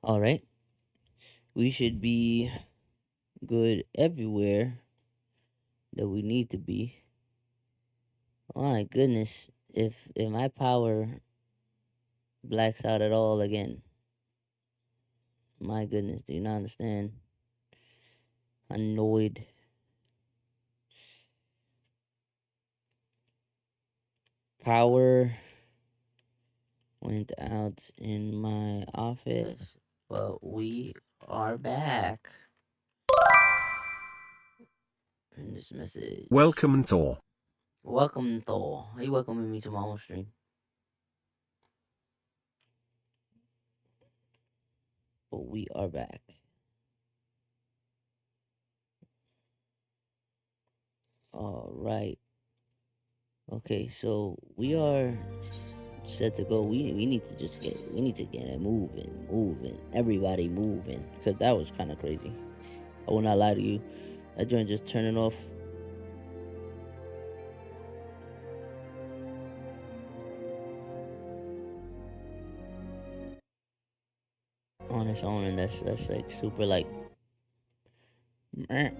All right. We should be good everywhere that we need to be. Oh my goodness. If my power blacks out at all again, my goodness, do you not understand? Annoyed. Power went out in my office, but we are back. In this message. Welcome, Thor. Welcome, Thor. Are you welcoming me to my own stream? But we are back. All right. Okay, so we are set to go. We need to just get it moving. Everybody moving, because that was kind of crazy. I will not lie to you. That joint just turning off on its own, and that's like super like. Meh.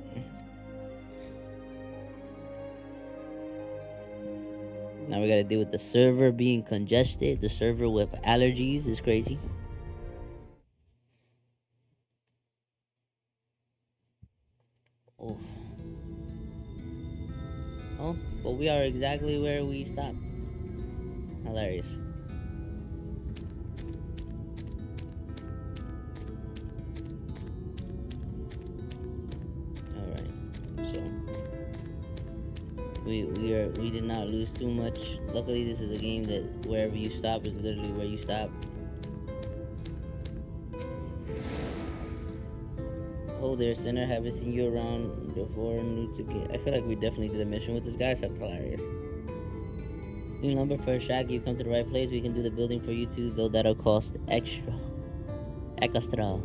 Now we gotta deal with the server being congested. The server with allergies is crazy. Oh, oh, but we are exactly where we stopped. Hilarious. All right, so we did not lose too much. Luckily, this is a game that wherever you stop is literally where you stop. Oh, there, Sinner. Haven't seen you around before. New to get. I feel like we definitely did a mission with this guy. That's hilarious. Need lumber for a shack. You come to the right place. We can do the building for you too, though that'll cost extra. Extra.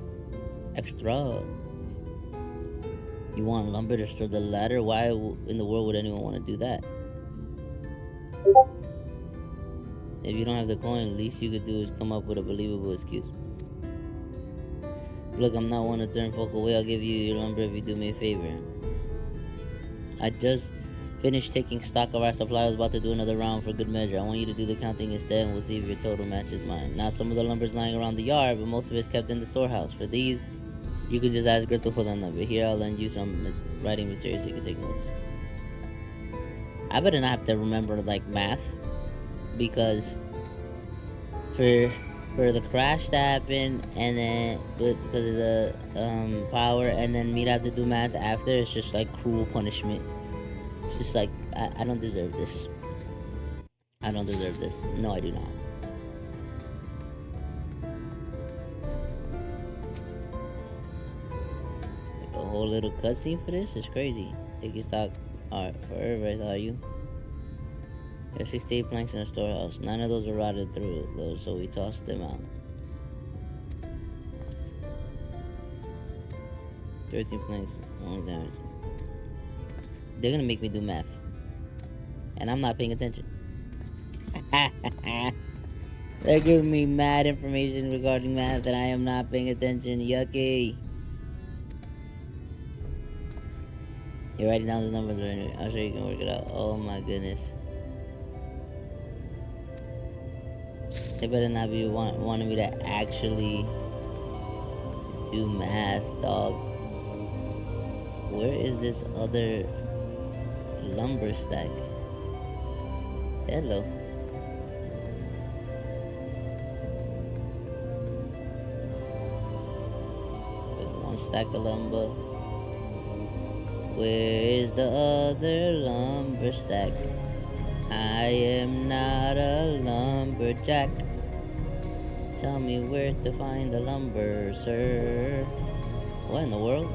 Extra. You want lumber to store the ladder? Why in the world would anyone want to do that? If you don't have the coin, the least you could do is come up with a believable excuse. Look, I'm not one to turn folk away. I'll give you your lumber if you do me a favor. I just finished taking stock of our supply. I was about to do another round for good measure. I want you to do the counting instead, and we'll see if your total matches mine. Now, some of the lumber's lying around the yard, but most of it's kept in the storehouse. For these, you can just ask Gretel for the number. Here, I'll lend you some writing material so you can take notes. I better not have to remember, like, math, because for the crash to happen and then because of the power and then me to have to do math after, it's just like cruel punishment. It's just like I don't deserve this. I don't deserve this. No, I do not. Like a whole little cutscene for this is crazy. Take your stock. Alright, forever, I thought you. There's 68 planks in the storehouse. 9 of those were rotted through, though, so we tossed them out. 13 planks. Only damage. They're gonna make me do math. And I'm not paying attention. They're giving me mad information regarding math and I am not paying attention. Yucky. You're writing down the numbers right now. I'm sure you can work it out. Oh my goodness. They better not be wanting me to actually do math, dog. Where is this other lumber stack? Hello. There's one stack of lumber. Where is the other lumber stack? I am not a lumberjack. Tell me where to find the lumber, sir. What in the world?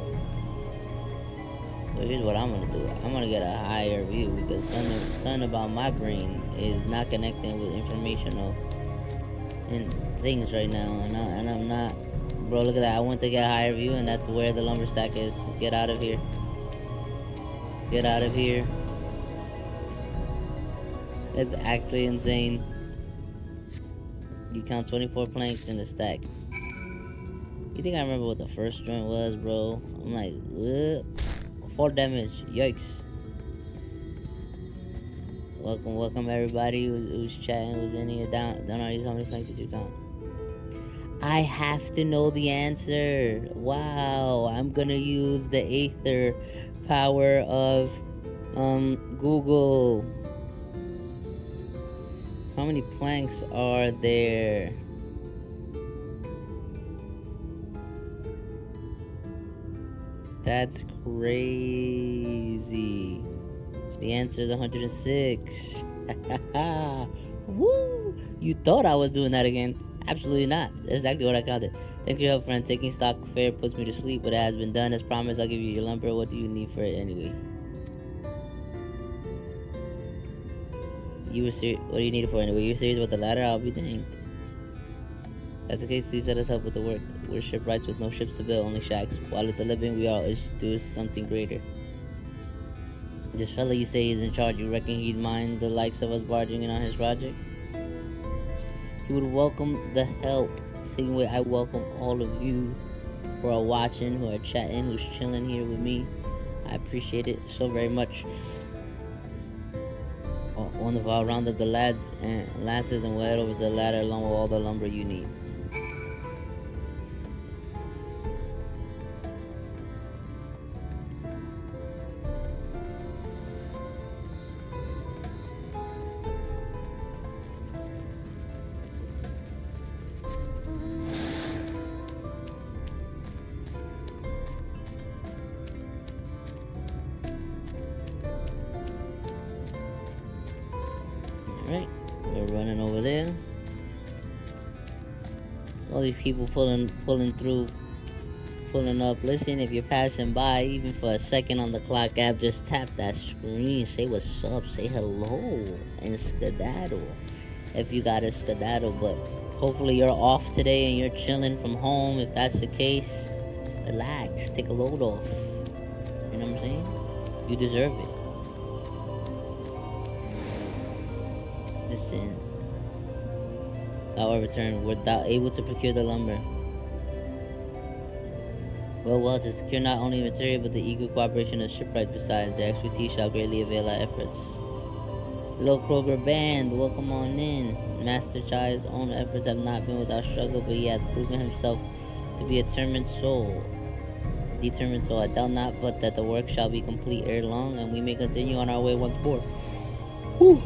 So here's what I'm gonna do. I'm gonna get a higher view because something about my brain is not connecting with informational and things right now, and I'm not. Bro, look at that. I went to get a higher view, and that's where the lumber stack is. Get out of here. Get out of here. That's actually insane. You count 24 planks in the stack. You think I remember what the first joint was, bro? I'm like, what? 4 damage. Yikes. Welcome everybody who's chatting, who's in here. Down are you? How many flanks did you count? I have to know the answer. Wow. I'm gonna use the Aether power of Google. How many planks are there? That's crazy. The answer is 106. Woo! You thought I was doing that again. Absolutely not. That's exactly what I counted. Thank you, help, friend. Taking stock fair puts me to sleep, but it has been done. As promised, I'll give you your lumber. What do you need for it anyway? You were serious? What do you need it for anyway? You're serious about the ladder? I'll be danged. That's the case. Please let us help with the work. We're shipwrights with no ships to build, only shacks. While it's a living, we all do something greater. This fella you say is in charge, you reckon he'd mind the likes of us barging in on his project? He would welcome the help, same way I welcome all of you who are watching, who are chatting, who's chilling here with me. I appreciate it so very much. Wonderful. I'll round up the lads and lasses and we'll head over to the ladder along with all the lumber you need. Alright, we're running over there. All these people pulling through, pulling up. Listen, if you're passing by, even for a second on the clock app, just tap that screen, say what's up, say hello, and skedaddle. If you got a skedaddle, but hopefully you're off today and you're chilling from home. If that's the case, relax, take a load off. You know what I'm saying? You deserve it. Listen, our return, we're able to procure the lumber. Well, to secure not only material but the eager cooperation of shipwrights. Besides, their expertise shall greatly avail our efforts. Low Kroger Band, welcome on in. Master Chai's own efforts have not been without struggle, but he hath proven himself to be a determined soul. I doubt not, but that the work shall be complete ere long, and we may continue on our way once more. Whew.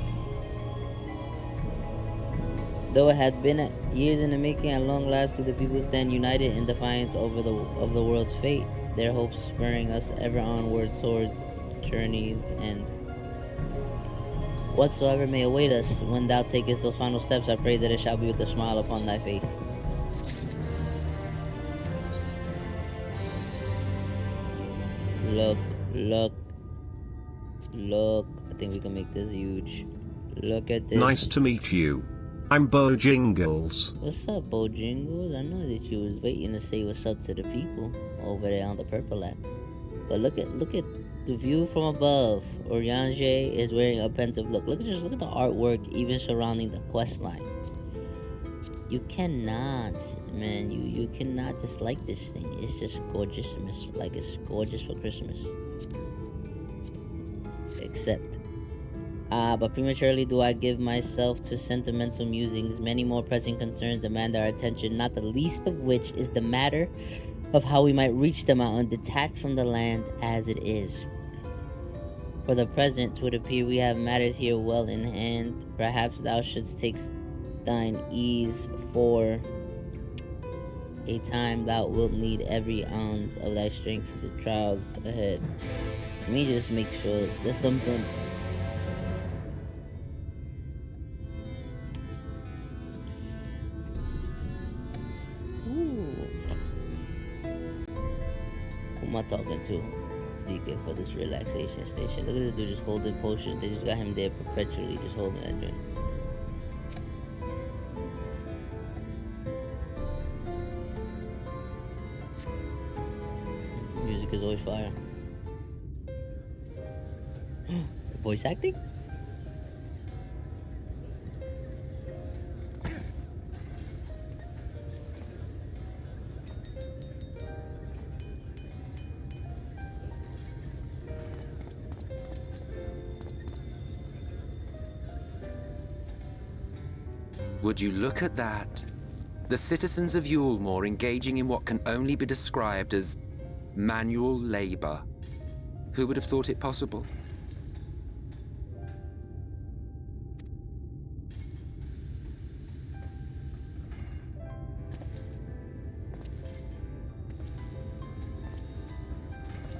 Though it had been years in the making, at long last do the people stand united in defiance of the world's fate, their hopes spurring us ever onward toward journey's end. Whatsoever may await us, when thou takest those final steps, I pray that it shall be with a smile upon thy face. Look. I think we can make this huge. Look at this. Nice to meet you. I'm Bojingles. What's up, Bojingles? I know that you was waiting to say what's up to the people over there on the purple app. But look at the view from above. Oriange is wearing a pensive look. Look at the artwork even surrounding the quest line. You cannot, man, you cannot dislike this thing. It's just gorgeous. Like, it's gorgeous for Christmas. Except but prematurely do I give myself to sentimental musings. Many more pressing concerns demand our attention, not the least of which is the matter of how we might reach the mountain, detached from the land as it is. For the present, 'twould appear we have matters here well in hand. Perhaps thou shouldst take thine ease, for a time thou wilt need every ounce of thy strength for the trials ahead. Let me just make sure there's something. Who am I talking to? DK for this relaxation station. Look at this dude just holding potion. They just got him there perpetually, just holding that drink. Music is always fire. Voice acting? Would you look at that? The citizens of Yulemore engaging in what can only be described as manual labor. Who would have thought it possible?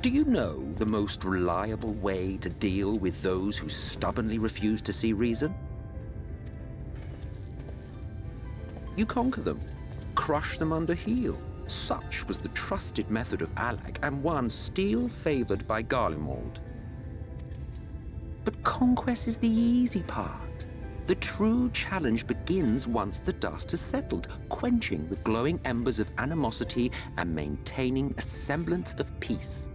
Do you know the most reliable way to deal with those who stubbornly refuse to see reason? You conquer them, crush them under heel. Such was the trusted method of Alak, and one still favored by Garlemald. But conquest is the easy part. The true challenge begins once the dust has settled, quenching the glowing embers of animosity and maintaining a semblance of peace.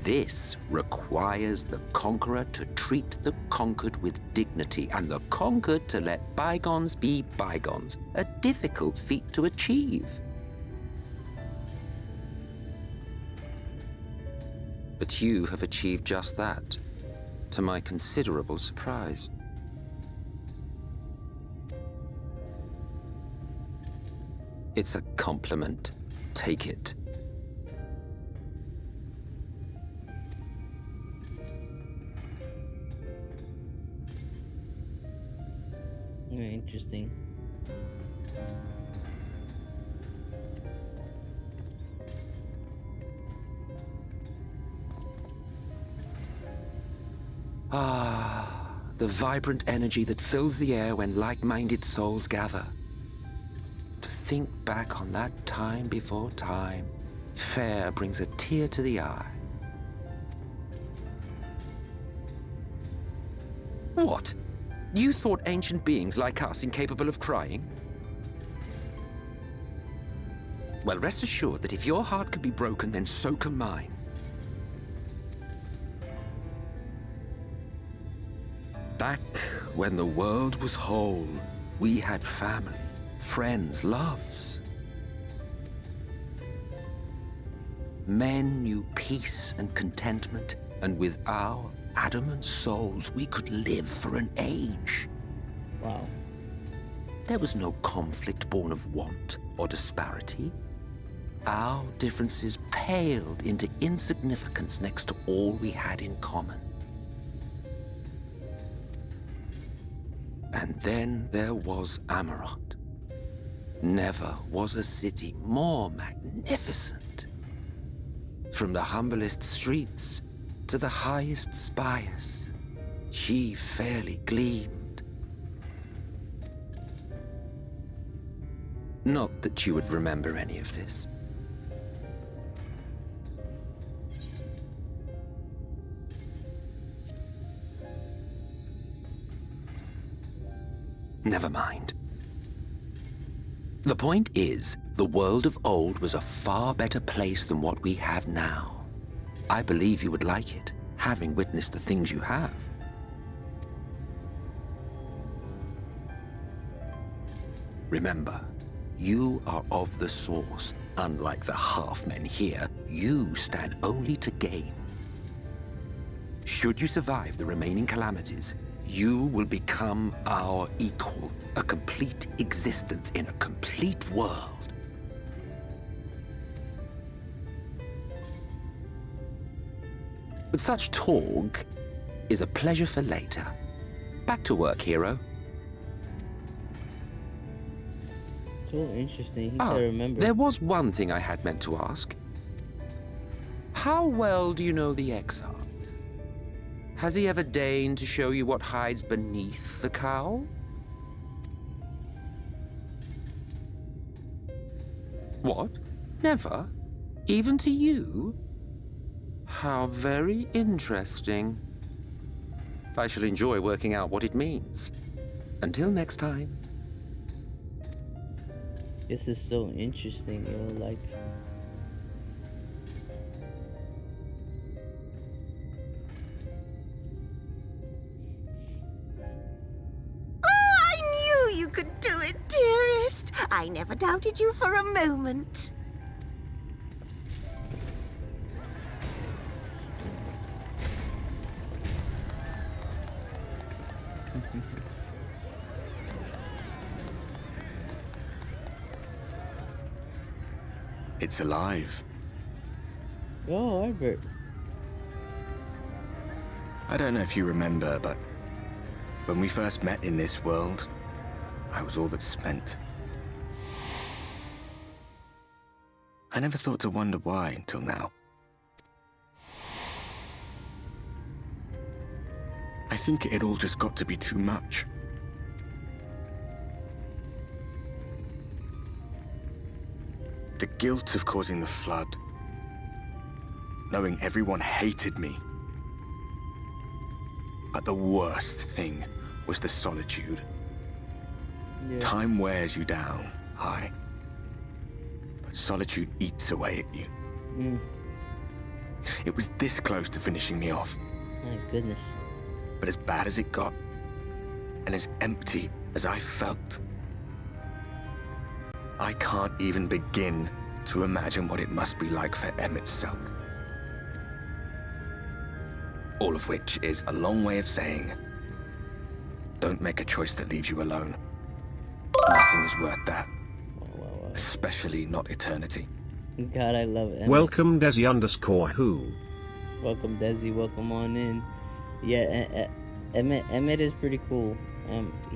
This requires the conqueror to treat the conquered with dignity, and the conquered to let bygones be bygones, a difficult feat to achieve. But you have achieved just that, to my considerable surprise. It's a compliment. Take it. Very interesting. Ah, the vibrant energy that fills the air when like-minded souls gather. To think back on that time before time, fair brings a tear to the eye. What? You thought ancient beings like us incapable of crying? Well, rest assured that if your heart can be broken, then so can mine. Back when the world was whole, we had family, friends, loves. Men knew peace and contentment, and with our adamant souls, we could live for an age. Wow. There was no conflict born of want or disparity. Our differences paled into insignificance next to all we had in common. And then there was Amarant. Never was a city more magnificent. From the humblest streets to the highest spires, she fairly gleamed. Not that you would remember any of this. Never mind. The point is, the world of old was a far better place than what we have now. I believe you would like it, having witnessed the things you have. Remember, you are of the source. Unlike the half-men here, you stand only to gain. Should you survive the remaining calamities, you will become our equal, a complete existence in a complete world. But such talk is a pleasure for later. Back to work, hero. So interesting. He said remember. There was one thing I had meant to ask. How well do you know the Exarch? Has he ever deigned to show you what hides beneath the cowl? What? Never? Even to you? How very interesting. I shall enjoy working out what it means. Until next time. This is so interesting, like... You could do it, dearest. I never doubted you for a moment. It's alive. Oh, Albert. I don't know if you remember, but when we first met in this world, I was all but spent. I never thought to wonder why until now. I think it had all just got to be too much. The guilt of causing the flood, knowing everyone hated me. But the worst thing was the solitude. Yeah. Time wears you down, aye. But solitude eats away at you. It was this close to finishing me off. My goodness. But as bad as it got, and as empty as I felt, I can't even begin to imagine what it must be like for Emmett Selk. All of which is a long way of saying, don't make a choice that leaves you alone. Nothing is worth that. Wow. Especially not eternity. God, I love Emmett. Welcome Desi_who. Welcome, Desi. Welcome on in. Yeah, Emmett is pretty cool.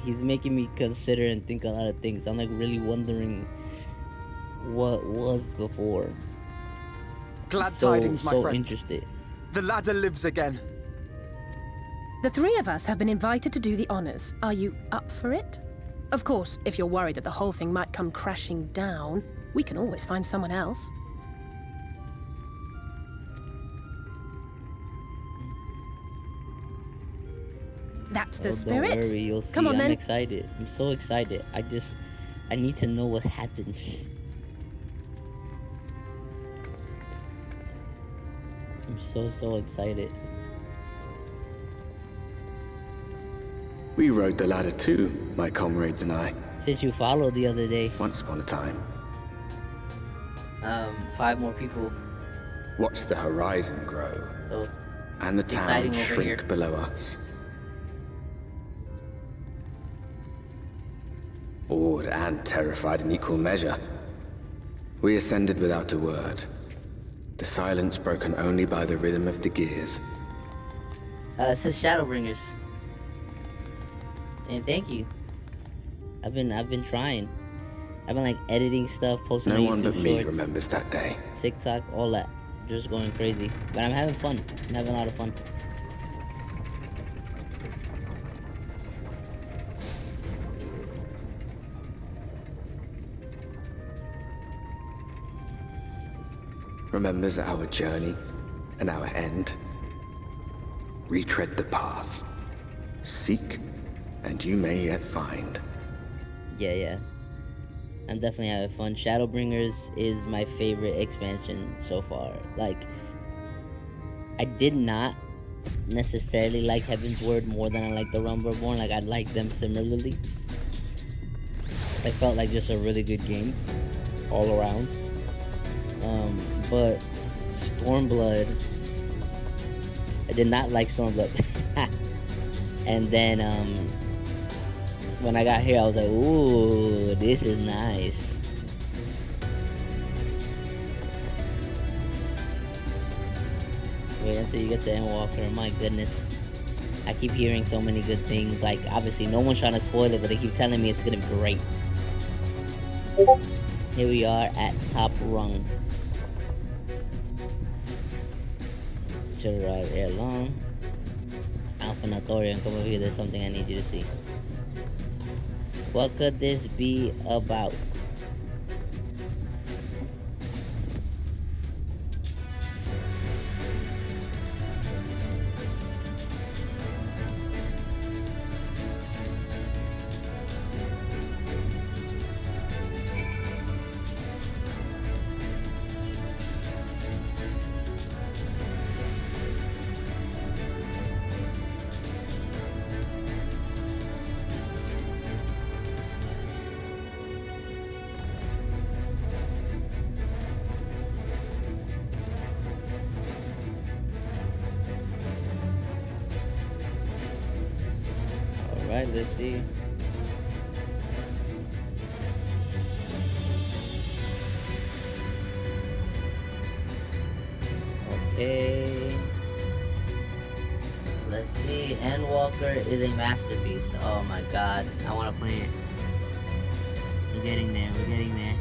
He's making me consider and think a lot of things. I'm like really wondering what was before. Glad tidings, my so friend. Interested. The ladder lives again. The three of us have been invited to do the honors. Are you up for it? Of course, if you're worried that the whole thing might come crashing down, we can always find someone else. That's the spirit. Don't worry, you'll see. Come on, I'm then. excited. I'm so excited. I need to know what happens. I'm so excited. We rode the ladder too, my comrades and I. Since you followed the other day. Once upon a time. 5 more people. Watched the horizon grow. So And the it's town exciting over shrink here. below us. Awed and terrified in equal measure. We ascended without a word. The silence broken only by the rhythm of the gears. This is Shadowbringers. And thank you. I've been trying. I've been like editing stuff, posting No on one YouTube but me Shorts, remembers that day. TikTok, all that. Just going crazy. But I'm having fun. I'm having a lot of fun. Remembers our journey and our end. Retread the path. Seek, and you may yet find. Yeah. I'm definitely having fun. Shadowbringers is my favorite expansion so far. Like, I did not necessarily like Heaven's Word more than I like the Realm Reborn. Like, I like them similarly. I felt like just a really good game all around. But Stormblood, I did not like Stormblood. And then when I got here, I was like, ooh, this is nice. Wait until you get to Endwalker. My goodness, I keep hearing so many good things. Like, obviously no one's trying to spoil it, but they keep telling me it's gonna be great. Here we are at top rung. Should arrive ere long. Alpha Notorian, come over here. There's something I need you to see. What could this be about? Alright, let's see. Okay. Let's see. Endwalker is a masterpiece. Oh my god. I want to play it. We're getting there. We're getting there.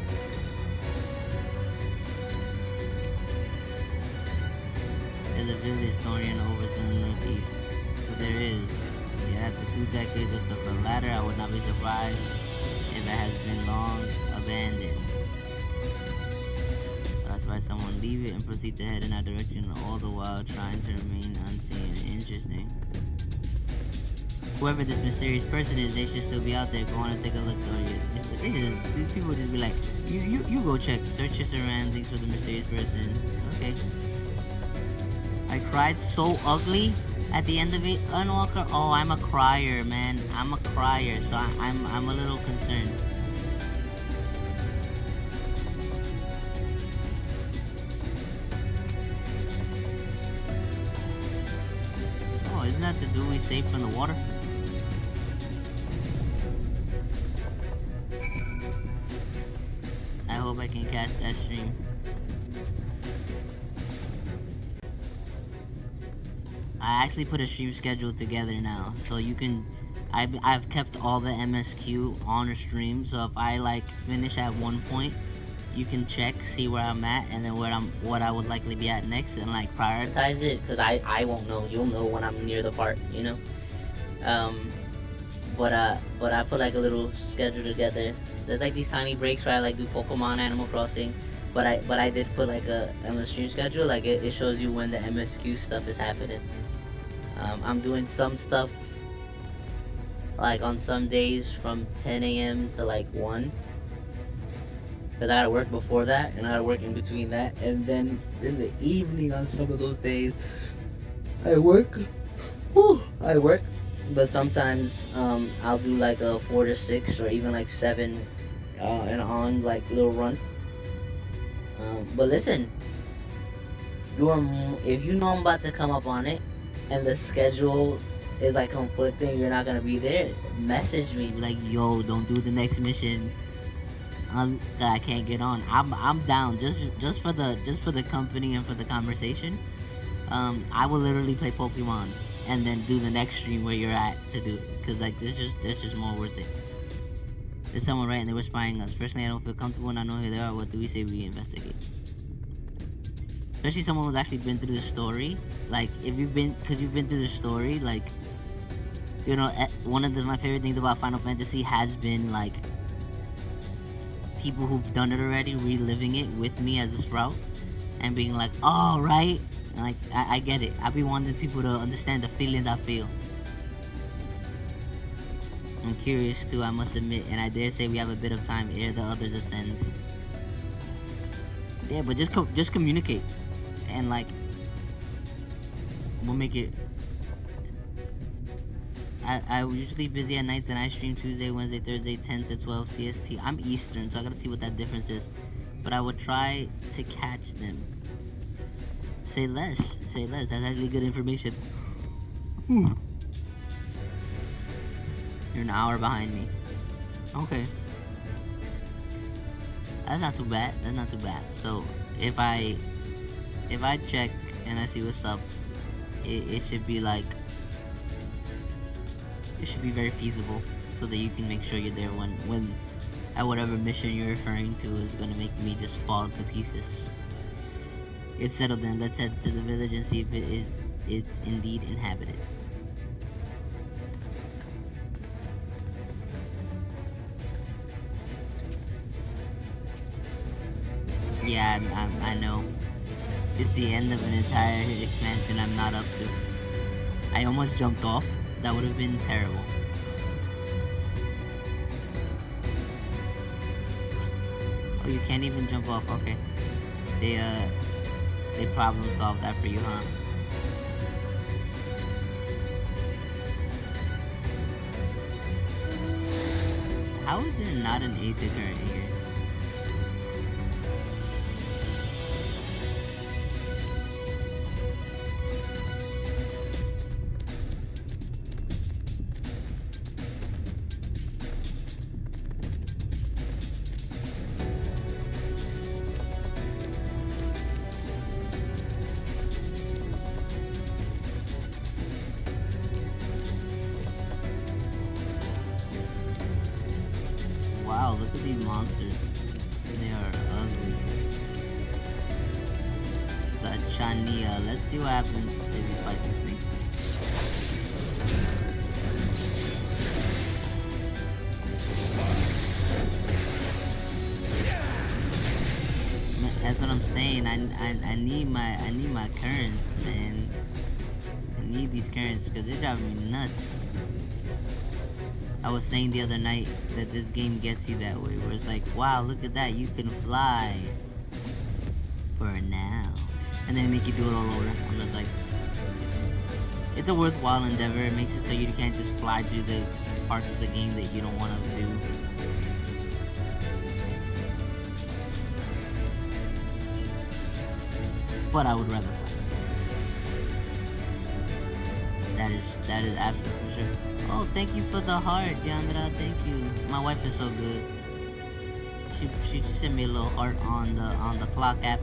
There's a village story in Overton in the Northeast. So there is. Yeah, after 2 decades of the latter, I would not be surprised if it has been long abandoned. That's why someone leave it and proceed to head in that direction, all the while trying to remain unseen. Interesting. Whoever this mysterious person is, they should still be out there. Go on and take a look though. These people just be like, you go check, search your surroundings for the mysterious person. Okay. I cried so ugly at the end of it. Unwalker. Oh, I'm a crier, man. I'm a crier, so I'm a little concerned. Oh, isn't that the dude we saved from the water? I hope I can catch that stream. I actually put a stream schedule together now, so you can. I've kept all the MSQ on a stream, so if I like finish at one point, you can check, see where I'm at, and then what I would likely be at next, and like prioritize it, because I won't know. You'll know when I'm near the part, you know. But I put like a little schedule together. There's like these tiny breaks where I like do Pokemon, Animal Crossing, but I did put like a endless stream schedule. Like it shows you when the MSQ stuff is happening. I'm doing some stuff like on some days from 10 a.m. to like 1, because I gotta work before that and I gotta work in between that, and then in the evening on some of those days I work. But sometimes I'll do like a 4 to 6 or even like 7 and on like little run. But listen, if you know I'm about to come up on it and the schedule is like conflicting, you're not gonna be there, message me, be like, yo, don't do the next mission that I can't get on. I'm down just for the company and for the conversation. I will literally play Pokemon and then do the next stream where you're at to do it, because like that's just more worth it. There's someone right and they were spying us. Personally, I don't feel comfortable not knowing who they are. What do we say? We investigate. Especially someone who's actually been through the story. Like if you've been through the story, like, you know, one of my favorite things about Final Fantasy has been like people who've done it already reliving it with me as a Sprout and being like, oh right, and like I get it. I be wanting people to understand the feelings I feel. I'm curious too, I must admit, and I dare say we have a bit of time ere the others ascend. Yeah, but just communicate, and like we'll make it. I'm usually busy at nights and I stream Tuesday, Wednesday, Thursday, 10 to 12 CST. I'm Eastern, so I gotta see what that difference is. But I would try to catch them. Say less. That's actually good information. You're an hour behind me. Okay. That's not too bad. So if I check and I see what's up, it should be like, it should be very feasible, so that you can make sure you're there when at whatever mission you're referring to is gonna make me just fall to pieces. It's settled then. Let's head to the village and see if it's indeed inhabited. Yeah, I know. It's the end of an entire expansion I'm not up to. I almost jumped off. That would have been terrible. Oh, you can't even jump off. Okay. They problem solved that for you, huh? How is there not an Aether current here? Wow, look at these monsters. They are ugly. Sachania. Let's see what happens if we fight this thing. That's what I'm saying. I need my currents, man. I need these currents because they're driving me nuts. I was saying the other night that this game gets you that way, where it's like, wow, look at that, you can fly for now, and then make you do it all over. I'm just like, it's a worthwhile endeavor. It makes it so you can't just fly through the parts of the game that you don't want to do. But I would rather fly. That is absolutely for sure. Oh, thank you for the heart, Yandra. Thank you. My wife is so good. She sent me a little heart on the clock app.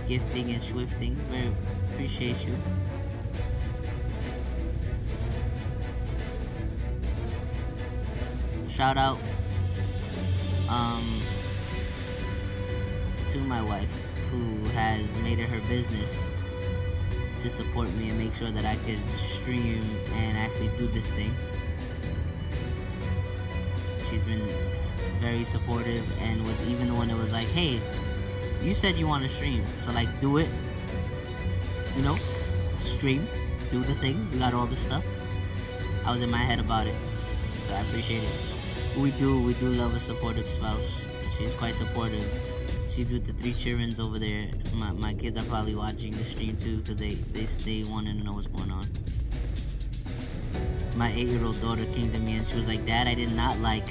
Gifting and swifting. Very appreciate you. Shout out to my wife, who has made it her business to support me and make sure that I could stream and actually do this thing. She's been very supportive and was even the one that was like, hey, you said you want to stream, so like do it, you know, stream, do the thing, we got all this stuff. I was in my head about it, so I appreciate it. We do love a supportive spouse. She's quite supportive. She's with the 3 children over there. My kids are probably watching the stream too, because they wanting to know what's going on. My 8-year-old daughter came to me and she was like, Dad, I did not like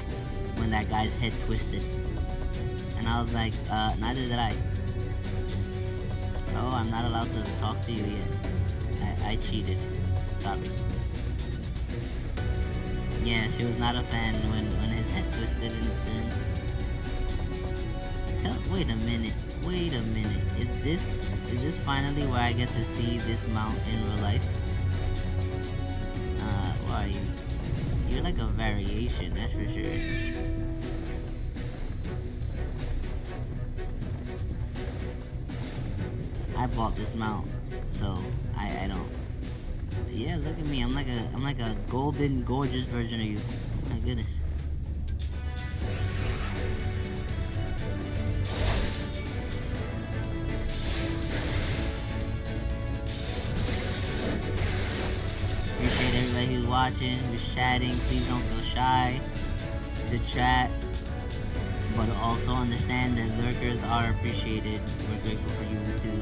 when that guy's head twisted. And I was like, neither did I. Oh, I'm not allowed to talk to you yet. I cheated. Sorry. Yeah, she was not a fan when his head twisted and so, wait a minute. Is this finally where I get to see this mount in real life? Where are you? You're like a variation, that's for sure. I bought this mount, so I don't. Yeah, look at me. I'm like a golden, gorgeous version of you. My goodness. Appreciate everybody who's watching, who's chatting. Please don't feel shy to chat, but also understand that lurkers are appreciated. We're grateful for you too.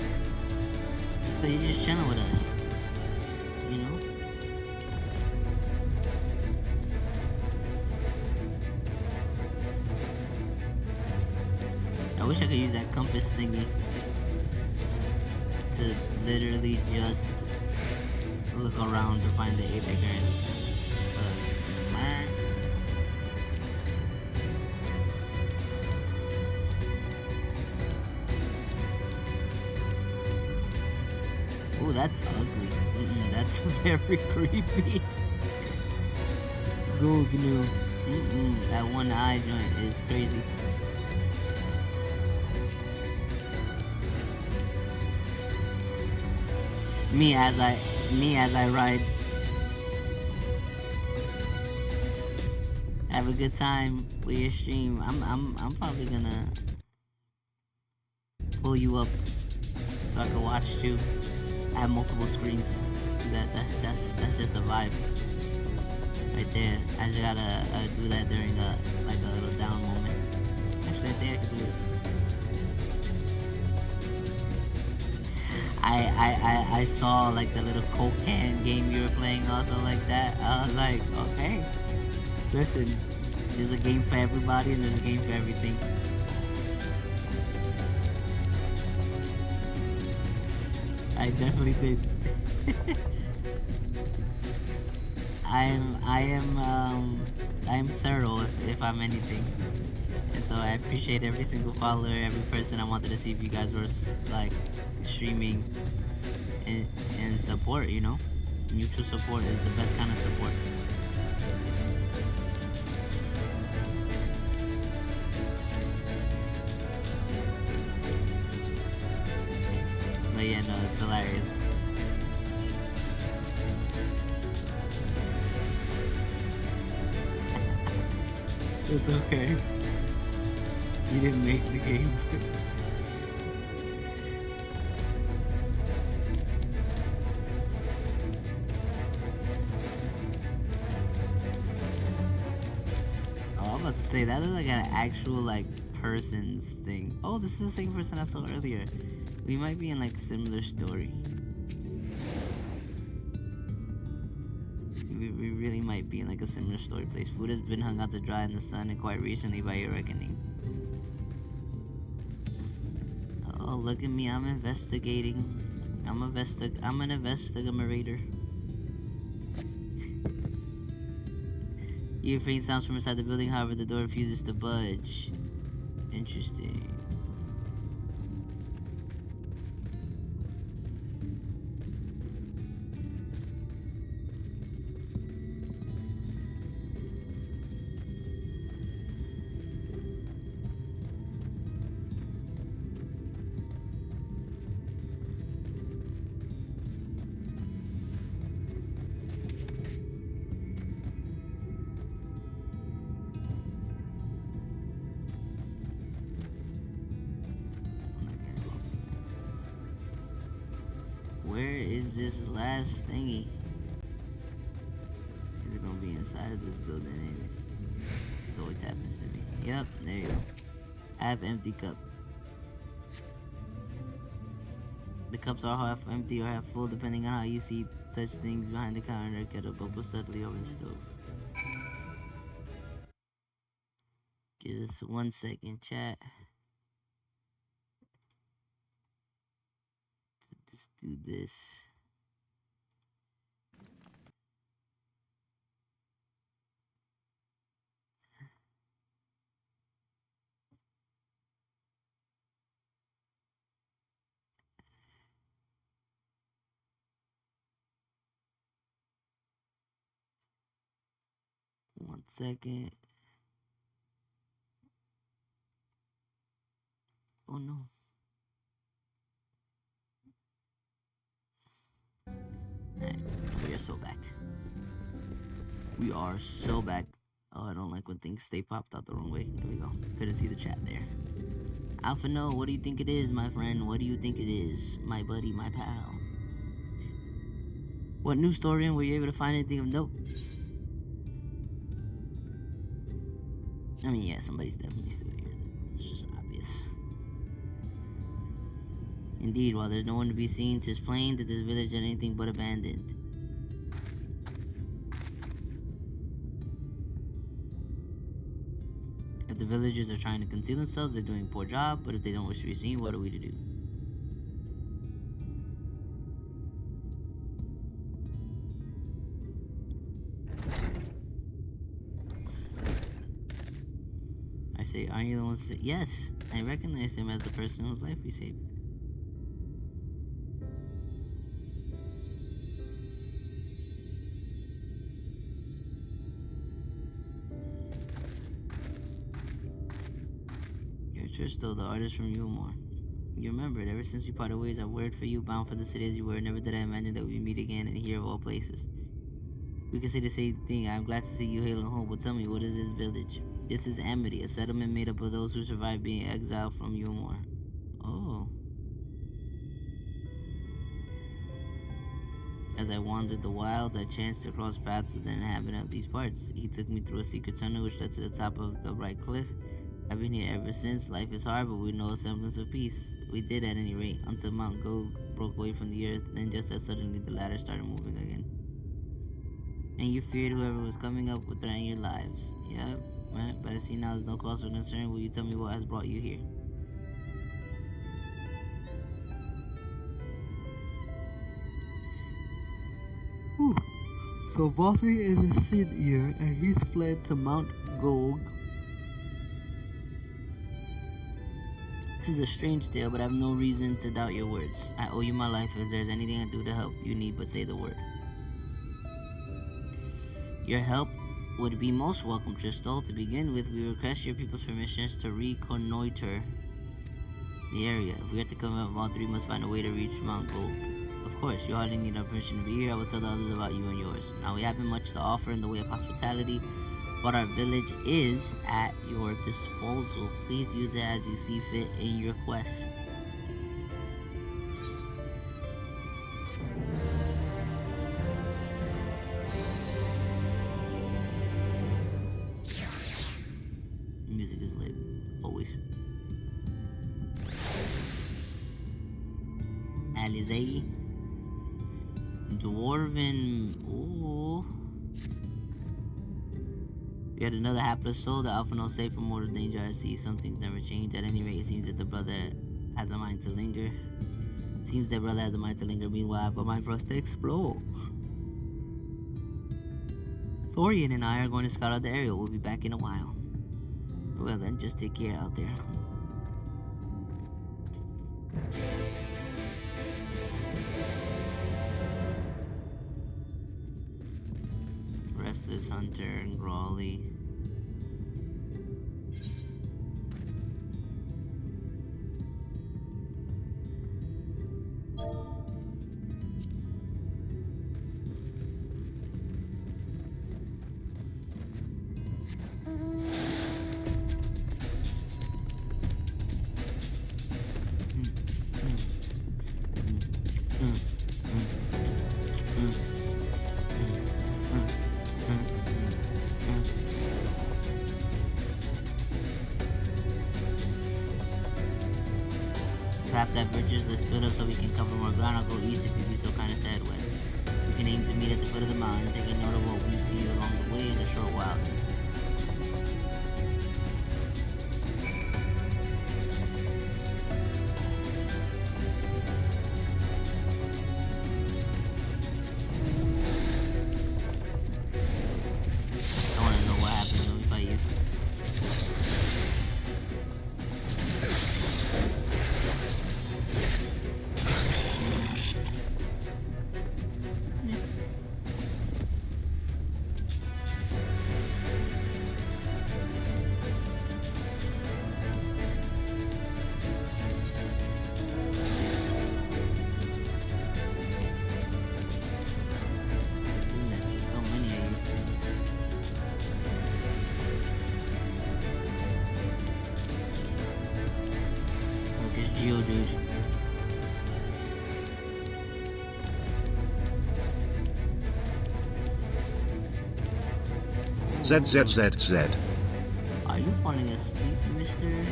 So you're just chilling with us, you know? I wish I could use that compass thingy to literally just look around to find the aether currents. Ooh, that's ugly. That's very creepy. Go GNU. That one eye joint is crazy. Me as I ride. Have a good time with your stream. I'm probably gonna pull you up so I can watch too. I have multiple screens. That's just a vibe right there. I just gotta do that during a little down moment. Actually, I think I could do it. I saw like the little Coke can game you were playing, also like that. I was like, okay, listen, there's a game for everybody and there's a game for everything. I definitely did. I am thorough if I'm anything, and so I appreciate every single follower, every person. I wanted to see if you guys were like streaming and support. You know, mutual support is the best kind of support. But yeah, no, it's hilarious. It's okay. You didn't make the game. Oh, I'm about to say that looks like an actual like person's thing. Oh, this is the same person I saw earlier. We might be in like similar story. We really might be in like a similar story place. Food has been hung out to dry in the sun, and quite recently, by your reckoning. Oh, look at me! I'm investigating. I'm an investigator. You hear faint sounds from inside the building. However, the door refuses to budge. Interesting. Where is this last thingy? Is it gonna be inside of this building, ain't it? This always happens to me. Yep, there you go. Half empty cup. The cups are half empty or half full, depending on how you see such things behind the counter. Kettle bubbles steadily over the stove. Give us 1 second, chat. Just do this. One second. Oh no. Alright, we are so back. We are so back. Oh, I don't like when things stay popped out the wrong way. There we go. Couldn't see the chat there. Alpha, no, what do you think it is, my friend? What do you think it is? My buddy, my pal. What new story and were you able to find anything of note? I mean, yeah, somebody's definitely still here. It's just obvious. Indeed, while there's no one to be seen, 'tis plain that this village is anything but abandoned. If the villagers are trying to conceal themselves, they're doing a poor job, but if they don't wish to be seen, what are we to do? I say, aren't you the one to yes, I recognize him as the person whose life we saved. You're Tristo, the artist from Yulmore. You remembered, ever since we parted ways, I've worked for you, bound for the city as you were. Never did I imagine that we'd meet again, and here of all places. We can say the same thing. I'm glad to see you hailing home, but tell me, what is this village? This is Amity, a settlement made up of those who survived being exiled from Yulmore. Oh. As I wandered the wilds, I chanced to cross paths with an inhabitant of these parts. He took me through a secret tunnel which led to the top of the bright cliff. I've been here ever since. Life is hard, but we know a semblance of peace. We did at any rate, until Mount Gold broke away from the earth, then just as suddenly the ladder started moving again. And you feared whoever was coming up would threaten your lives. Yep, right, but I see now there's no cause for concern. Will you tell me what has brought you here? Whew. So Valtteri is a sin eater, and he's fled to Mount Gold. This is a strange tale, but I have no reason to doubt your words. I owe you my life. If there's anything I do to help, you need but say the word. Your help would be most welcome, Tristo. To begin with, we request your people's permissions to reconnoiter the area. If we are to come up, all three must find a way to reach Mount Gold. Of course, you hardly need our permission to be here. I will tell the others about you and yours. Now, we haven't much to offer in the way of hospitality, but our village is at your disposal. Please use it as you see fit in your quest. Music is lit, always. Alizé. Dwarven. Ooh. We had another hapless soul. The Alpha no safe from mortal danger. I see some things never change. At any rate, it seems that the brother has a mind to linger. It seems that brother has a mind to linger. Meanwhile, I have a mind for us to explore. Thorian and I are going to scout out the area. We'll be back in a while. Well then, just take care out there. Restless Hunter and Grawly. Perhaps that bridges the split up so we can cover more ground. I'll go east if you'd be so kind of sad, West. We can aim to meet at the foot of the mountain, taking note of what we see along the way in a short while. I want to know what happens when we fight you. Goodness, there's so many of you. Look, it's Geodude. ZZZZ. Are you falling asleep, Mr.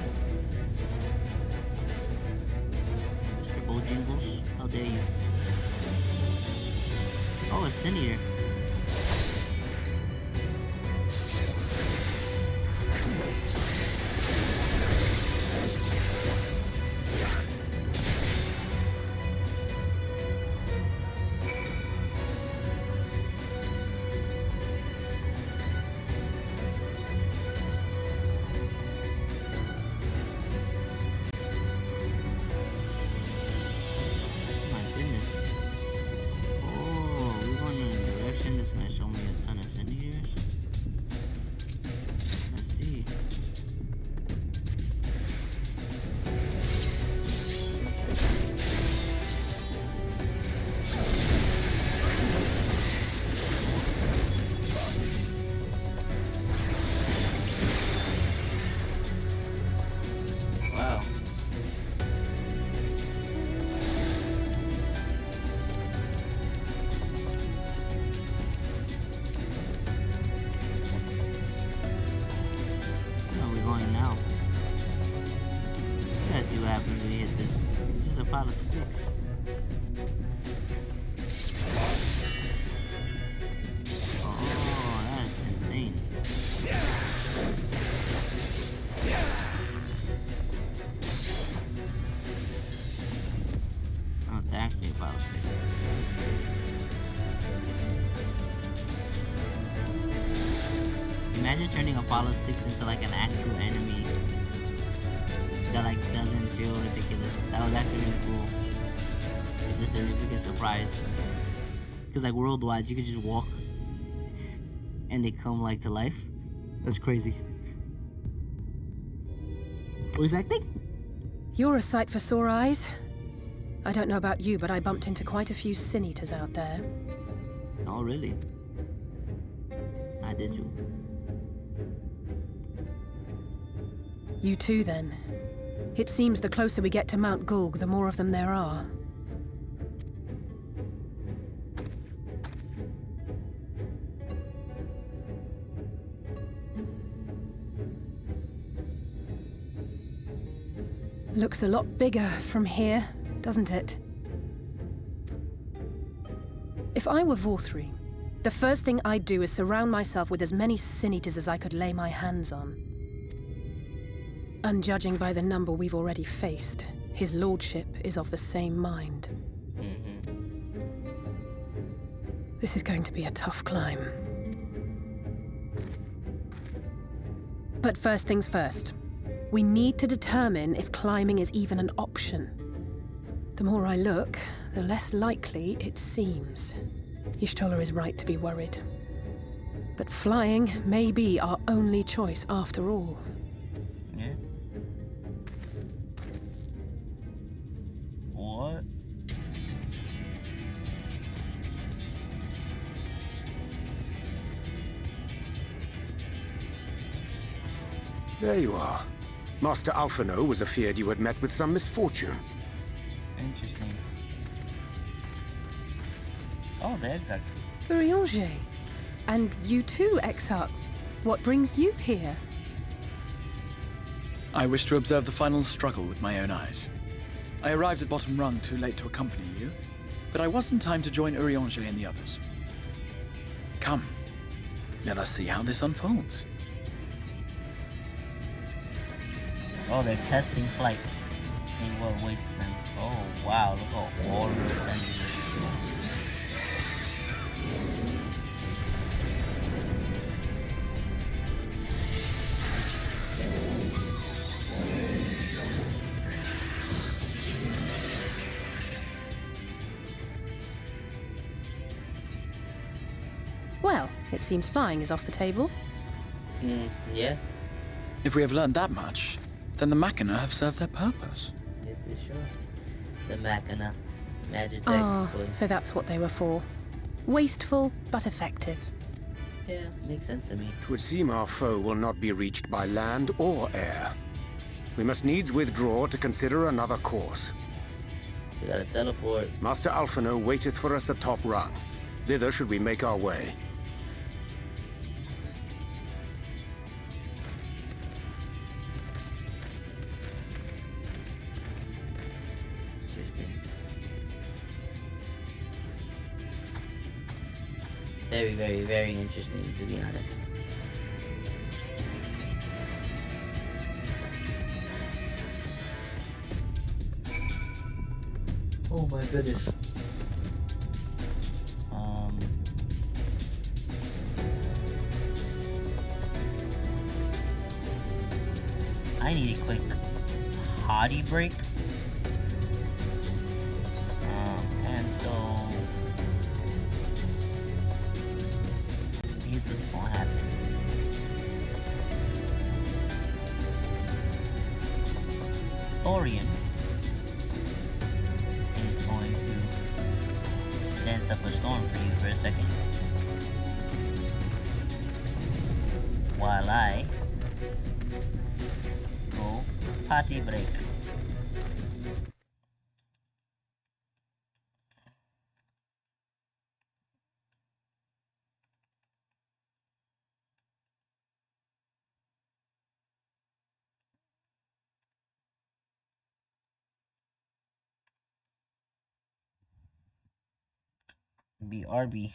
Bojangles? How dare you? Oh, a Sin Eater. My goodness. Oh, we're going in a direction that's gonna show me a ton of Sin Eaters. Let's see. Wow. Where are we going now? Let's see what happens when we hit this. It's just a pile of sticks. Oh, that's insane. Oh, it's actually a pile of sticks. Imagine turning a pile of sticks into like an actual enemy that like doesn't feel ridiculous. That was actually really cool. It's a significant surprise. Cause like worldwide, you could just walk and they come like to life. That's crazy. What is that thing? You're a sight for sore eyes. I don't know about you, but I bumped into quite a few sin eaters out there. Oh, really? I did too. You too, then. It seems the closer we get to Mount Gulg, the more of them there are. Looks a lot bigger from here, doesn't it? If I were Vorthri, the first thing I'd do is surround myself with as many sin eaters as I could lay my hands on. And judging by the number we've already faced, his lordship is of the same mind. This is going to be a tough climb. But first things first. We need to determine if climbing is even an option. The more I look, the less likely it seems. Y'shtola is right to be worried. But flying may be our only choice after all. Yeah. What? There you are. Master Alphino was afeard you had met with some misfortune. Interesting. Oh, the exarch. Urianger. And you too, Exarch. What brings you here? I wish to observe the final struggle with my own eyes. I arrived at Bottom Rung too late to accompany you, but I was in time to join Urianger and the others. Come, let us see how this unfolds. Oh, they're testing flight. Seeing what awaits them. Oh, wow. Look at all the ascending. Well, it seems flying is off the table. Yeah. If we have learned that much, then the Machina have served their purpose. Yes, they sure. The Machina. Magitech. Ah, boy. so that's what they were for. Wasteful, but effective. Yeah, makes sense to me. It would seem our foe will not be reached by land or air. We must needs withdraw to consider another course. We gotta teleport. Master Alphino waiteth for us at Top Rung. Thither should we make our way. Interesting. Very, very, very interesting, to be honest. Oh my goodness. I need a quick potty break. And so here's what's gonna happen. Thorian is going to dance up a storm for you for a second, while I go potty break. BRB.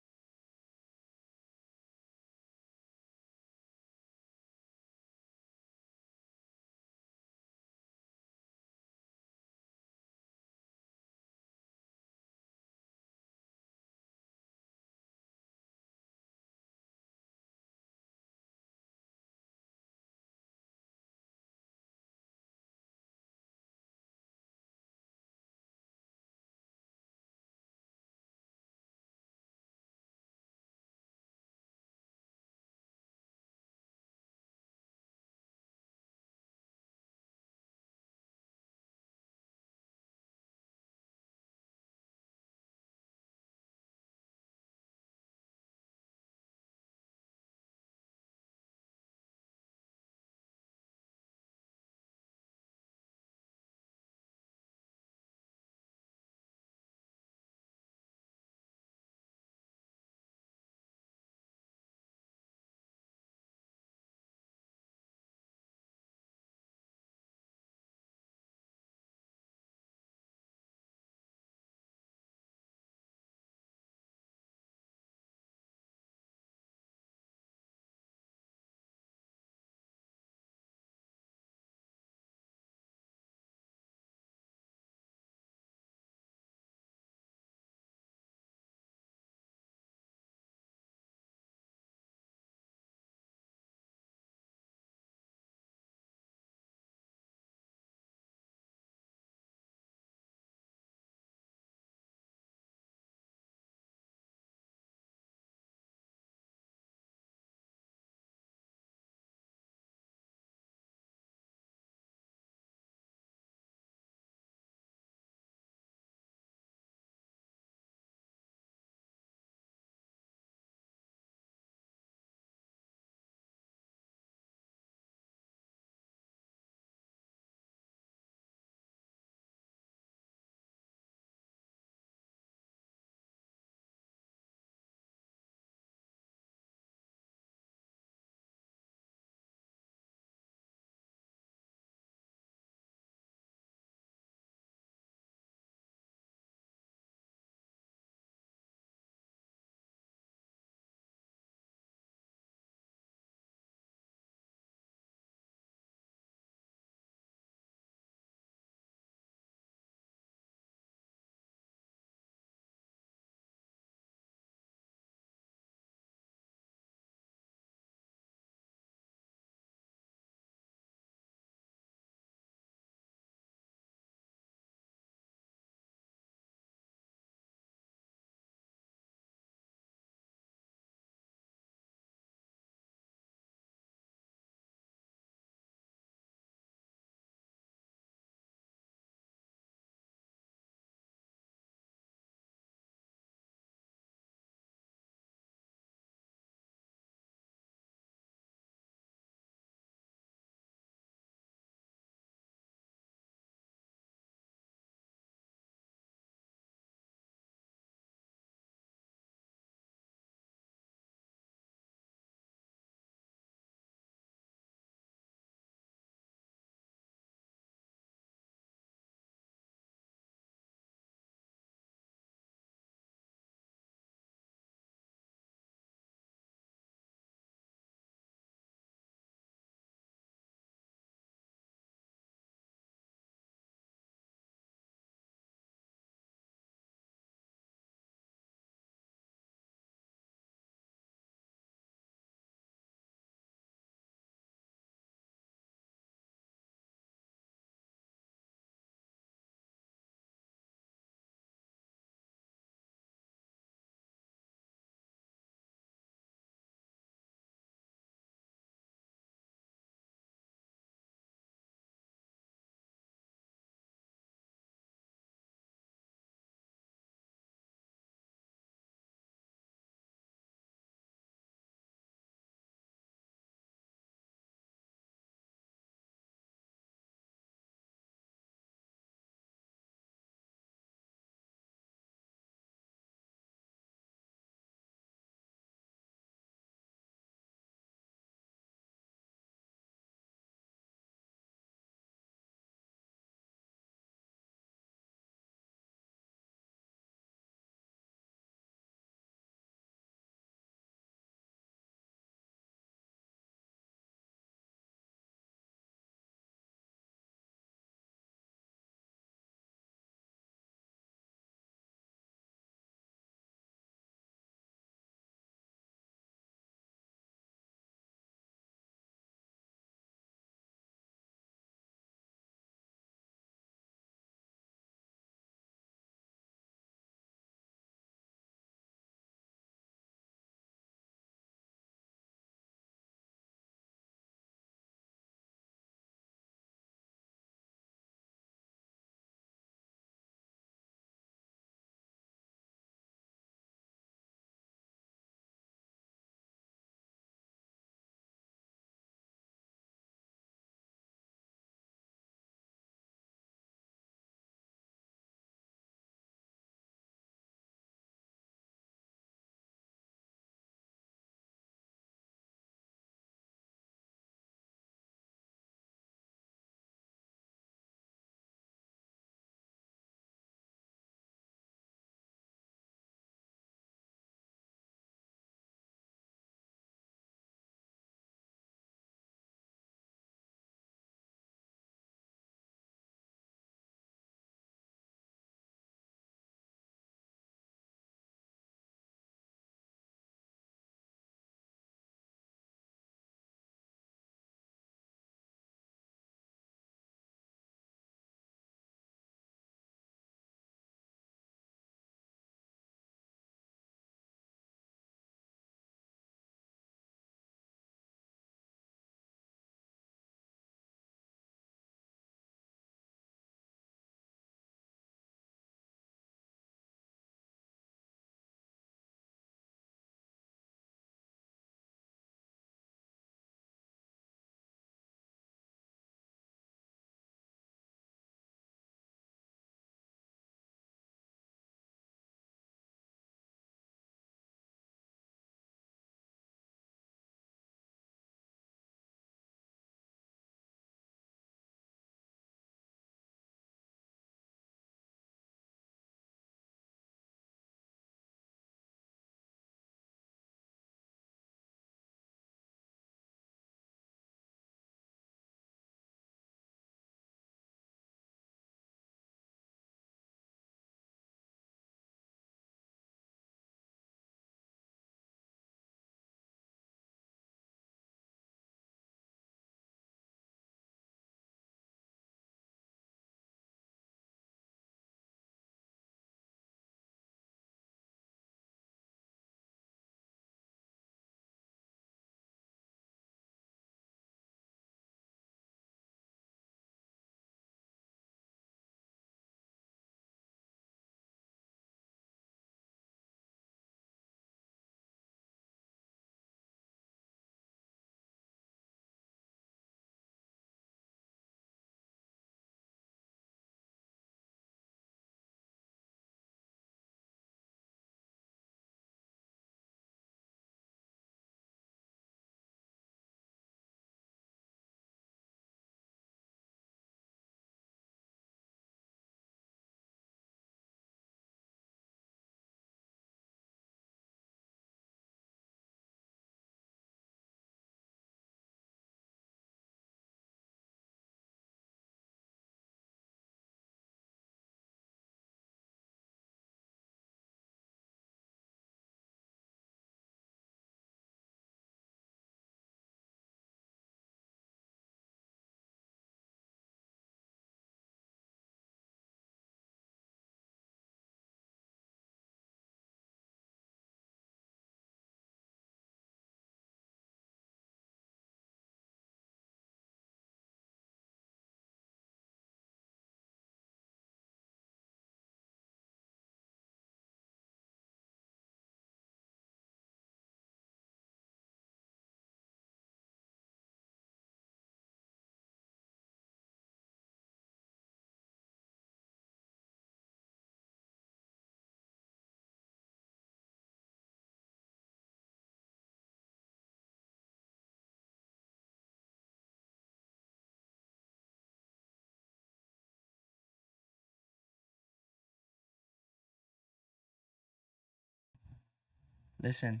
Listen,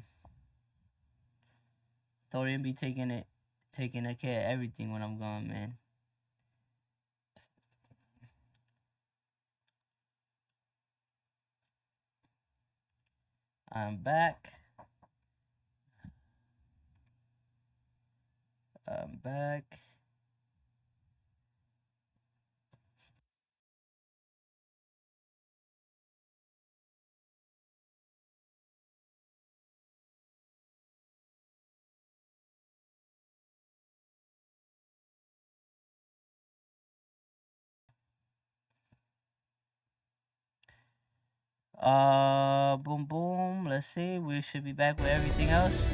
Thorian be taking care of everything when I'm gone, man. I'm back. I'm back. Boom, boom. Let's see. We should be back with everything else.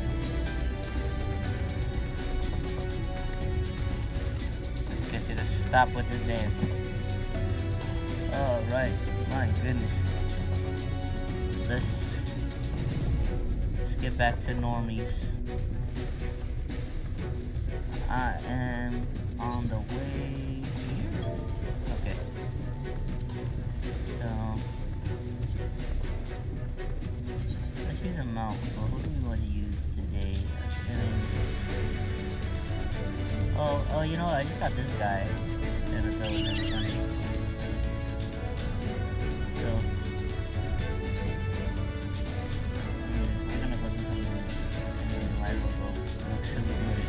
Let's get you to stop with this dance. All right. My goodness. Let's get back to normies. I am on the way here. Okay. So let's use a mount. Well, who do we want to use today? Oh, you know what? I just got this guy. And I thought it was really funny. So we're gonna go do something, and then we might as well go look silly with it.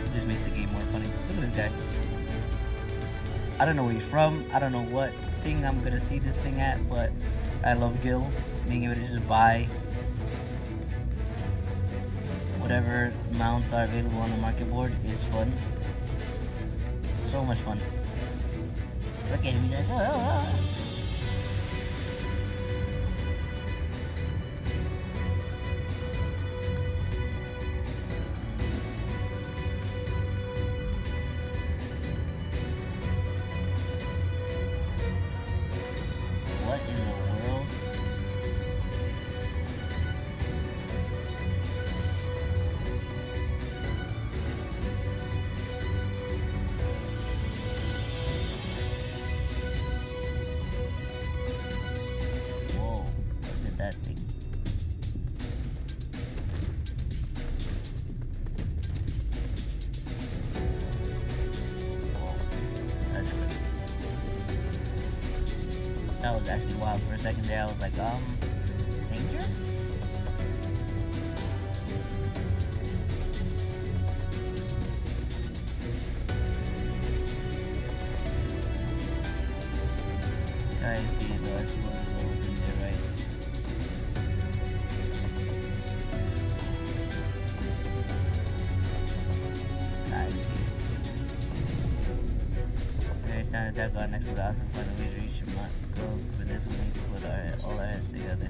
It just makes the game more funny. Look at this guy. I don't know where he's from. I don't know what thing I'm gonna see this thing at, but I love Gil. Being able to just buy whatever mounts are available on the market board is fun. So much fun. Look at him, he's like, oh. What in the world? Whoa, look at that thing. Whoa, that's crazy. That was actually wild. For a second there, I was like, danger? Try and see the rest of the little thing there, right? It's time to attack our next without some fun. We reach your mark. Go for this. We need to put all our heads together.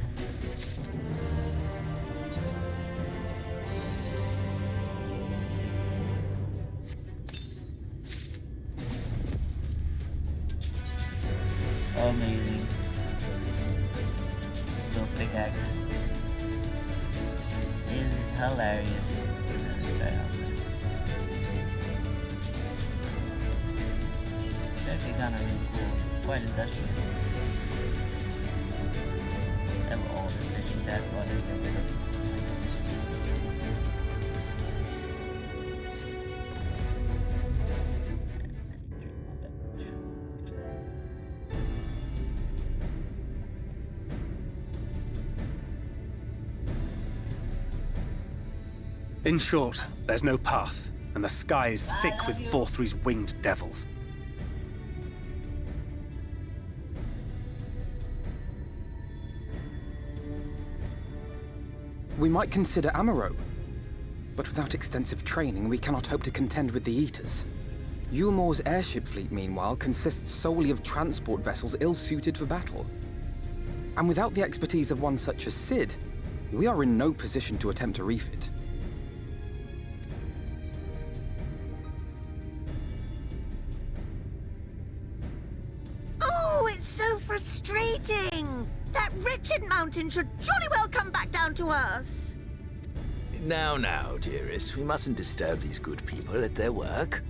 Amazing. This little pickaxe is hilarious. Let's try it out. Actually kind of really cool, quite industrious. Have all this fishing tackle on it, get rid of. In short, there's no path, and the sky is thick with Vorthri's winged devils. We might consider Amaro. But without extensive training, we cannot hope to contend with the Eaters. Yulmore's airship fleet, meanwhile, consists solely of transport vessels ill-suited for battle. And without the expertise of one such as Sid, we are in no position to attempt to refit. Oh, it's so frustrating! That wretched mountain should jolly well come back down to us! Now, dearest, we mustn't disturb these good people at their work.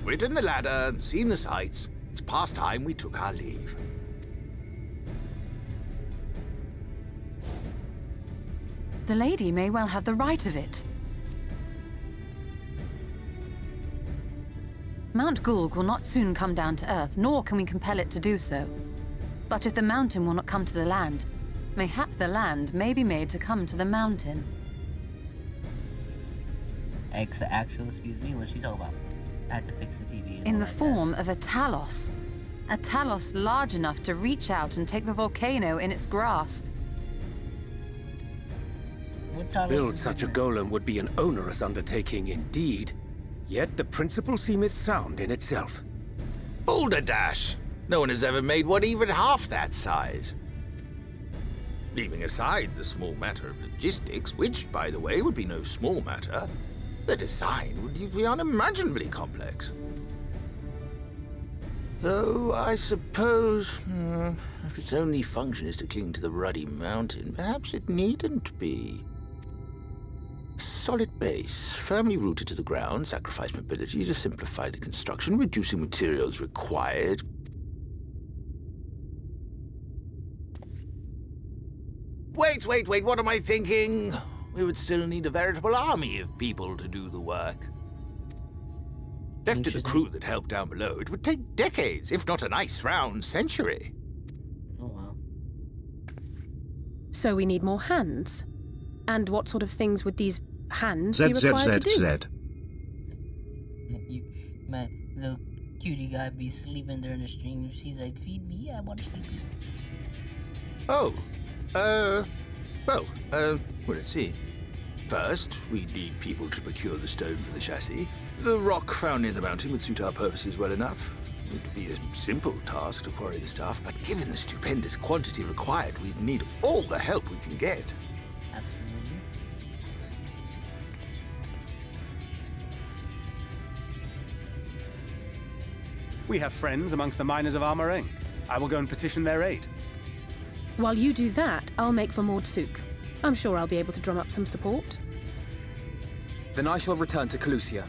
We've ridden the ladder and seen the sights. It's past time we took our leave. The lady may well have the right of it. Mount Gulg will not soon come down to Earth, nor can we compel it to do so. But if the mountain will not come to the land, mayhap the land may be made to come to the mountain. Actual, excuse me, what's she talking about? I had to fix the TV. In the form of a Talos. A Talos large enough to reach out and take the volcano in its grasp. To build such a golem would be an onerous undertaking indeed. Yet the principle seemeth sound in itself. Boulder Dash! No one has ever made one even half that size. Leaving aside the small matter of logistics, which, by the way, would be no small matter, the design would be unimaginably complex. Though, I suppose, if its only function is to cling to the ruddy mountain, perhaps it needn't be. Solid base, firmly rooted to the ground, sacrifice mobility to simplify the construction, reducing materials required. Wait, what am I thinking? We would still need a veritable army of people to do the work. Left to the crew that helped down below, it would take decades, if not a nice round century. Oh, wow. So we need more hands? And what sort of things would these hands be required to do? My little cutie guy be sleeping during the stream. She's like, feed me, I want to sleep. Well, let's see. First, we need people to procure the stone for the chassis. The rock found near the mountain would suit our purposes well enough. It would be a simple task to quarry the stuff, but given the stupendous quantity required, we'd need all the help we can get. Absolutely. We have friends amongst the miners of Armoring. I will go and petition their aid. While you do that, I'll make for Mordsuk. I'm sure I'll be able to drum up some support. Then I shall return to Calusia.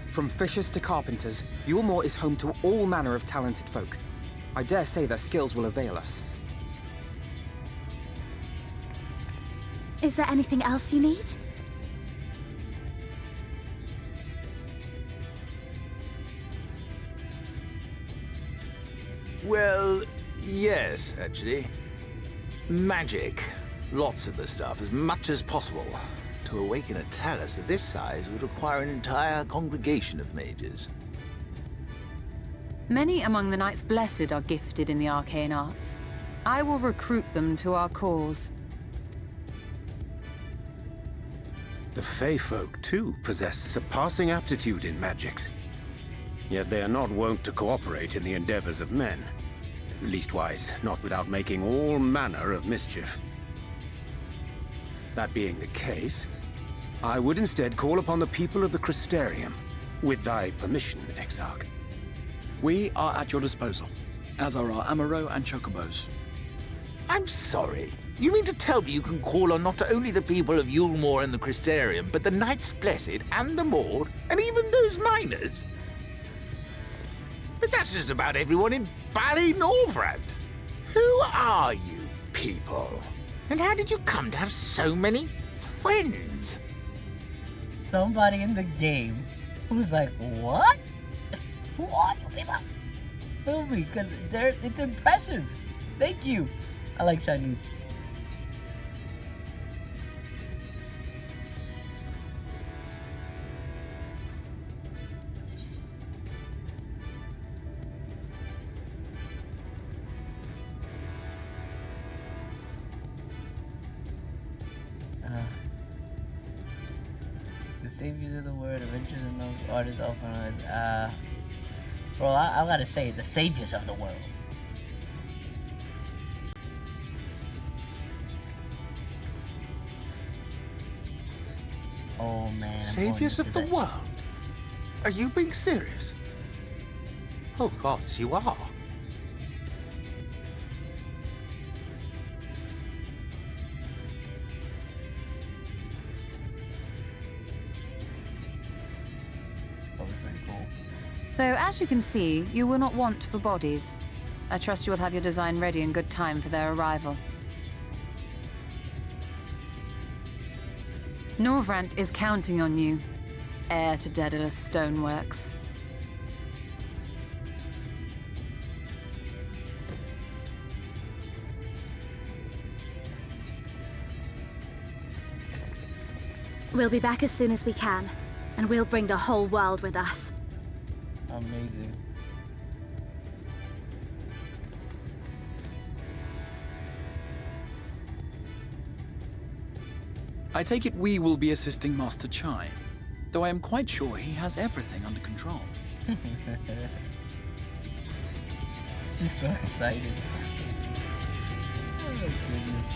From fishers to carpenters, Yulmore is home to all manner of talented folk. I dare say their skills will avail us. Is there anything else you need? Well, yes, actually. Magic. Lots of the stuff, as much as possible. To awaken a Talos of this size would require an entire congregation of mages. Many among the Knights Blessed are gifted in the arcane arts. I will recruit them to our cause. The Fey folk, too, possess surpassing aptitude in magics. Yet they are not wont to cooperate in the endeavors of men. Leastwise, not without making all manner of mischief. That being the case, I would instead call upon the people of the Crystarium, with thy permission, Exarch. We are at your disposal, as are our Amaro and Chocobos. I'm sorry. You mean to tell me you can call on not only the people of Yulmore and the Crystarium, but the Knights Blessed and the Maud, and even those miners? But that's just about everyone in Ballynorvrand. Who are you people? And how did you come to have so many friends? Somebody in the game who's like, what? Who are you people? Feel me, because it's impressive. Thank you. I like Chinese. The saviors of the world, adventures in those artists often as bro, I gotta say, the saviors of the world. Oh man. Saviors of the world? Are you being serious? Oh gods, you are. That was pretty cool. So, as you can see, you will not want for bodies. I trust you will have your design ready in good time for their arrival. Norvrant is counting on you, heir to Daedalus Stoneworks. We'll be back as soon as we can, and we'll bring the whole world with us. Amazing. I take it we will be assisting Master Chai, though I am quite sure he has everything under control. Just so excited. Oh my goodness.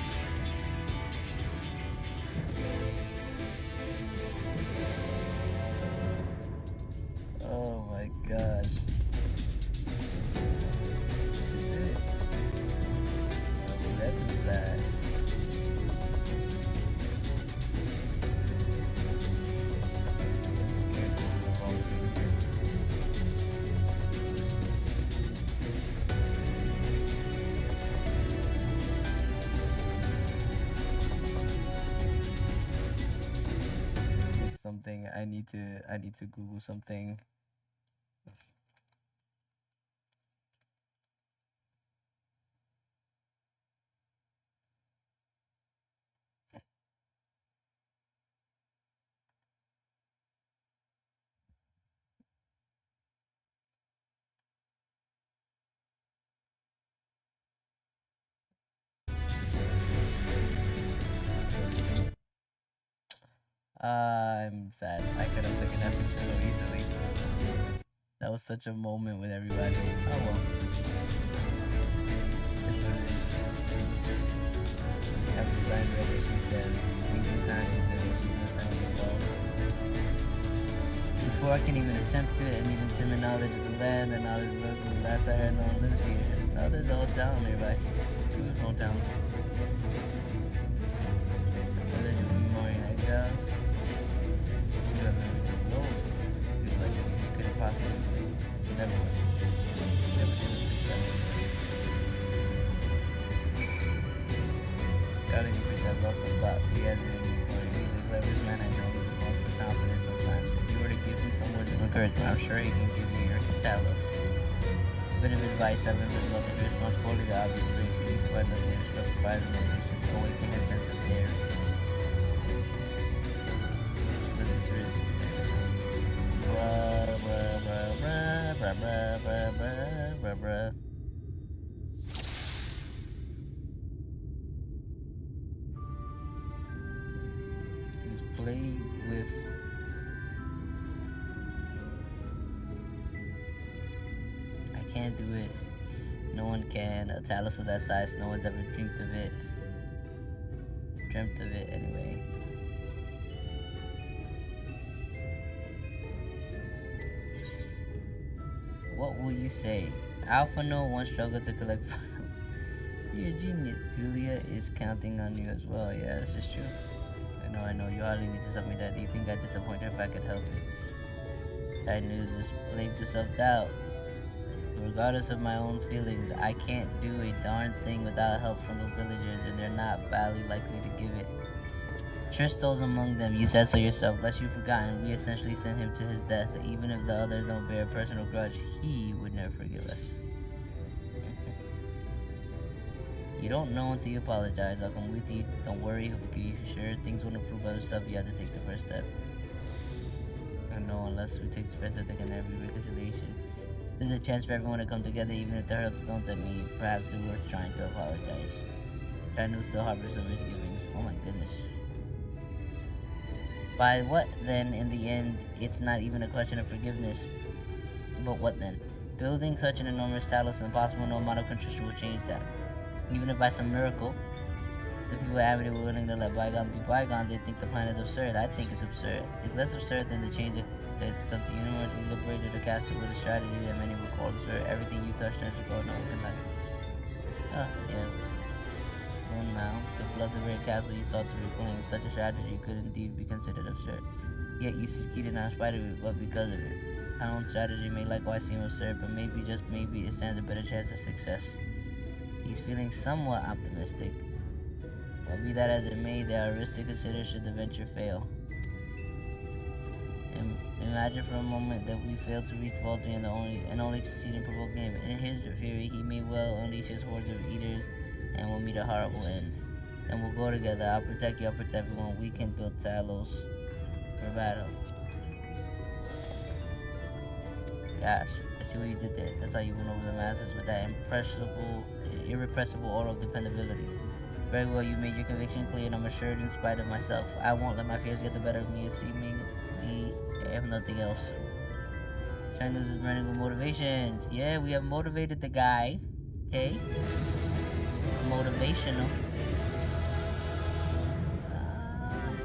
Oh my gosh. So that is that. I'm so scared to go wrong here. This is something I need to Google something. I'm sad. I could have taken that picture so easily. That was such a moment with everybody. Oh well. It's what it is. Have designed ready, she says. Thinking time, she says she must have the ball. Before I can even attempt it, I need intimate knowledge of the land and knowledge of local. Last I heard, no one lives here. No, there's a hotel nearby. 2 hotels. Village of Memorial Eggshells. You have everything gold. People like you couldn't possibly. So never did it successful. Darling, you pretty I've lost a plot. He has it in me for you. He's the cleverest man I know. He just wants for confidence sometimes. If you were to give him some words of encouragement, I'm sure he can give you your Talos. A bit of advice I've been about the responsibility to obvious strength. You need to find the latest stuff to provide motivation. Awaken his sense of daring. Split this ridge. Bruh, bruh, bruh, bruh, bruh, bruh, bruh, bruh, bruh. He's played with I can't do it. No one can. A Talos of that size, no one's ever dreamt of it. Dreamt of it anyway. What will you say? Alpha no one struggled to collect fire. You're a genius. Julia is counting on you as well. Yeah, this is true. I know. You hardly need to tell me that. Do you think I'd disappoint her if I could help it? That news is linked to self-doubt. Regardless of my own feelings, I can't do a darn thing without help from those villagers, and they're not badly likely to give it. Tristo's among them, you said so yourself. Lest you've forgotten, we essentially sent him to his death. Even if the others don't bear a personal grudge, he would never forgive us. You don't know until you apologize. I'll come with you. Don't worry, he'll forgive you for sure. Things won't improve by themselves. You have to take the first step. I know, unless we take the first step, there can never be reconciliation. There's a chance for everyone to come together, even if the hurl stones at me. Perhaps it's worth trying to apologize. Brandon still harbors some misgivings. Oh my goodness. By what then, in the end, it's not even a question of forgiveness. But what then? Building such an enormous Talos is impossible. No amount of contrition will change that. Even if by some miracle, the people at Amity were willing to let bygones be bygones, they think the plan is absurd. I think it's absurd. It's less absurd than the change that's come to universe. We liberated the castle with a strategy that many would call absurd. Everything you touch turns to gold. No one can lie. Yeah. Well, now, to flood the very castle you sought to reclaim, such a strategy could indeed be considered absurd. Yet you succeeded not in spite of it, but because of it. own strategy may likewise seem absurd, but maybe, just maybe, it stands a better chance of success. He's feeling somewhat optimistic. But be that as it may, there are risks to consider should the venture fail. Imagine for a moment that we fail to reach Vulture and only succeed in provoking him. In his fury, he may well unleash his hordes of eaters and we'll meet a horrible end. Then we'll go together. I'll protect you, I'll protect everyone. We can build Talos for battle. Gosh, I see what you did there. That's how you went over the masses with that irrepressible aura of dependability. Very well, you made your conviction clear, and I'm assured in spite of myself. I won't let my fears get the better of me, seemingly, if nothing else. Shiny News is burning with motivations. Yeah, we have motivated the guy. Okay. Motivational.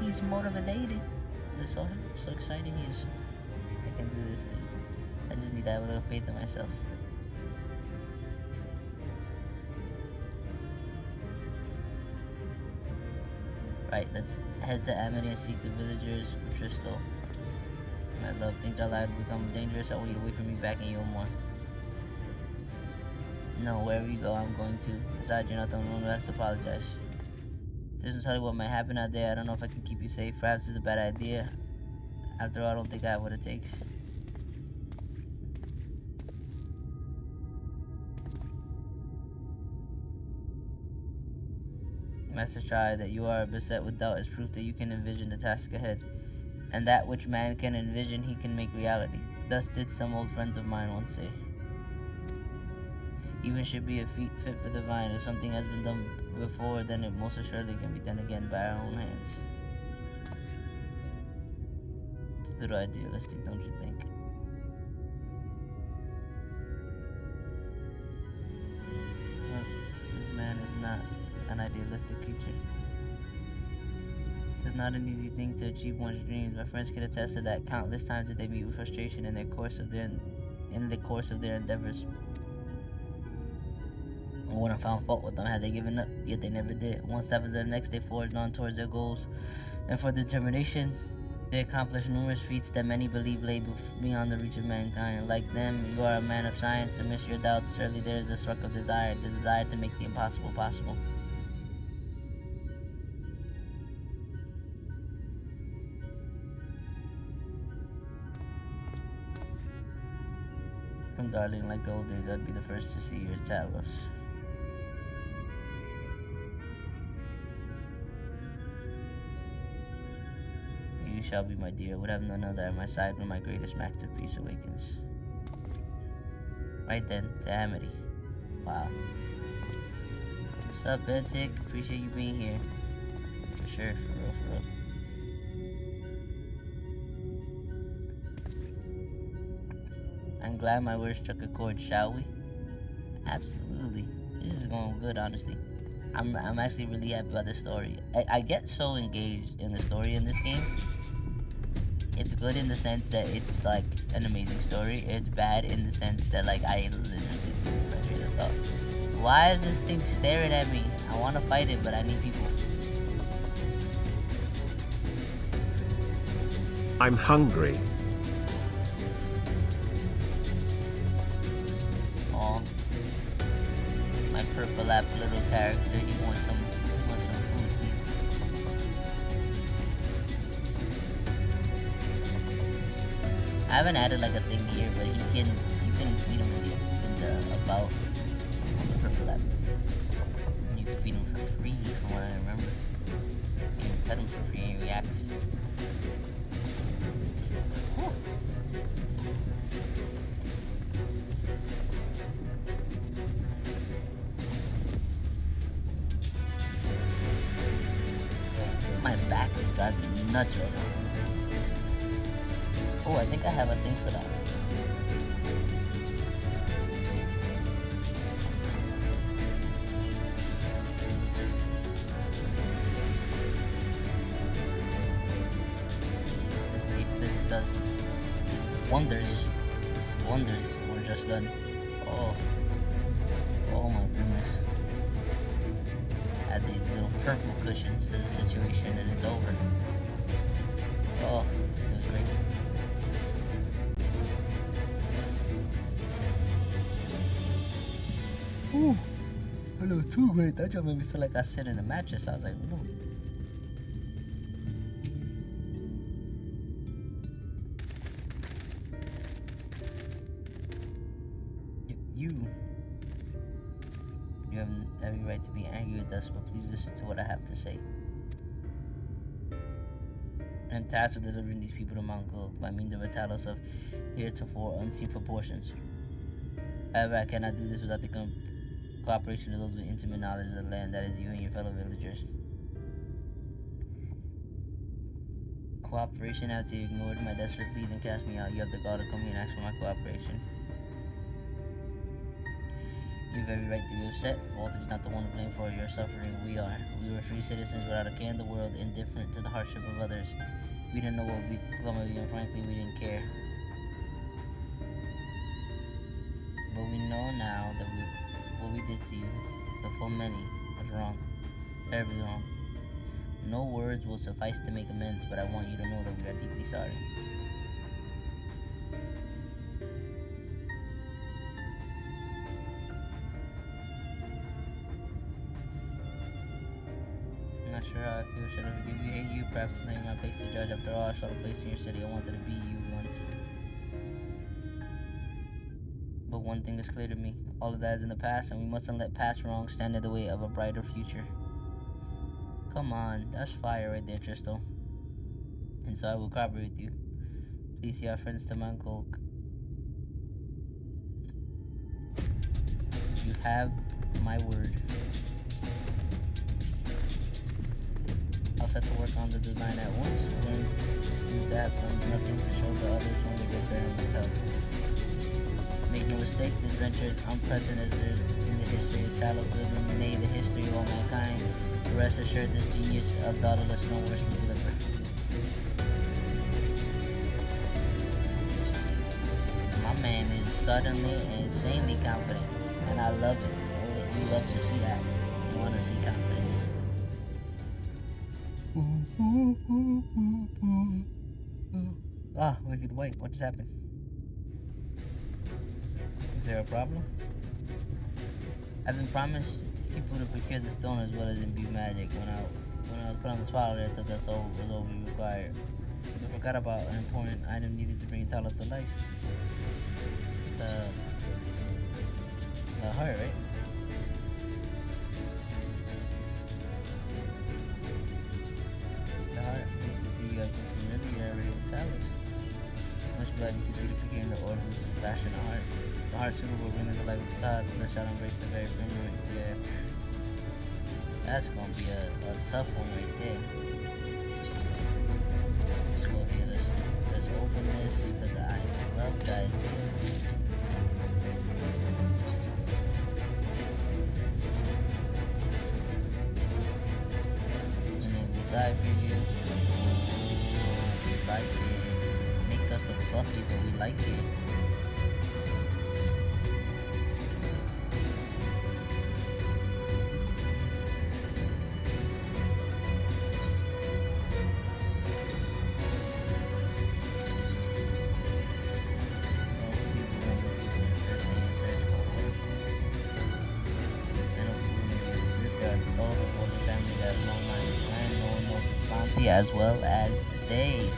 He's motivated. That's so exciting he is. I can do this. I just need to have a little faith in myself. Right, let's head to Amity and seek the villagers with Tristal. My love, things are likely to become dangerous. I want you to wait for me back in Yomor. No, wherever you go, I'm going to. Besides, you're not the only one who has to apologize. Just to tell you what might happen out there. I don't know if I can keep you safe. Perhaps it's a bad idea. After all, I don't think I have what it takes. Master Triad, that you are beset with doubt is proof that you can envision the task ahead. And that which man can envision, he can make reality. Thus did some old friends of mine once say. Even should be a feat fit for the vine. If something has been done before, then it most assuredly can be done again by our own hands. It's a little idealistic, don't you think? Well, this man is not an idealistic creature. It's not an easy thing to achieve one's dreams. My friends can attest to that. Countless times did they meet with frustration in the course of their endeavors. I wouldn't have found fault with them had they given up, yet they never did. One step after the next, they forged on towards their goals, and for determination, they accomplished numerous feats that many believe lay beyond the reach of mankind. Like them, you are a man of science. Amidst your doubts, surely there is a spark of desire, the desire to make the impossible possible. Darling, like the old days, I'd be the first to see your Talos. You shall be, my dear. Would have none other at my side when my greatest masterpiece awakens. Right then, to Amity. Wow. What's up, Bentic? Appreciate you being here. For sure, for real, for real. I'm glad my words struck a chord, shall we? Absolutely. This is going good, honestly. I'm actually really happy about this story. I get so engaged in the story in this game. It's good in the sense that it's like an amazing story. It's bad in the sense that like I literally lose my train of thought. Why is this thing staring at me? I want to fight it, but I need people. I'm hungry. Purple app little character, he wants some foodsies. I haven't added like a thing here, but you can feed him in the about on the purple app. And you can feed him for free from what I remember. You can pet him for free and he reacts. Whew. My back is driving me nuts right now. Oh, I think I have a thing for that. Let's see if this does wonders. Wonders were just done. Oh my goodness. Add these little purple cushions to the situation and it's over. Oh, feels great. little too great. That just made me feel like I sit in a mattress. I was like, no. You have every right to be angry with us, but please listen to what I have to say. I'm tasked with delivering these people to Mount Gold by means of a Talos of heretofore unseen proportions. However, I cannot do this without the cooperation of those with intimate knowledge of the land, that is you and your fellow villagers. Cooperation after you ignored my desperate pleas and cast me out. You have the gall to come here and ask for my cooperation. You have every right to be upset. Walter is not the one to blame for your suffering. We are. We were free citizens without a care in the world, indifferent to the hardship of others. We didn't know what would become of you, and frankly, we didn't care. But we know now that what we did to you, the full many, was wrong. Terribly wrong. No words will suffice to make amends, but I want you to know that we are deeply sorry. I'm not sure how I feel. Should I forgive you, hate you? Perhaps it's not my place to judge. After all, I saw the place in your city. I wanted to be you once. But one thing is clear to me. All of that is in the past, and we mustn't let past wrongs stand in the way of a brighter future. Come on, that's fire right there, Tristo. And so I will cooperate with you. Please see our friends to Mount Gold. You have my word. I'll set to work on the design at once. We're going to have nothing to show the others when we get there and with help. Make no mistake, this venture is unprecedented in the history of Talos building, nay, the history of all mankind. Rest assured, this genius of Daedalus Stoneworks will deliver. My man is suddenly and insanely confident, and I love it. You love to see that. You want to see confidence. Ah, Wicked White, what just happened? Is there a problem? I've been promised people to procure the stone as well as imbue magic. When I was put on the spot, I thought that's all was all we required. I forgot about an important item needed to bring Talos to life. The heart, right? The heart. Nice to see you guys so familiar already with Talos. Much glad you can see the procuring the order to fashion a heart. The heart suitable will bring to life with the top, and shall embrace the very firmament. Yeah. That's gonna be a tough one right there. Let's go here, let's open this, because I love that idea. And then we dive review. We like it. Makes us look fluffy, but we like it. As well as they.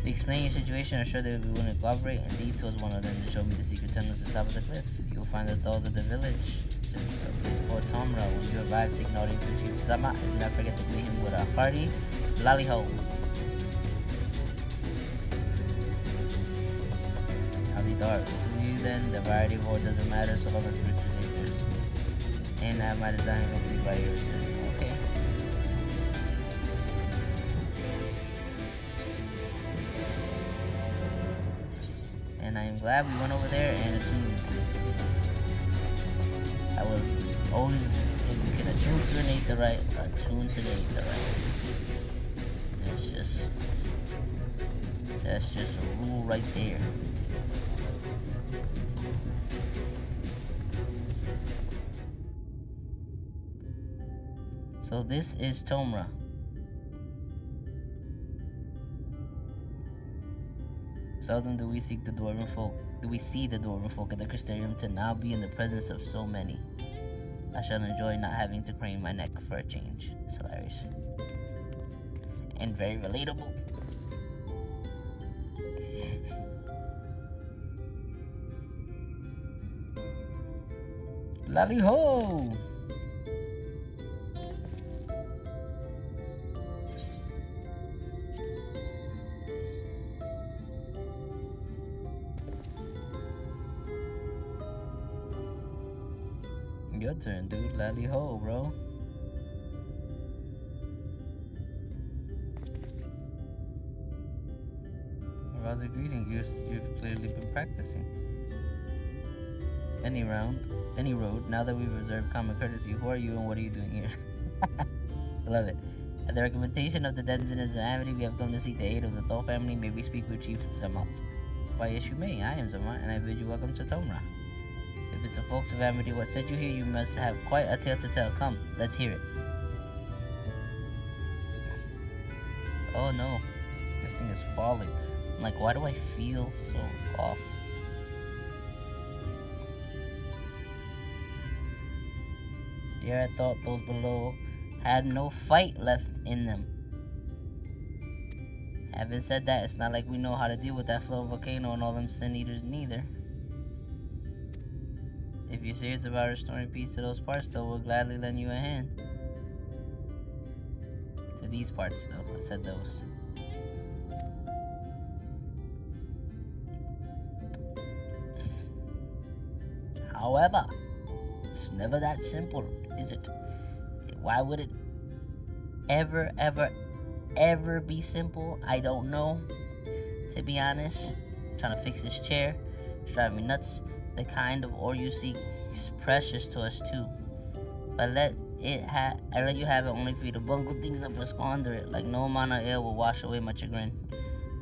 We explain your situation, assure they will be willing to cooperate, and lead towards one of them to show me the secret tunnels at the top of the cliff. You will find the dolls of the village. It's a place called Tomra. When you arrive, signal to Chief Sama, and do not forget to greet him with a hearty lally-ho. I'll be dark. To you then, the variety of ore doesn't matter so long as riches ain't there. And I have my design complete by yours. Okay. And I am glad we went over there and attuned. I was always, if we can attune to an the right, attune to the right. That's just a rule right there. So this is Tomra. Seldom do we seek the dwarven folk. Do we see the dwarven folk at the Crystarium to now be in the presence of so many? I shall enjoy not having to crane my neck for a change. It's hilarious. And very relatable. Lally ho! Your turn, dude. Lally ho, bro. How's it greeting? You've clearly been practicing. Any road. Now that we've observed common courtesy, who are you and what are you doing here? I love it. At the recommendation of the denizens of Amity, we have come to seek the aid of the Thol family. May we speak with Chief Zamat? Why, yes, you may. I am Zamat, and I bid you welcome to Tomra. If it's the folks of Amity what sent you here, you must have quite a tale to tell. Come, let's hear it. Oh no, this thing is falling. I'm like, why do I feel so off? Yeah, I thought those below had no fight left in them. Having said that, it's not like we know how to deal with that flow volcano and all them sin eaters neither. If you're serious about restoring peace to those parts, though, we'll gladly lend you a hand. To these parts, though. I said those. However, it's never that simple, is it? Why would it ever be simple? I don't know. To be honest, I'm trying to fix this chair. It's driving me nuts. The kind of ore you seek is precious to us too. If I let you have it only for you to bungle things up and squander it. Like no amount of air will wash away my chagrin.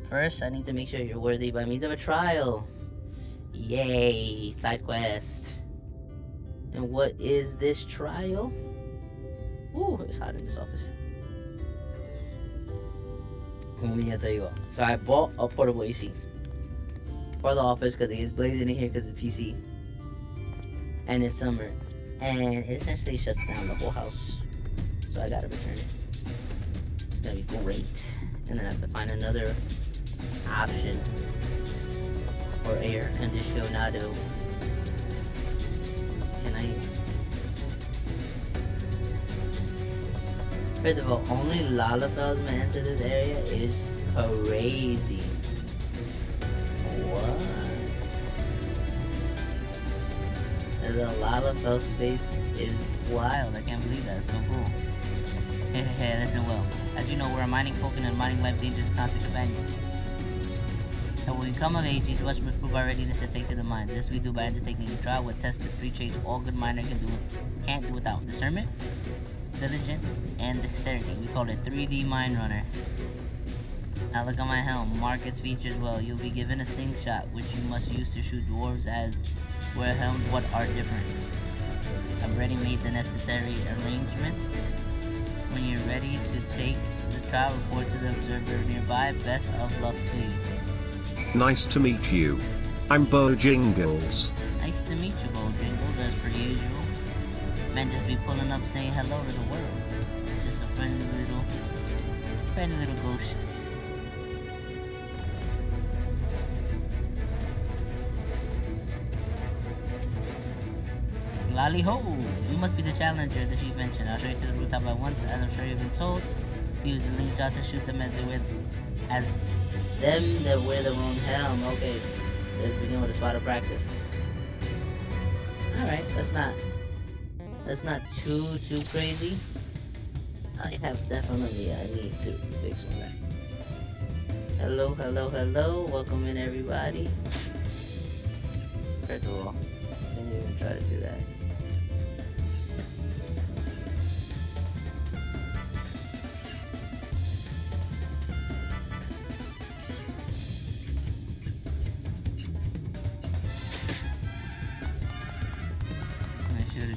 First, I need to make sure you're worthy by means of a trial. Yay, side quest. And what is this trial? Ooh, it's hot in this office. Let me tell you what. So I bought a portable AC for the office because it is blazing in here because it's PC. And it's summer. And it essentially shuts down the whole house. So I gotta return it. It's gonna be great. And then I have to find another option for air conditionado. Can I? First of all, only Lalafels may enter this area is crazy. What? The Lalafell space is wild. I can't believe that. It's so cool. Hey, listen well. As you know, we're a mining folk and a mining life dangerous constant companion. So when we come of age, these rush must prove our readiness to take to the mine. This we do by undertaking a trial with tested three traits all good miner can't do without: discernment, diligence, and dexterity. We call it 3D Mine Runner. Now look at my helm. Mark its features well. You'll be given a slingshot, which you must use to shoot dwarves, as where helms what are different. I've already made the necessary arrangements. When you're ready to take the trial, report to the observer nearby. Best of luck to you. Nice to meet you. I'm Bojingles. Nice to meet you, Bojingles, as per usual. Man just be pulling up saying hello to the world. Just a friendly little ghost. Lally ho! You must be the challenger, the chief mentioned. I'll show you to the rooftop at once, as I'm sure you've been told. Use the link shot to shoot them as them that wear the wrong helm. Okay, let's begin with a spot of practice. Alright, that's not too crazy. I need to fix one back. Hello, welcome in everybody. First of all, I didn't even try to do that.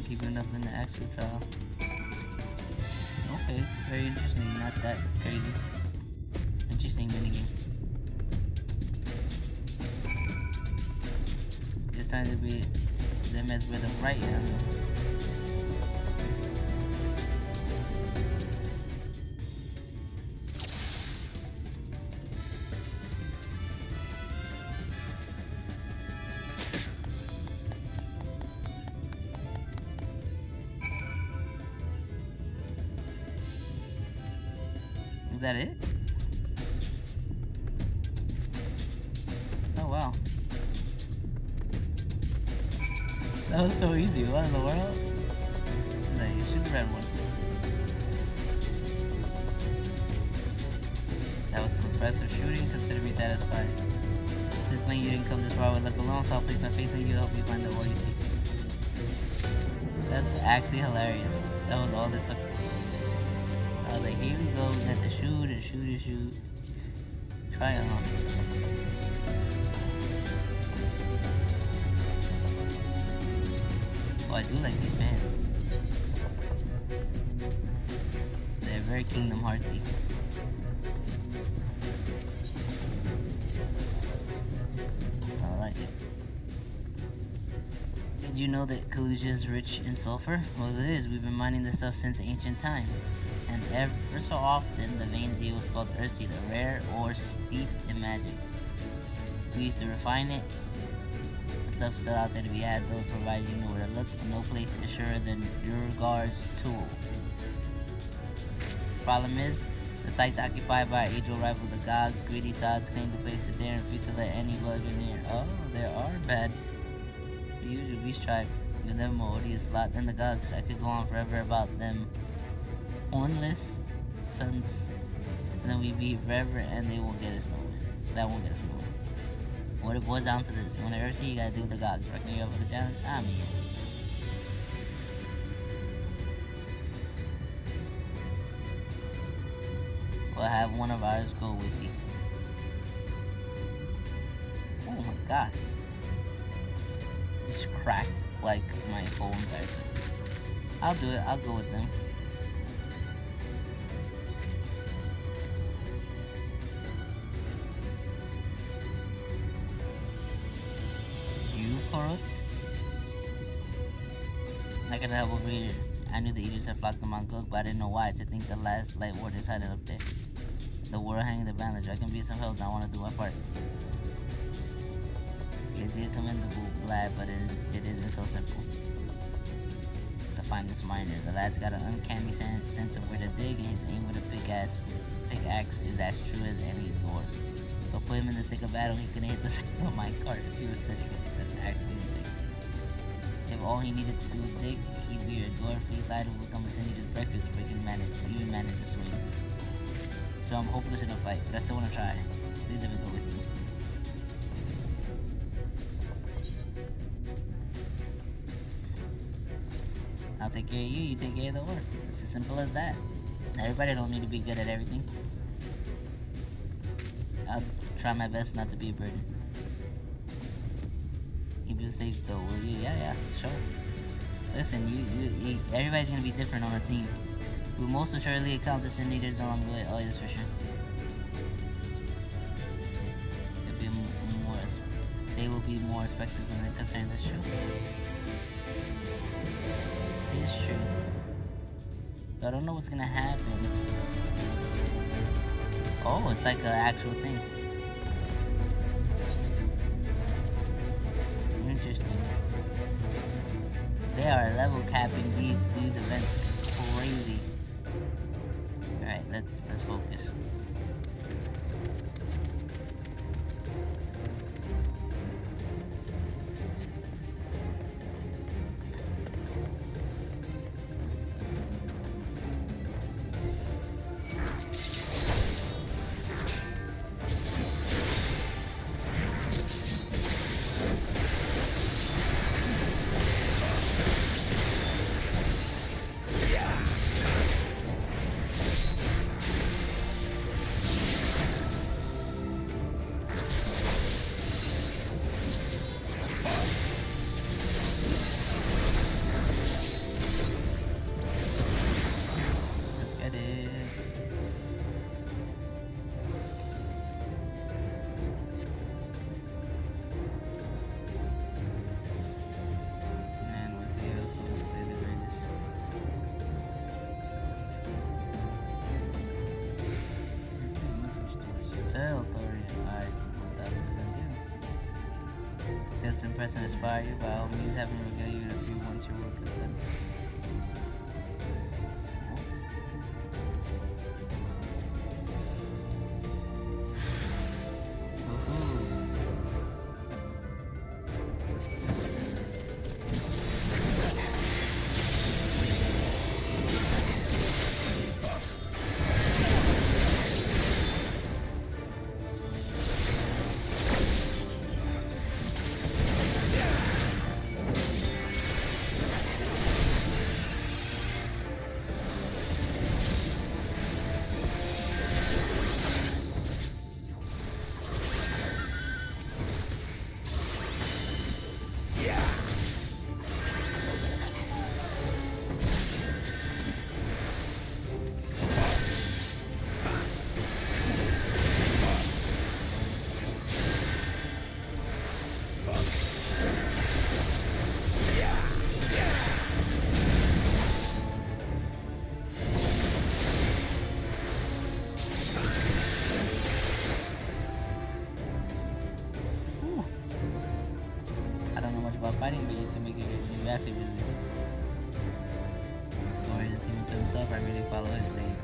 Keeping up in the actual trial. Okay, very interesting. Not that crazy. Interesting minigame. This time to be them as with the right hand. Is that it? Oh wow. That was so easy. What in the world? No, you should have read one. That was some impressive shooting. Consider me satisfied. This plane you didn't come this far with luck alone, so I'll place my face on you, help you find the war you seek. That's actually hilarious. That was all it took. I was like, here we go, we got to shoot and shoot and shoot. Try it on. Oh, I do like these pants. They're very Kingdom Heartsy. I like it. Did you know that Kalusia is rich in sulfur? Well, it is. We've been mining this stuff since ancient time. And ever so often, the veins yield what's called Ursi, the rare ore steeped in magic. We used to refine it. The stuff's still out there to be had, though, provided you know where to look, and no place is surer than Durgar's tool. Problem is, the site's occupied by our age-old rival, the Gog. Greedy sods claim to place it there and refuse to let any blood go near. Oh, there are bad. The usual beast tribe, with them more odious lot than the Gogs. I could go on forever about them. Hornless sons, and then we beat forever, and they won't get us nowhere. That won't get us nowhere. What it boils down to this: you want to Ursi, you gotta do the Gogs. Reckon you up for the challenge? I'm in. We'll have one of ours go with you. Oh my god. It's cracked like my phone entire thing. I'll do it. I'll go with them. I could help over here. I knew the Eaters had flocked to Mount Cook, but I didn't know why. To think the last light wardens had it up there. The world hanging the bandage. I can be some help, and I want to do my part. It did commendable, lad, but it isn't so simple. The finest miner. The lad's got an uncanny sense of where to dig, and his aim with a pickaxe is as true as any doors. But put him in the thick of battle, he couldn't hit the side of my cart if he was sitting it. That's actually insane. If all he needed to do was dig, he'd be a dwarf. He's lighter will come and send you to breakfast if we can even manage to swing. So I'm hopeless in a fight, but I still want to try. Please let me go with you. I'll take care of you, you take care of the work. It's as simple as that. Everybody don't need to be good at everything. I'll try my best not to be a burden. Keep you safe though, will you? Yeah, sure. Listen, you everybody's gonna be different on a team. We'll most assuredly encounter some leaders along the way. Oh, yes, for sure. They will be more respected when they're concerned. That's true. It's true. But I don't know what's gonna happen. Oh, it's like an actual thing. Interesting. They are level capping these events. Crazy. Alright, let's focus. Impress and inspire you, by all means have him regale you with a few once your work is done. about fighting, but you two make a good team. You actually really do. Or his team to himself, I really follow his thing.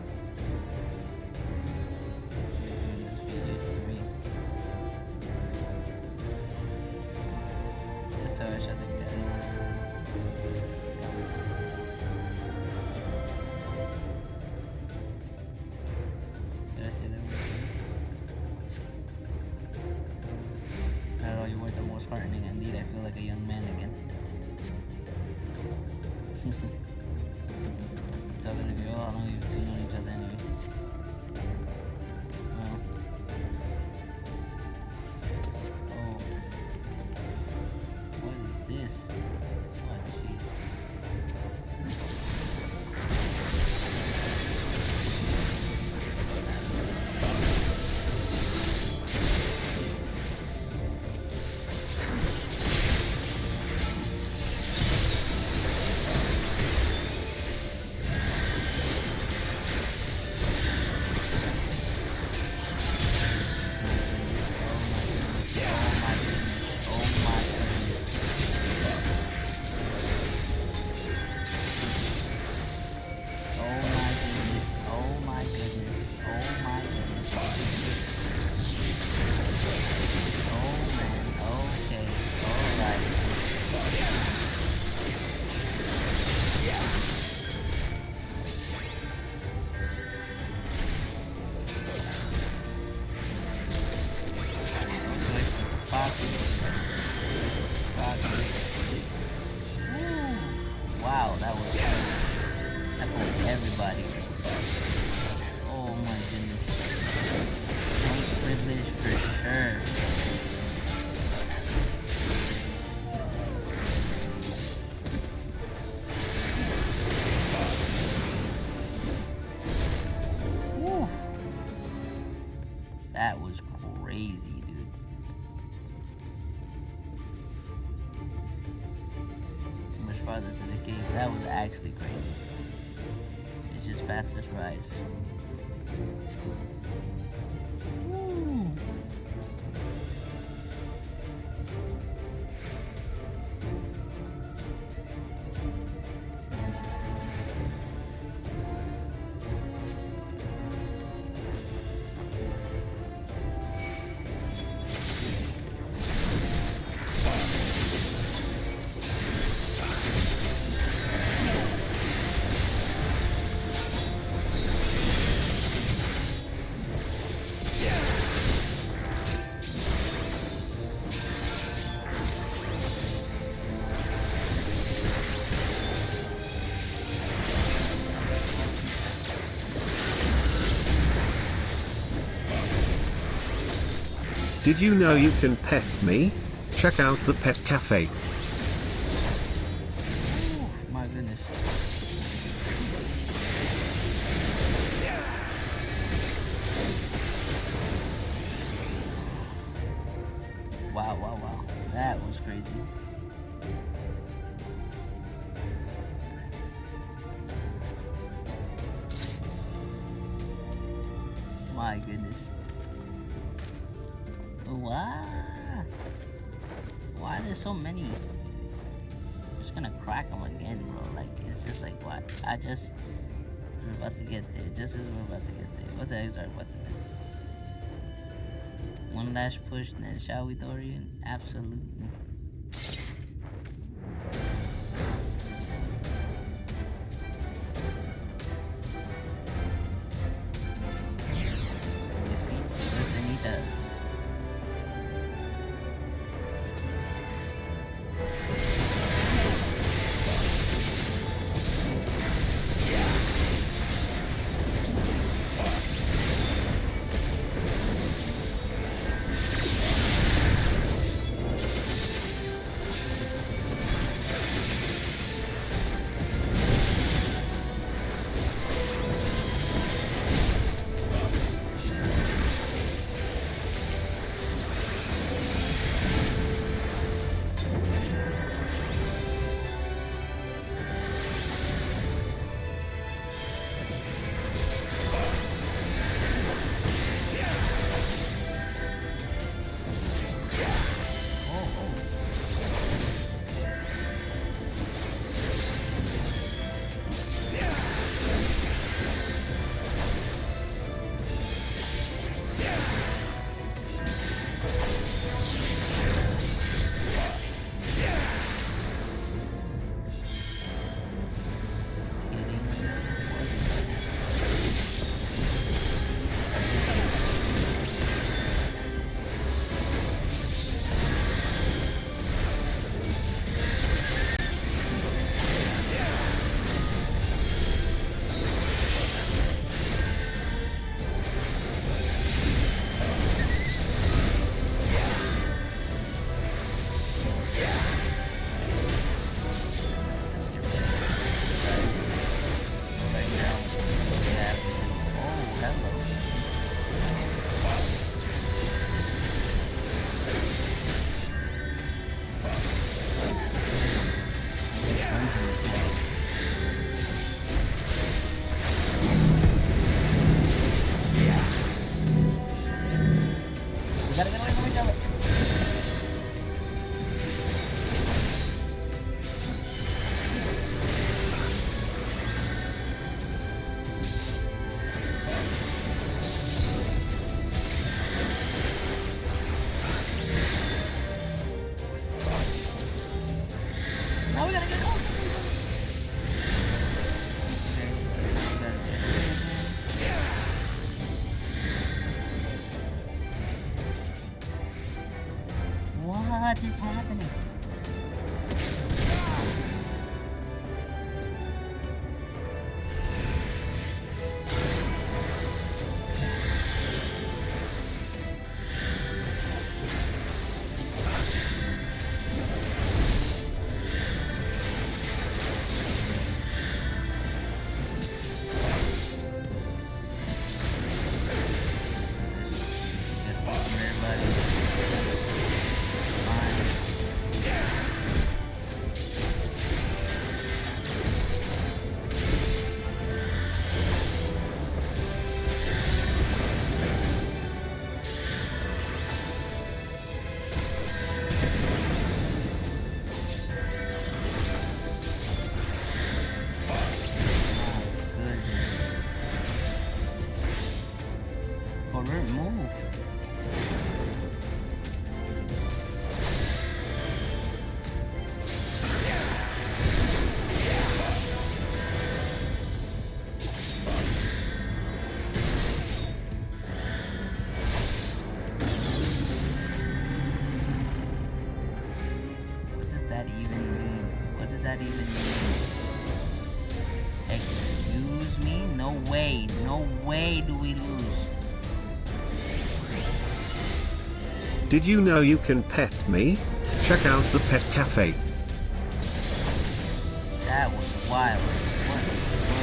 That's how I should think that. Did I say that? I don't know, your words are most heartening. Indeed, I feel like a young man again. Talking to you all, how long have you known each other anyway? Well. Oh. What is this? Oh, jeez. Wow, that was everybody. Oh my goodness. White privilege for sure. Woo. That was crazy, dude. Much farther to the cave. That was actually crazy. It just passed us rise. Woo. Did you know you can pet me? Check out the pet cafe. Oh, my goodness. Wow, wow, wow. That was crazy. My goodness. Why are there so many? I'm just gonna crack them again, bro. Like, it's just like, what? We're about to get there. Just as we're about to get there. What the heck are we about to do? One last push, then shall we, Dorian? Absolutely. Defeat. Listen, he does. Now we gotta get close. What is happening? That even mean? Excuse me? No way do we lose. Did you know you can pet me? Check out the pet cafe. That was wild. What in the world?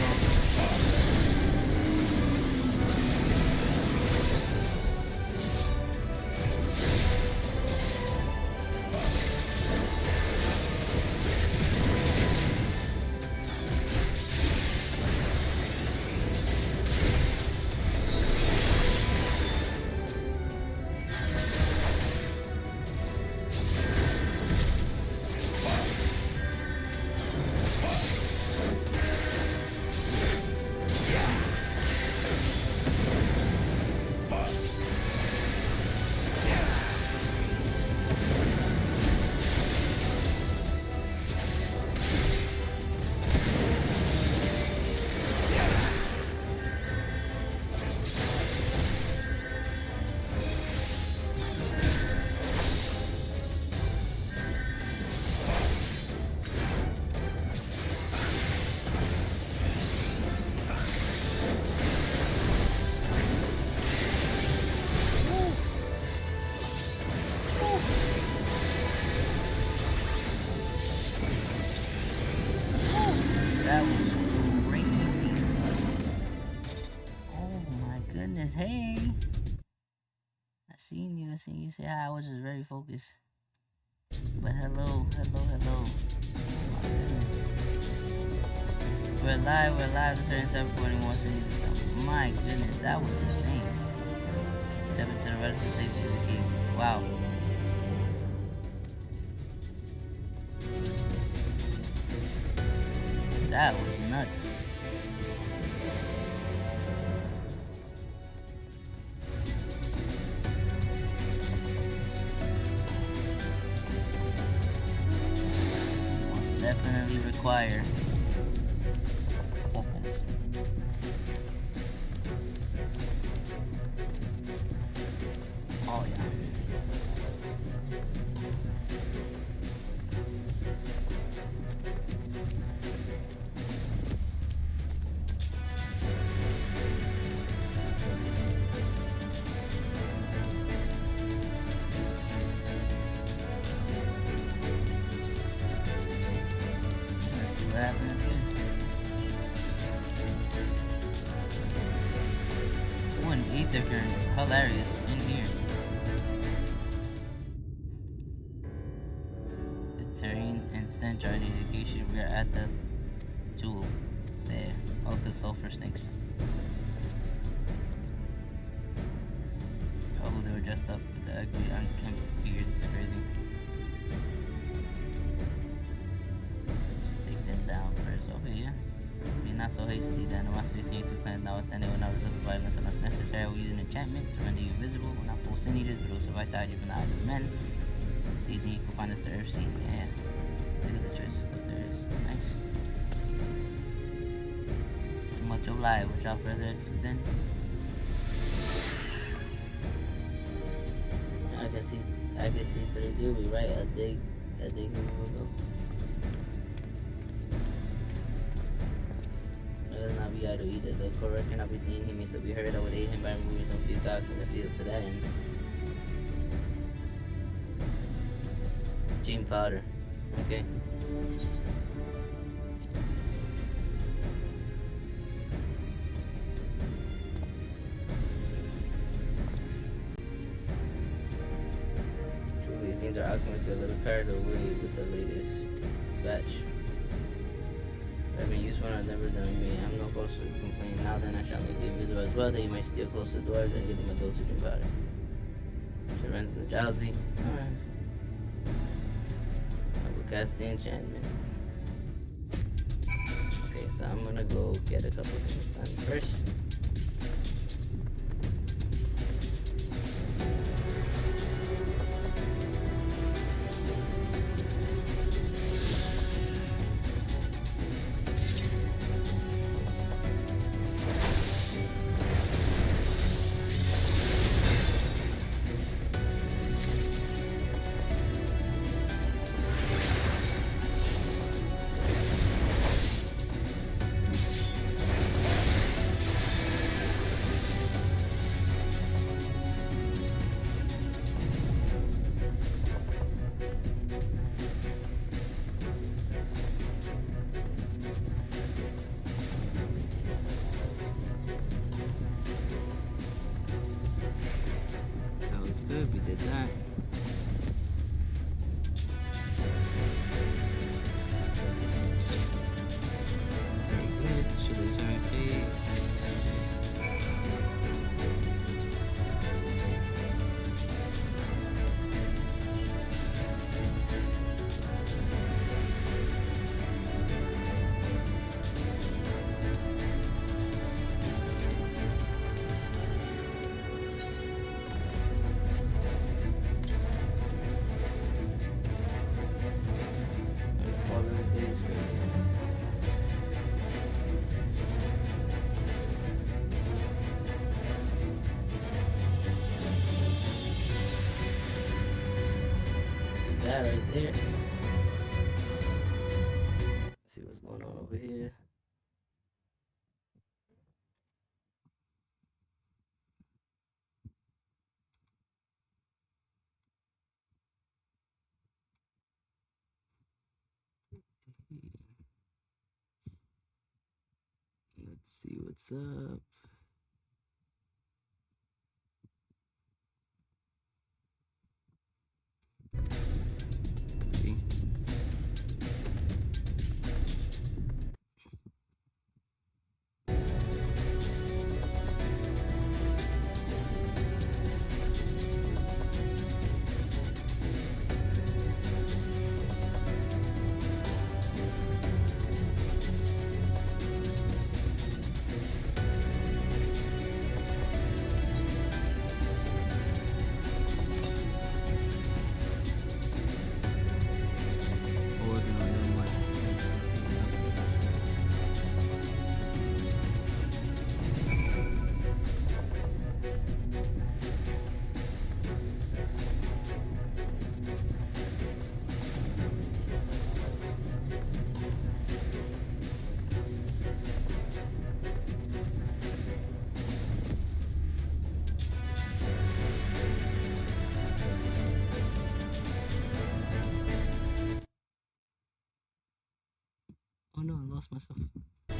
That was crazy. Oh my goodness, hey. I seen you say hi. I was just very focused. But hello. Oh my goodness. We're live, the turn 741 cities. My goodness, that was insane. Step into the relative safety of the game. Wow. That was nuts. Most definitely require seconds. Oh yeah. What happens here? Oh, an ether current. Hilarious. In here. The terrain and stench are an indication we are at the tool. There. All the sulfur stinks. Oh, they were dressed up with the ugly, unkempt beards. Crazy. Down first over here. Be not so hasty. The animosity to your two plans now standing will not result in violence unless necessary. We'll use an enchantment to render you invisible. We're not full sin eaters, but it will suffice to hide you from the eyes of men. Do you think you can find us the Earth Sea? Yeah. Look at the treasures though. Nice. Too much of life. Without further ado, then. I can see through the jewelry, right? I dig who will go. No, let's not be idle either. Though Korra cannot be seen, he means to be heard. I would aid him by removing some few gods from the field to that end. Gene powder. Okay. It seems our alchemists got a little carried away with the latest batch. I've been used for our endeavors and me. I'm no closer to complain. Now then, I shall make you invisible as well, that you might steal close to the dwarves and give them a dose of drink powder. Should render the drowsy. Alright. I will cast the enchantment. Okay, so I'm gonna go get a couple things done first. We did that. Very good. Should I turn page? That right there. Let's see what's going on over here. Let's see what's up. Let's see. Oh no, I lost myself. Am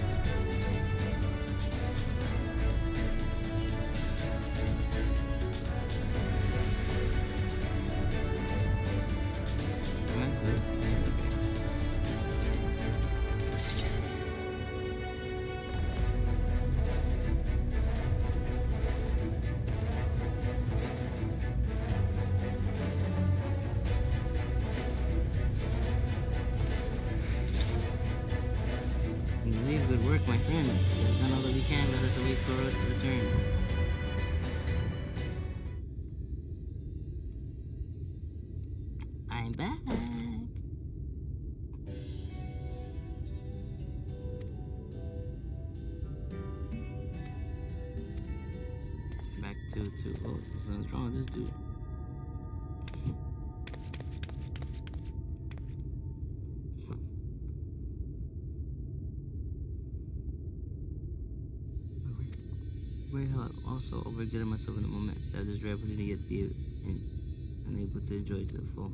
I good? Yeah, okay. Good work, my friend. We have done all that we can. Let us await Korra's return. I'm back. too. Oh, something's wrong with this dude. Wait, hold up. Also, overexerted myself in the moment. I have this rare opportunity yet be unable to enjoy it to the full.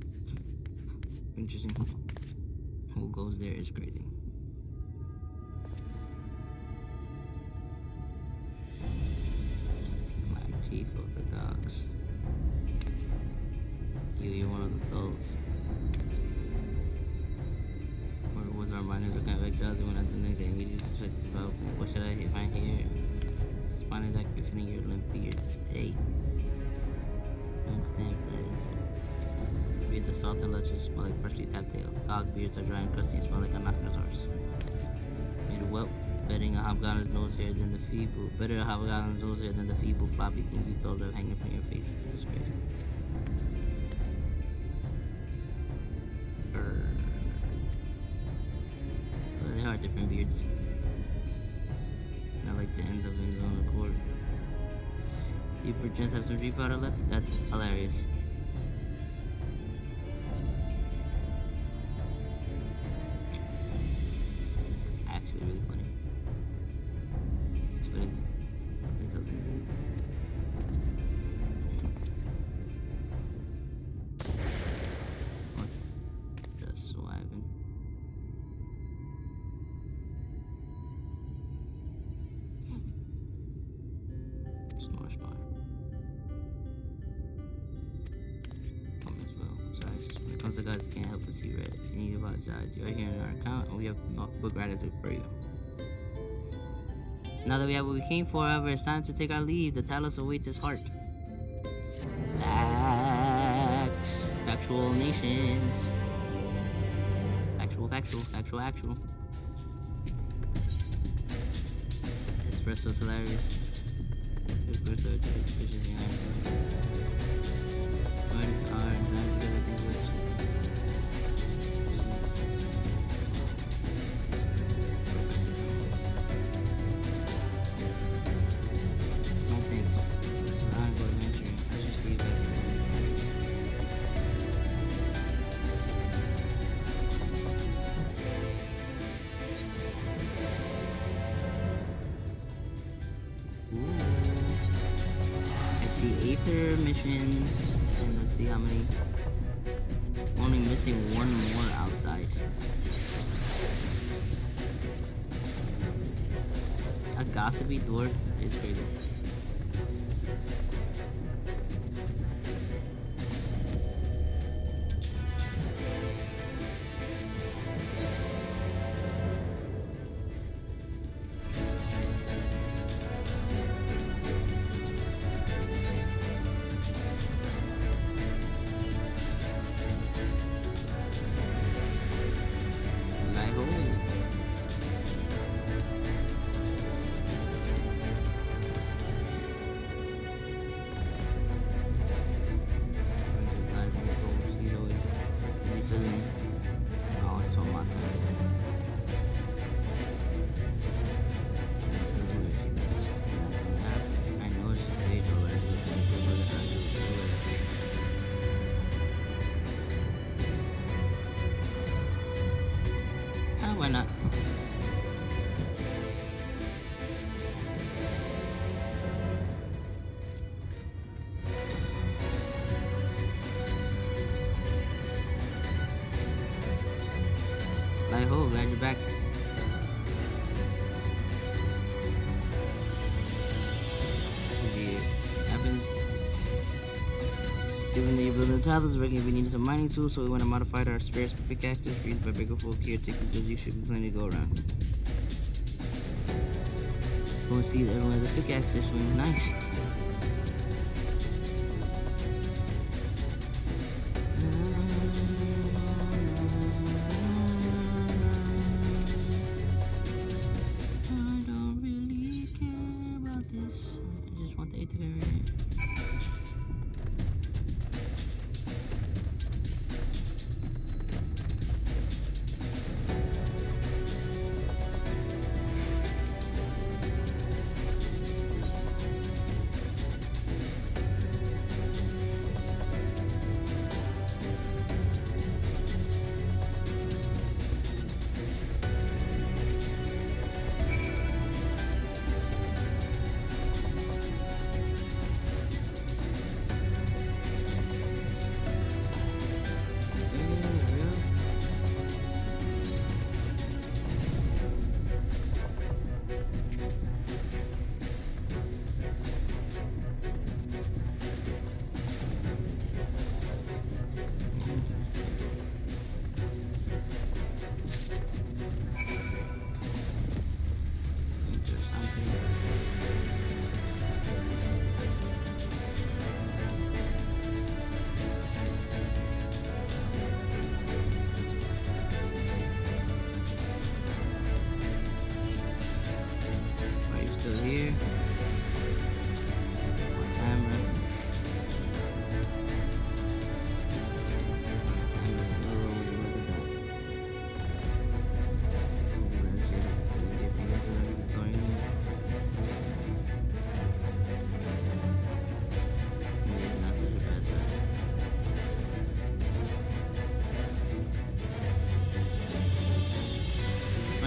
Interesting. Who goes there is crazy. Black Chief of the Dogs. You're one of those. Or was our miners looking at like Jazzy when I did anything? Immediately suspected about what should I find here? Spawning that griffin in your limp beards. Hey. Don't stand for that insult. Beards of salt and luscious smell like freshly tapped tail. Dog beards are dry and crusty and smell like a knocker's Made of whelp, betting a hobgoblin's nose hair than the feeble. Better a hobgoblin's nose hair than the feeble floppy thing you thought of hanging from your face. It's disgraceful. Well, there are different beards. It's not like the end of his own accord. You perchance have some tree powder left? That's hilarious. Actually, really funny. It's funny. It doesn't move. What's the swiving? Some more spawn. As well. I'm sorry, it's just when it comes to guys, can't help but see red. You need to apologize. You are here in our account, and we have book gratitude for you. Now that we have what we came for, however, it's time to take our leave. The Talos awaits his heart. Facts. Factual nations. Factual. Espresso's hilarious. Of course, there are two pictures behind it. Our time together, things work. No thanks. I'm going adventuring. I should see you back there. I see Aether missions, and let's see how many. Only missing one more outside. A gossipy dwarf is crazy. Why not? I hope, glad you're back. Happens. Given that you're building the Talos, we reckon we needed some mining tools, so we went and modified our spares pickaxes, freed by bigger folk here, take the goods, you should be plenty to go around. Go and see that everyone has a pickaxe this swing. Nice. I don't really care about this. I just want the 8th variant.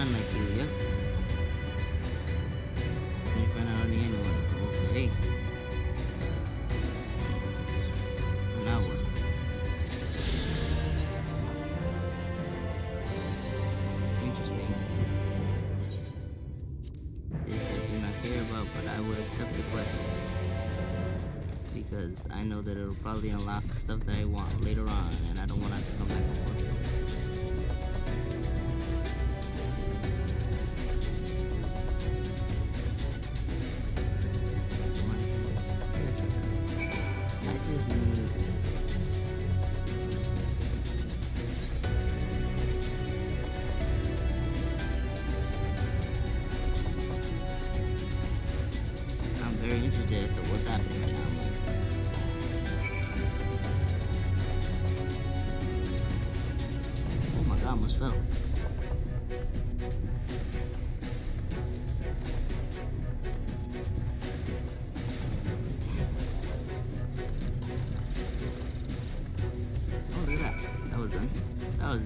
friend like you, yep. Your friend I don't need anyone. Okay. Now what? Interesting. This I do not care about, but I will accept the quest. Because I know that it'll probably unlock stuff that I want later on, and I don't want to have to come back and forth to this. I just need... I'm very interested as to what's happening right now. I almost fell. Oh, look at that. That was done. That was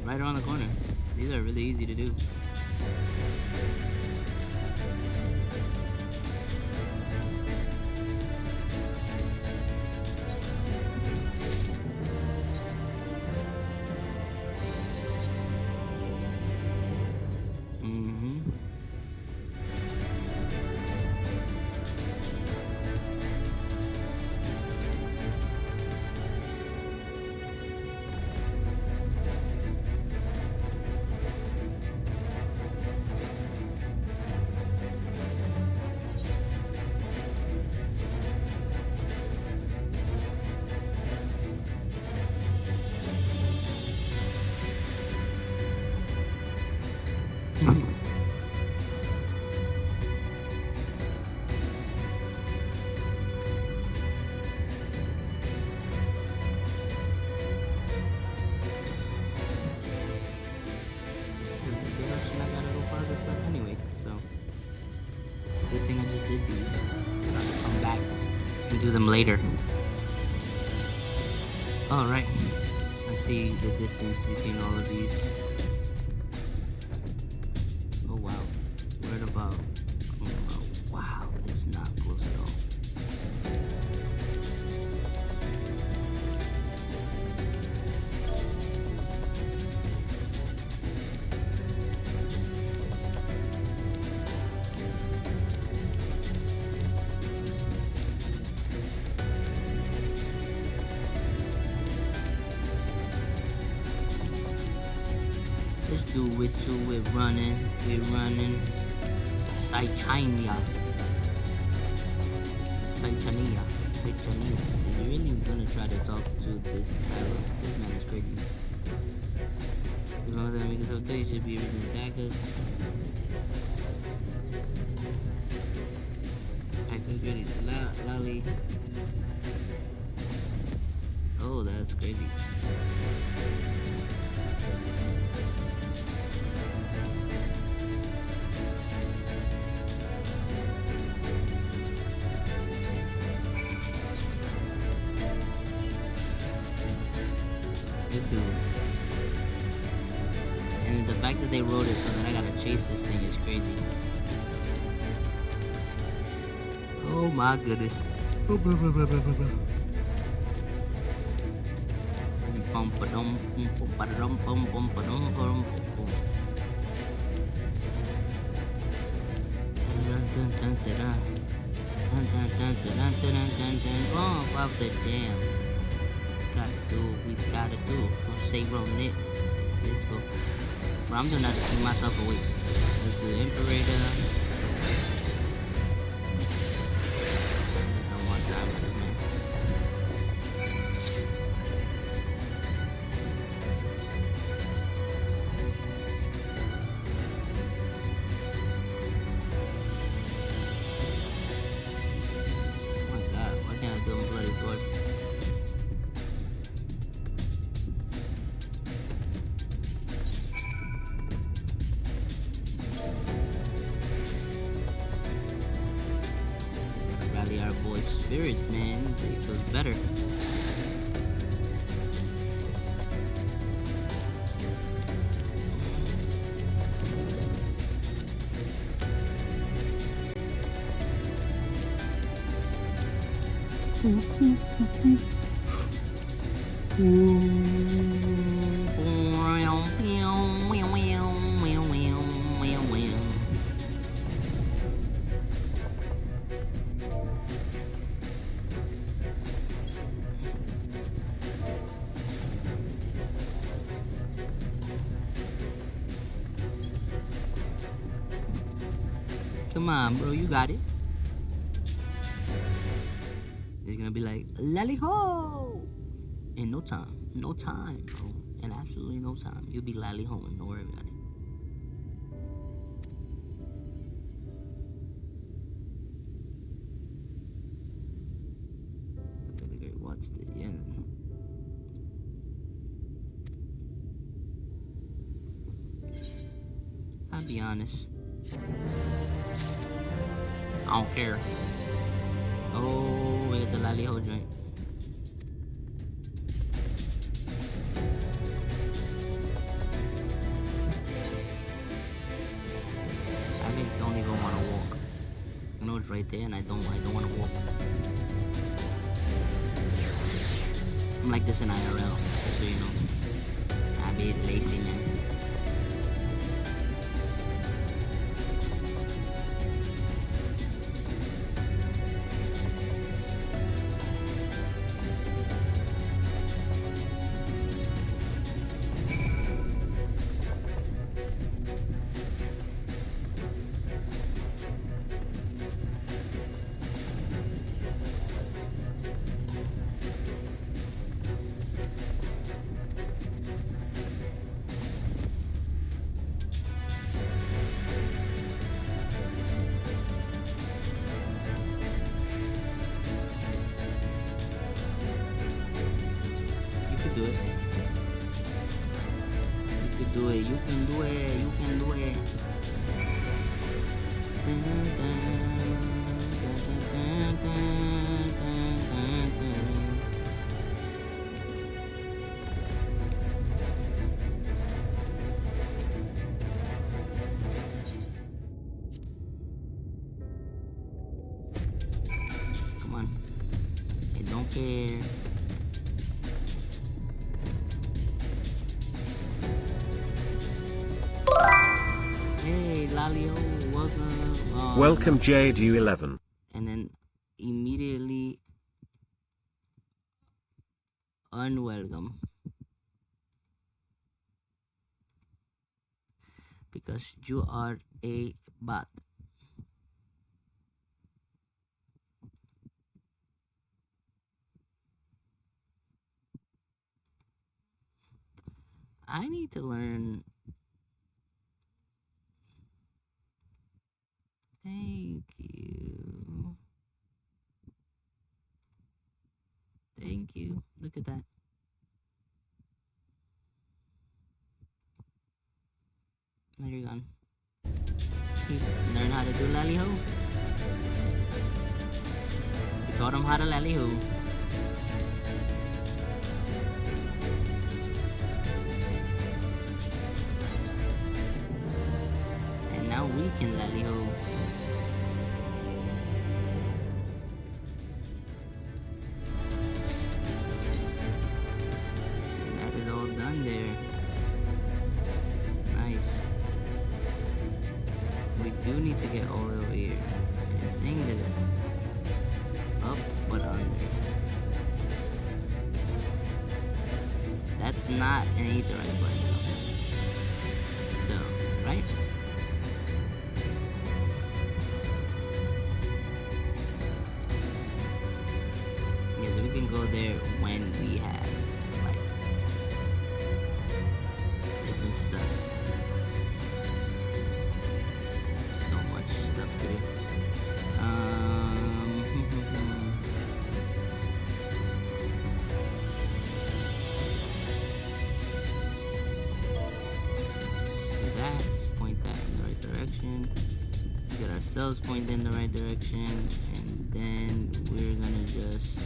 right around the corner. These are really easy to do. Do them later. Alright. Let's see the distance between all of these. Oh wow. Right about. Oh, wow, it's not close at all. Do it, we're running. Saichania. Is he really gonna try to talk to this Talos? This man is crazy. As long as I make us up there, he should be able to attack us. Attack us ready. Lolly. Oh, that's crazy. And the fact that they wrote it so that I gotta chase this thing is crazy. Oh my goodness. Oh, off the jam. Gotta do what we gotta do. Don't say wrong it. Let's go. But I'm gonna have to keep myself awake. Let's do the Imperator. I don't want time with this man. Oh my god, why can't I do a bloody dwarf? Our boys' spirits, man. They feel better. Come on, bro, you got it. It's gonna be like, lally ho! In no time, bro. In absolutely no time. You'll be lally ho and don't worry about it. What's the end? I'll be honest. I don't care. Oh, we got the lally ho joint. I don't even want to walk. I know it's right there, and I don't want to walk. I'm like this in IRL, just so you know. I be lazy, man. Welcome JDU11. And then immediately unwelcome. Because you are a bot. I need to learn. Thank you. Thank you. Look at that. There you're gone. Learn how to do lally ho. You taught him how to lally ho. And now we can lally ho. Do need to get all the way over here. It's saying that it's up but under. That's not an aetherite question. So, right? Yes, we can go there when we have like different stuff. To do. Let's do that. Let's point that in the right direction. Get ourselves pointed in the right direction, and then we're gonna just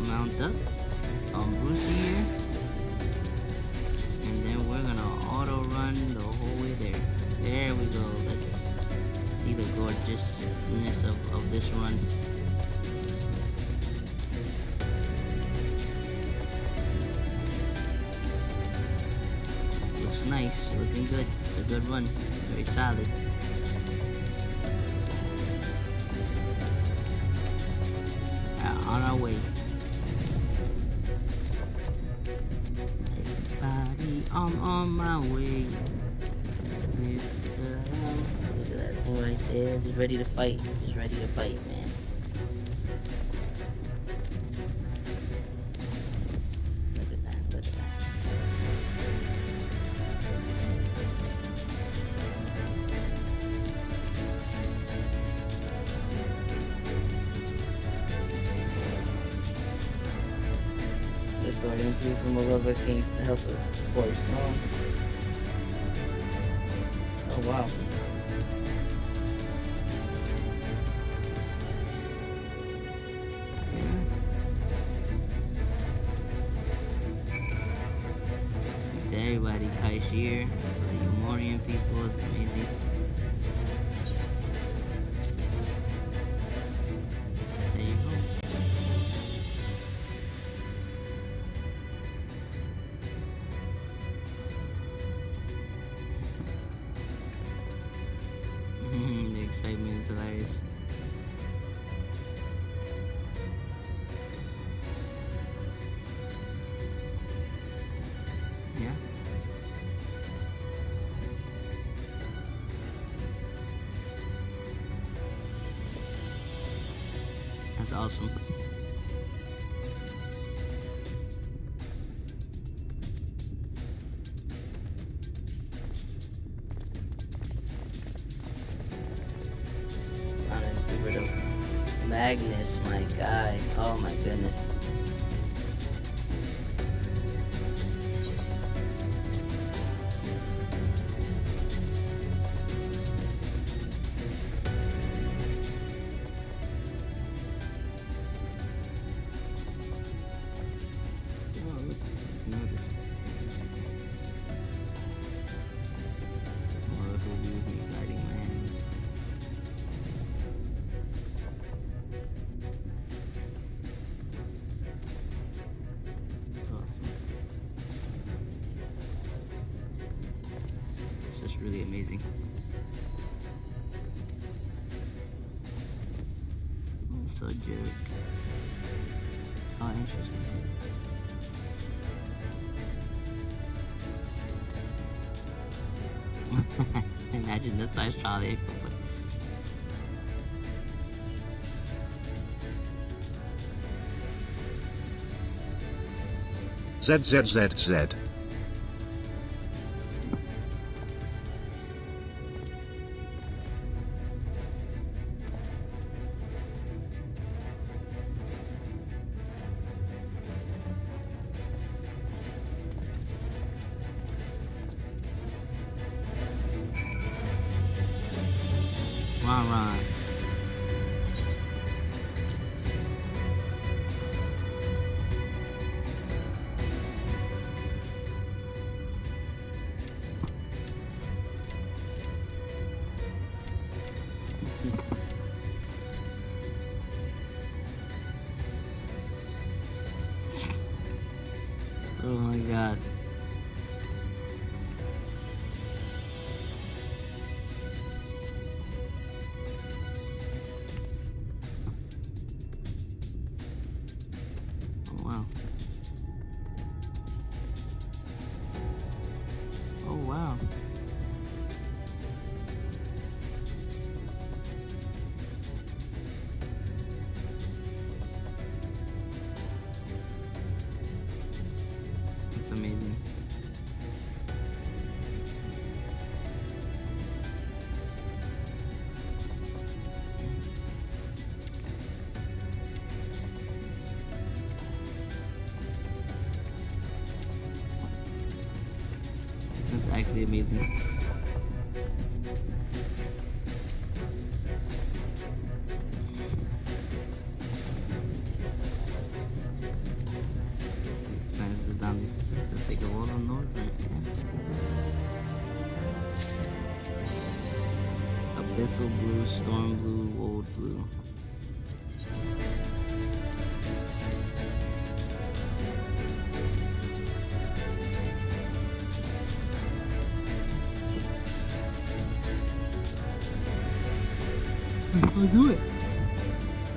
mount up on Brucey here, and then we're gonna auto run the whole way there. There we go. Let's see the gorgeousness of this run. nice. Looking good. It's a good run. Very solid. On our way. Everybody, I'm on my way. Look at that thing right there. Just ready to fight. Just ready to fight, man. Look at that. Look at that. The guardian view from above came to help the force. Oh wow. Yeah. To everybody, Kaishir, the Umorian people, is amazing. There you go. The excitement is hilarious. Yeah. That's awesome. Super dope. Magnus, my guy. Oh my goodness. Oh, look, there's no distance. Oh, look who will be guiding my hand. Awesome. It's just really amazing. So jerk. Oh, interesting. Imagine this size trolley. ZZZZ. Run. Oh my god. Oh wow. Oh wow. That's amazing. That's actually amazing. Expands beyond this for the sake of all the North, right? Yeah. Abyssal blue, storm blue, old blue. I'll do it.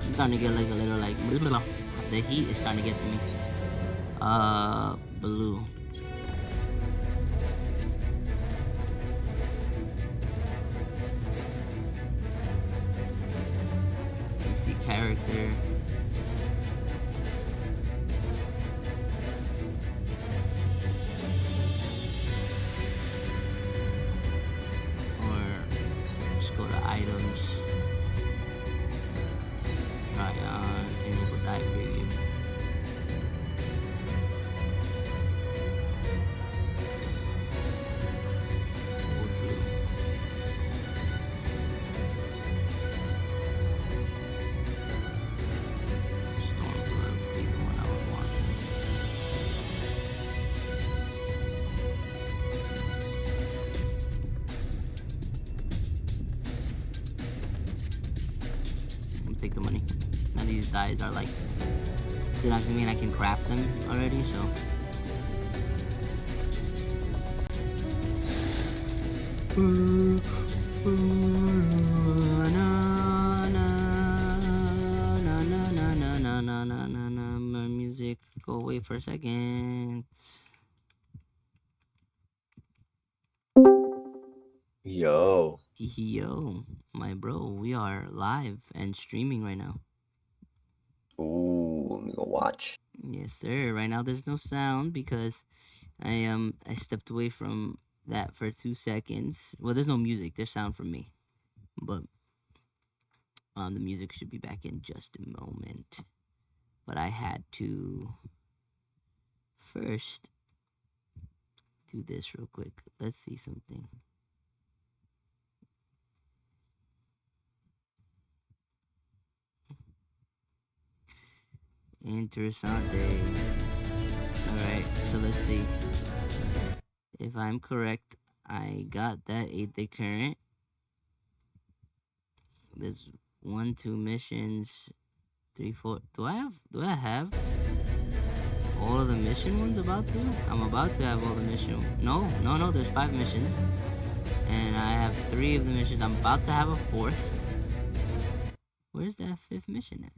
I'm starting to get like a little like blah, blah, blah. The heat is starting to get to me. Blue. Let's see character. Items. Try on enable die preview. Stormblood be the one I would want. Take the money. None of these dyes are like, so that mean I can craft them already, so. My music, go away for a second. Yo. Yo, my bro, we are live and streaming right now. Ooh, let me go watch. Yes, sir. Right now there's no sound because I stepped away from that for 2 seconds. Well, there's no music, there's sound from me. But the music should be back in just a moment. But I had to first do this real quick. Let's see something. Interessante. Alright, so let's see. If I'm correct, I got that 8-day current. There's 1, 2 missions, 3, 4. Do I have all of the mission ones about to? I'm about to have all the mission. No, there's 5 missions. And I have 3 of the missions. I'm about to have a 4th. Where's that 5th mission at?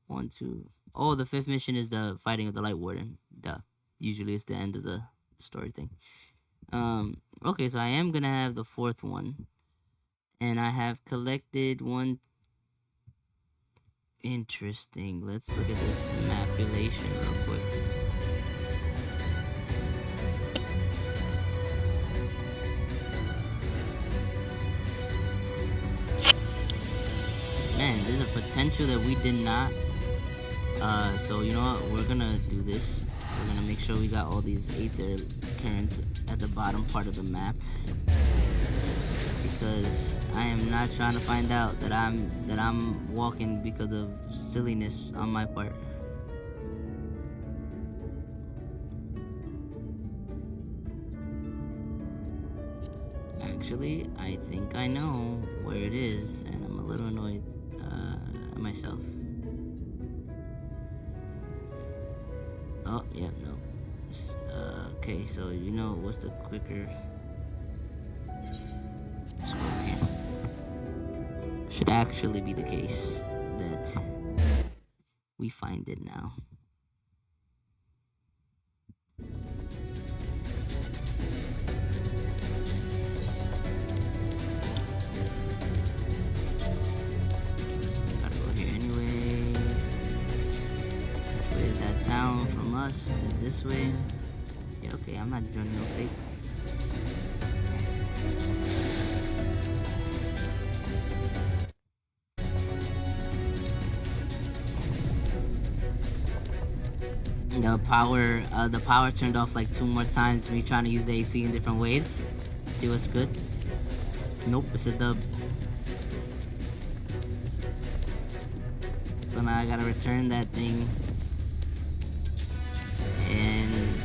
1, 2. Oh, the 5th mission is the fighting of the Light Warden. Duh. Usually it's the end of the story thing. Okay, so I am gonna have the 4th one. And I have collected 1. Interesting. Let's look at this manipulation real quick. Man, there's a potential that we did not. So you know what? We're gonna do this. We're gonna make sure we got all these 8-day currents at the bottom part of the map. Because I am not trying to find out that I'm walking because of silliness on my part. Actually, I think I know where it is, and I'm a little annoyed at myself. Oh, yeah, no. Okay, so you know what's the quicker? Let's go over here. Should actually be the case that we find it now. Gotta go here anyway. Which way is that town from us? Is this way? Yeah, okay, I'm not joining no fake. The power turned off like 2 more times. Me trying to use the AC in different ways. See what's good. Nope, it's a dub. So now I gotta return that thing and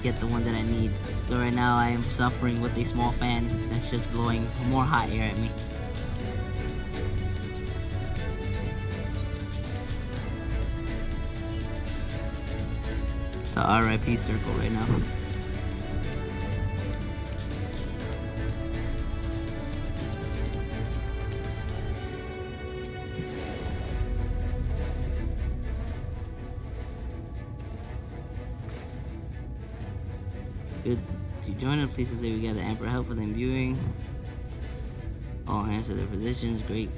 get the one that I need. But right now I am suffering with a small fan that's just blowing more hot air at me. It's a RIP circle right now. Good to join up. Please say we got the Emperor help with imbuing. All hands to their positions. Great.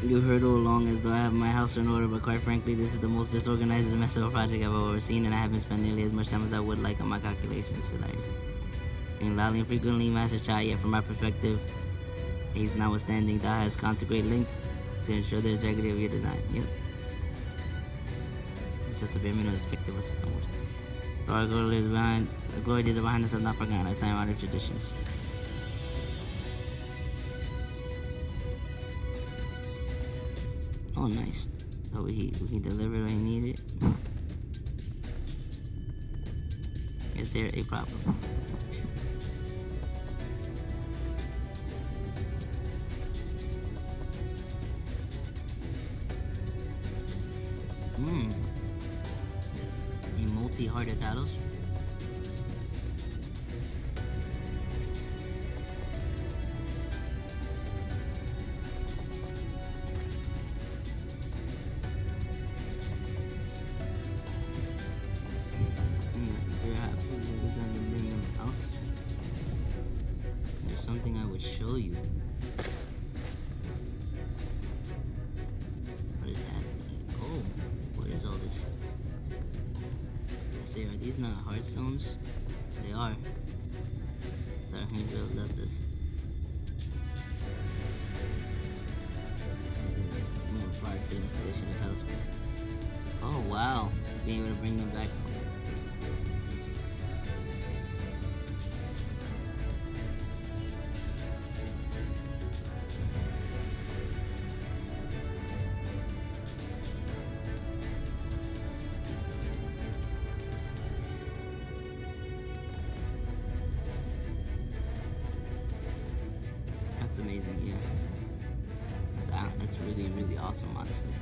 You hurtle along as though I have my house in order, but quite frankly, this is the most disorganized and messed up project I've ever seen, and I haven't spent nearly as much time as I would like on my calculations tonight. And loudly and frequently, Master Cha, yet from my perspective, he's notwithstanding, thou has gone to great length to ensure the integrity of your design. Yep. It's just a bare minimum perspective of stones. Our glory is behind, the glory days are behind us, have not forgotten our time-honored traditions. Oh, nice. So we can deliver when he need it. Is there a problem? A multi-hearted Talos. There's something I would show you. What is happening? Oh, what is all this? I say, are these not heartstones? They are. That's our hand have left us. More prior to the installation of Talos. Oh wow, being able to bring them back. That's amazing, yeah. That's really, really awesome, honestly.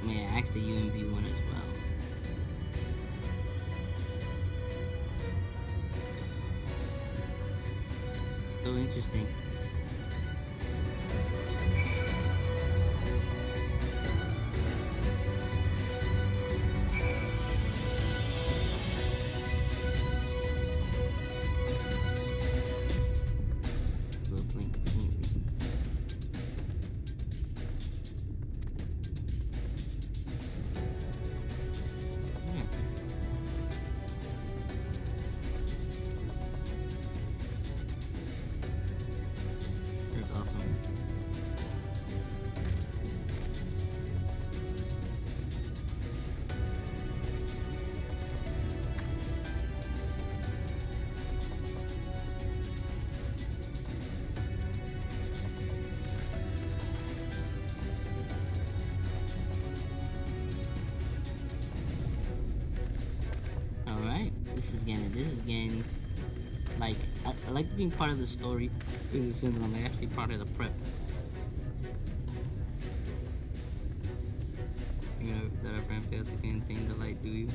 May I ask the UMB one as well? So interesting. That's awesome. Alright, this is getting like I like being part of the story. This is something I'm actually part of the prep. You know that our friend fails to contain the light, do you?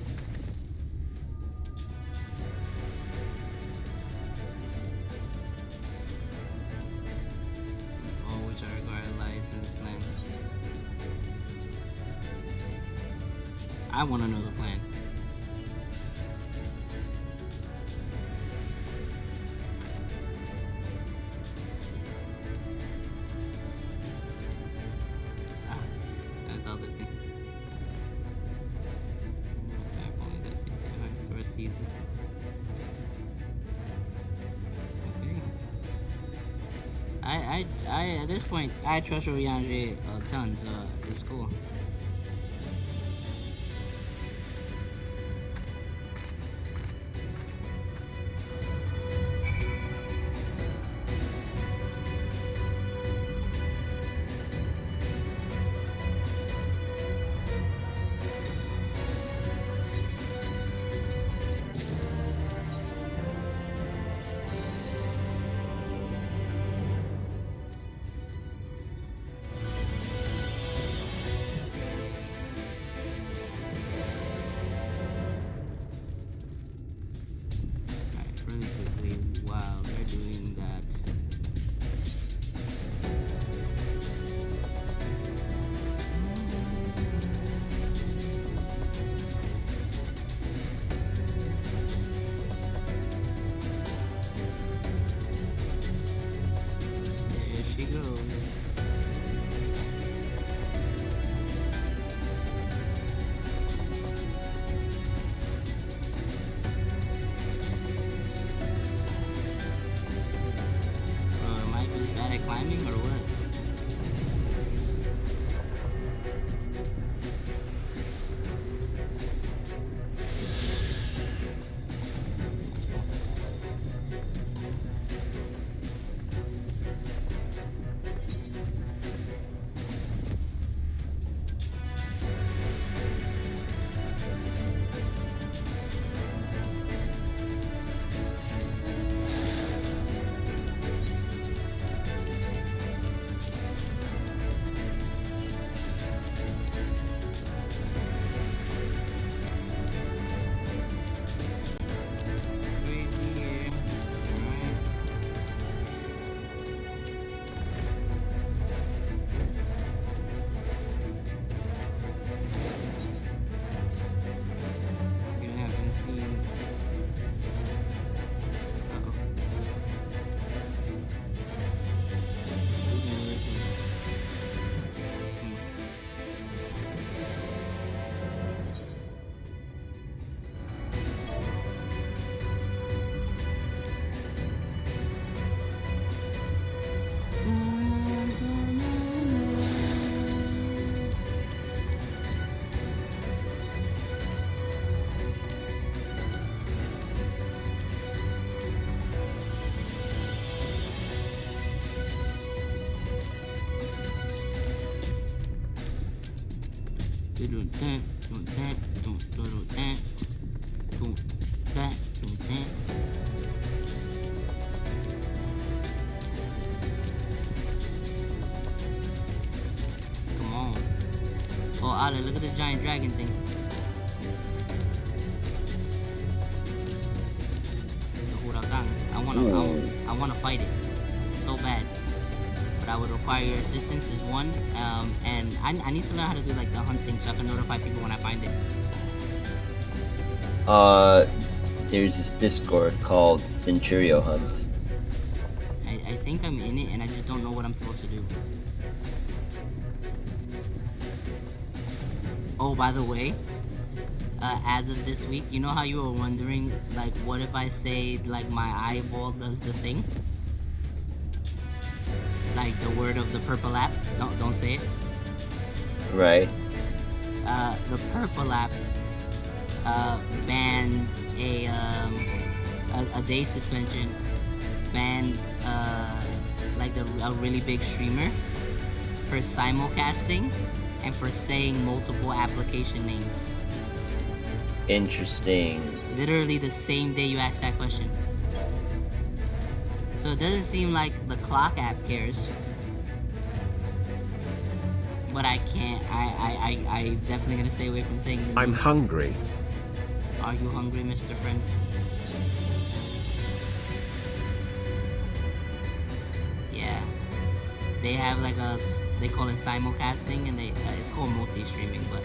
All which I regard lights in this land. I want to know the plan. That's all the thing. Only does it to rest easy. Okay. I at this point I trust Oriange a ton, so it's cool. Come on. Oh, Ale, look at the giant dragon thing. The huracan. I wanna fight it so bad, but I would require your assistance is one. And I need to learn how to do like the hunt thing so I can notify people when I find it. There's this Discord called Centurio Hunts. I think I'm in it and I just don't know what I'm supposed to do. Oh, by the way, as of this week, you know how you were wondering, like, what if I say, like, my eyeball does the thing? Like the word of the purple app? Don't say it. Right. The purple app banned a day suspension, banned like a really big streamer for simulcasting and for saying multiple application names. Interesting. Literally the same day you asked that question. So it doesn't seem like the clock app cares. But I can't. I definitely gonna stay away from saying the I'm names. hungry. Are you hungry, Mr. Friend? Yeah. They have like they call it simulcasting, and it's called multi-streaming, but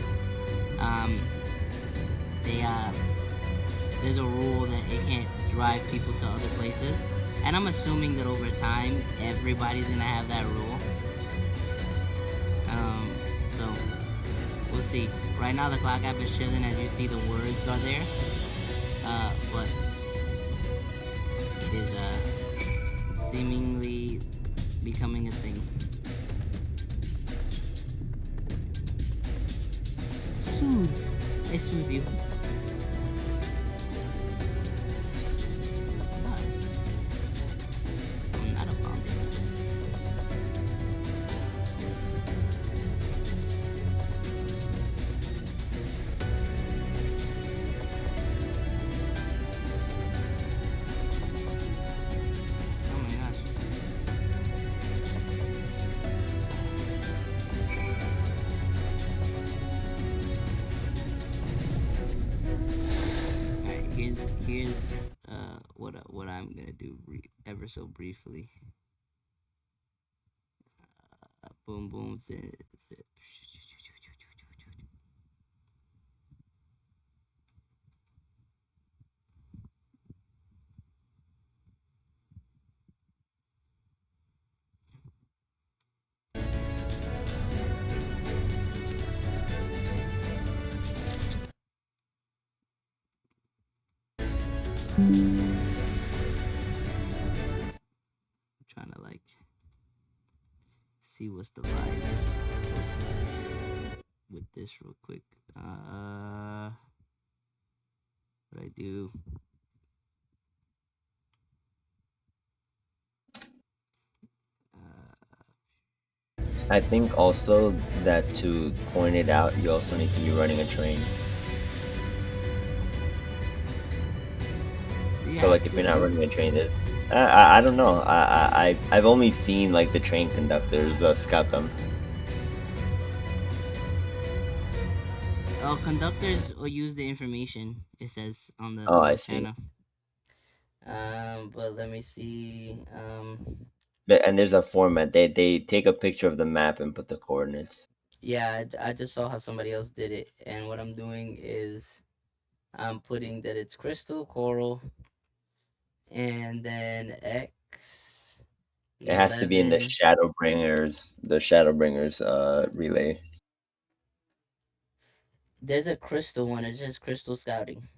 there's a rule that it can't drive people to other places, and I'm assuming that over time everybody's gonna have that rule. So we'll see. Right now the clock app is chilling, as you see the words are there, but it is seemingly becoming a thing. Soothe. I soothe you. I'm not a fountain. Oh my gosh. Alright, here's what I'm gonna do ever so briefly. Boom boom zip. Trying to like see what's the vibes with this real quick. What I do? I think also that to point it out, you also need to be running a train. So like if you're not running a train, there's I don't know. I've only seen like the train conductors scout them. Oh, conductors will use the information it says on the Oh, I see. channel. But let me see. And there's a format. They take a picture of the map and put the coordinates. Yeah, I just saw how somebody else did it, and what I'm doing is I'm putting that it's crystal, coral, and then X. It has to be in the 11. Shadowbringers relay. There's a crystal one. It says crystal scouting.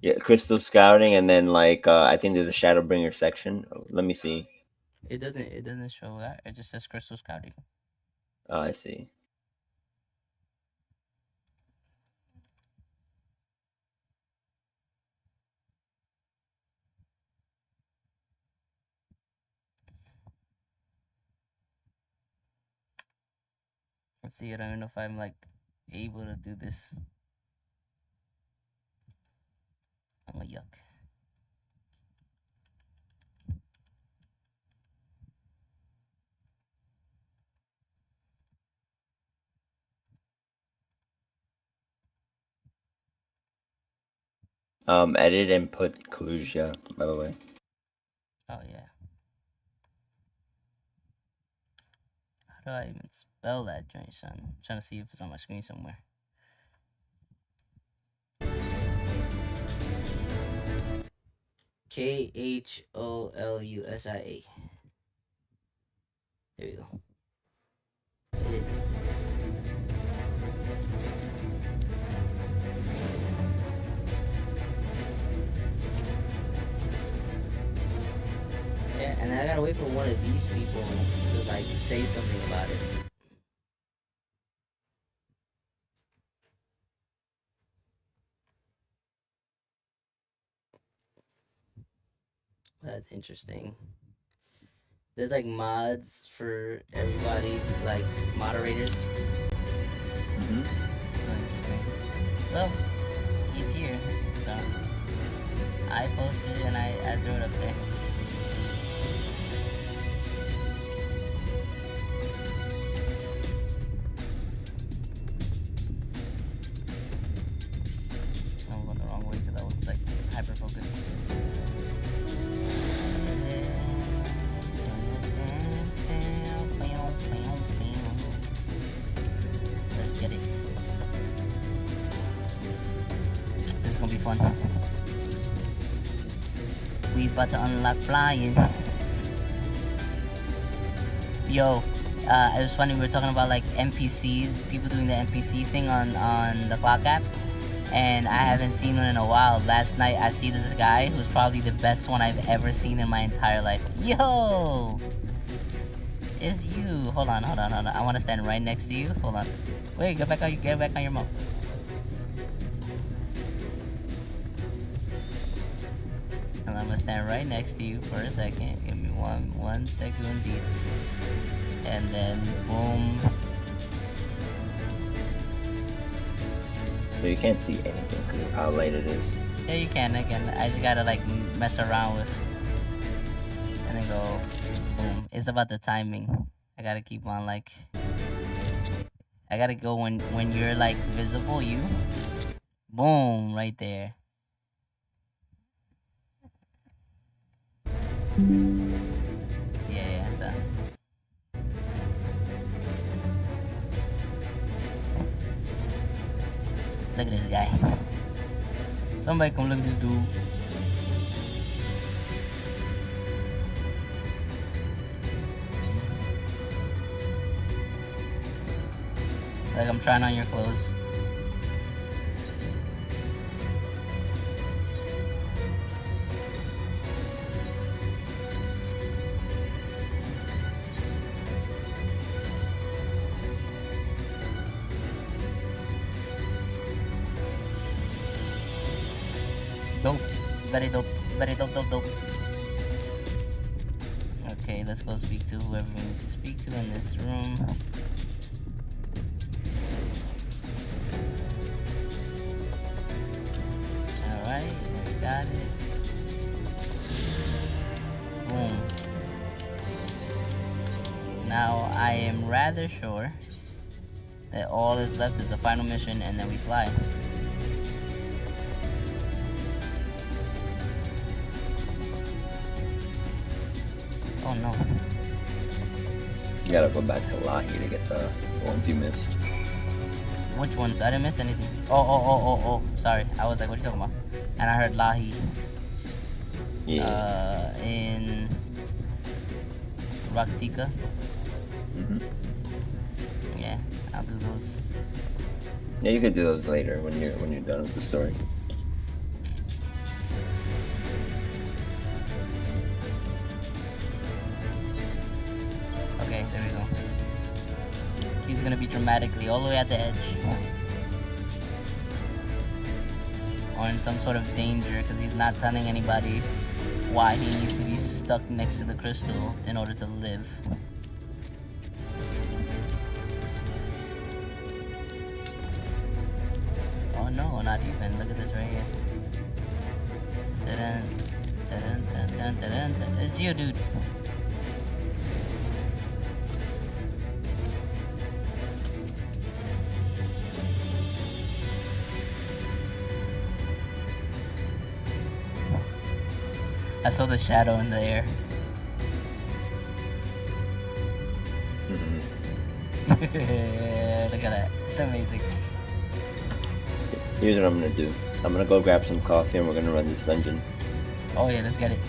Yeah, crystal scouting, and then like I think there's a Shadowbringer section. Let me see. It doesn't show that. It just says crystal scouting. Oh, I see. Let's see. I don't even know if I'm like able to do this. Oh, yuck. Edit and put Kalusia, by the way. Oh, yeah. How do I even spell that joint, son? I'm trying to see if it's on my screen somewhere. KholUsia. There we go. Yeah, and I gotta wait for one of these people to like say something about it. That's interesting. There's like mods for everybody, like moderators. Mm-hmm. So interesting. Well, he's here, so I posted it and I threw it up there. I'm going the wrong way because I was like hyper focused. Let's get it. This is gonna be fun. We about to unlock flying. Yo, it was funny, we were talking about like NPCs, people doing the NPC thing on the clock app. And I haven't seen one in a while. Last night I see this guy who's probably the best one I've ever seen in my entire life. Yo! It's you. Hold on. I want to stand right next to you. Hold on. Wait, get back on your mount. And I'm gonna stand right next to you for a second. Give me one second, deets. And then boom. So you can't see anything because of how late it is. Yeah, you can. Again, I just gotta like mess around with, and then go, boom. It's about the timing. I gotta keep on like. I gotta go when you're like visible. You, boom, right there. Yeah. So. Look at this guy. Somebody come look at this dude. Like I'm trying on your clothes. Dope. Very dope. Very dope. Okay, let's go speak to whoever we need to speak to in this room. Alright, we got it. Boom. Now, I am rather sure that all that's left is the final mission and then we fly. Oh no. You gotta go back to Lahi to get the ones you missed. Which ones? I didn't miss anything. Oh. Sorry. I was like, what are you talking about? And I heard Lahi. Yeah. In Raktika. Mm-hmm. Yeah, I'll do those. Yeah, you could do those later when you're done with the story. Okay, there we go. He's gonna be dramatically all the way at the edge. Or in some sort of danger because he's not telling anybody why he needs to be stuck next to the crystal in order to live. no, not even. Look at this right here. Dun, dun, dun, dun, dun, dun. It's Geodude. I saw the shadow in the air. Look at that. It's amazing. Here's what I'm gonna do. I'm gonna go grab some coffee and we're gonna run this dungeon. Oh yeah, let's get it.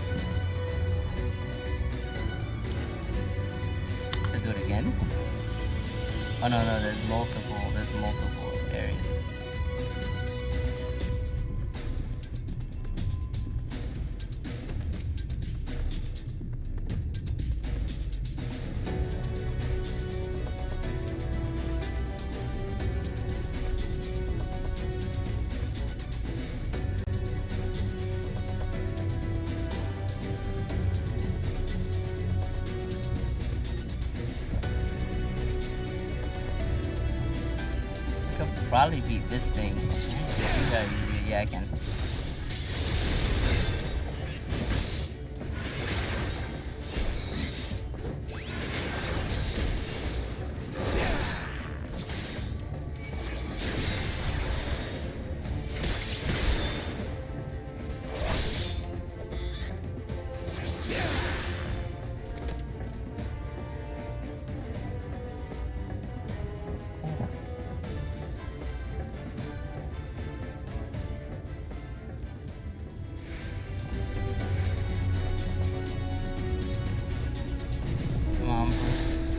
Let's do it again. Oh no, there's multiple areas. Probably beat this thing. Yeah, I can.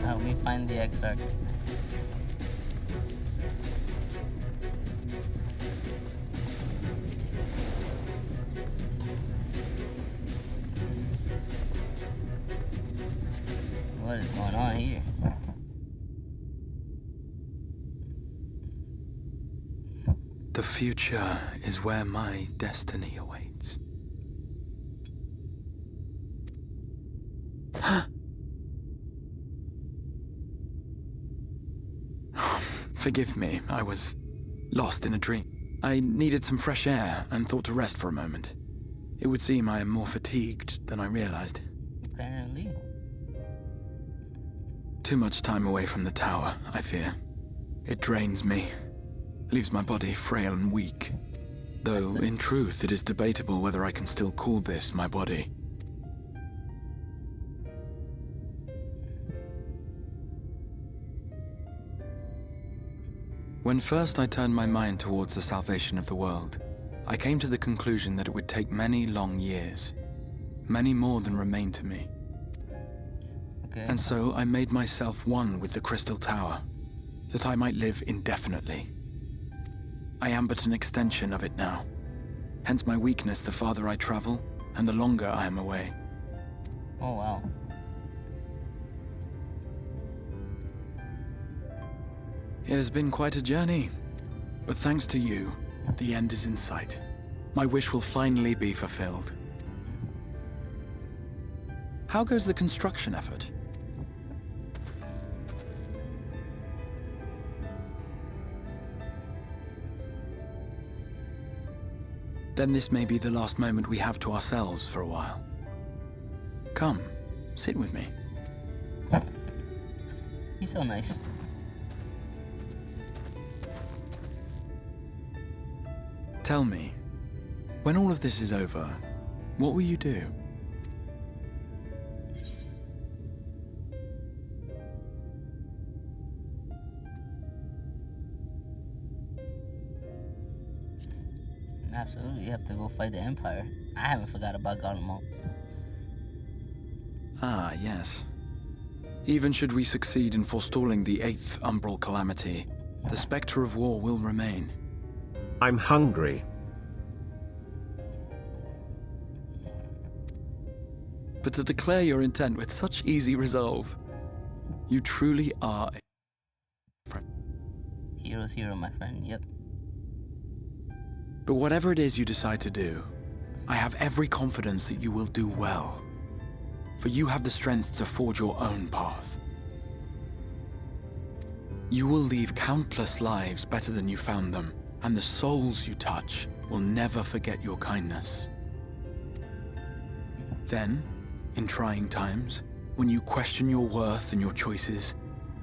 Help me find the exarch. What is going on here? The future is where my destiny awaits. Forgive me, I was lost in a dream. I needed some fresh air and thought to rest for a moment. It would seem I am more fatigued than I realized. Apparently. Too much time away from the tower, I fear. It drains me, leaves my body frail and weak. Though, in truth, it is debatable whether I can still call this my body. When first I turned my mind towards the salvation of the world, I came to the conclusion that it would take many long years, many more than remain to me. Okay. And so I made myself one with the Crystal Tower, that I might live indefinitely. I am but an extension of it now, hence my weakness the farther I travel, and the longer I am away. Oh wow. It has been quite a journey, but thanks to you, the end is in sight. My wish will finally be fulfilled. How goes the construction effort? Then this may be the last moment we have to ourselves for a while. Come, sit with me. He's so nice. Tell me, when all of this is over, what will you do? Absolutely, you have to go fight the Empire. I haven't forgot about Golem. Ah, yes. Even should we succeed in forestalling the 8th Umbral Calamity, the specter of war will remain. I'm hungry. But to declare your intent with such easy resolve, you truly are a friend. Hero's hero, my friend, yep. But whatever it is you decide to do, I have every confidence that you will do well. For you have the strength to forge your own path. You will leave countless lives better than you found them, and the souls you touch will never forget your kindness. Then, in trying times, when you question your worth and your choices,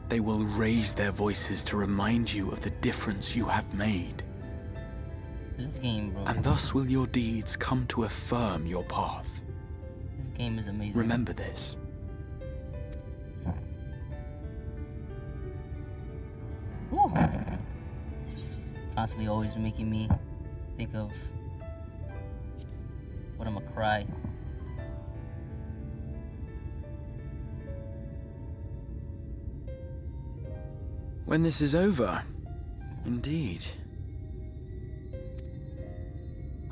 they will raise their voices to remind you of the difference you have made. This game, bro. And thus will your deeds come to affirm your path. This game is amazing. Remember this. Woo. Constantly always making me think of what I'm gonna cry. When this is over, indeed.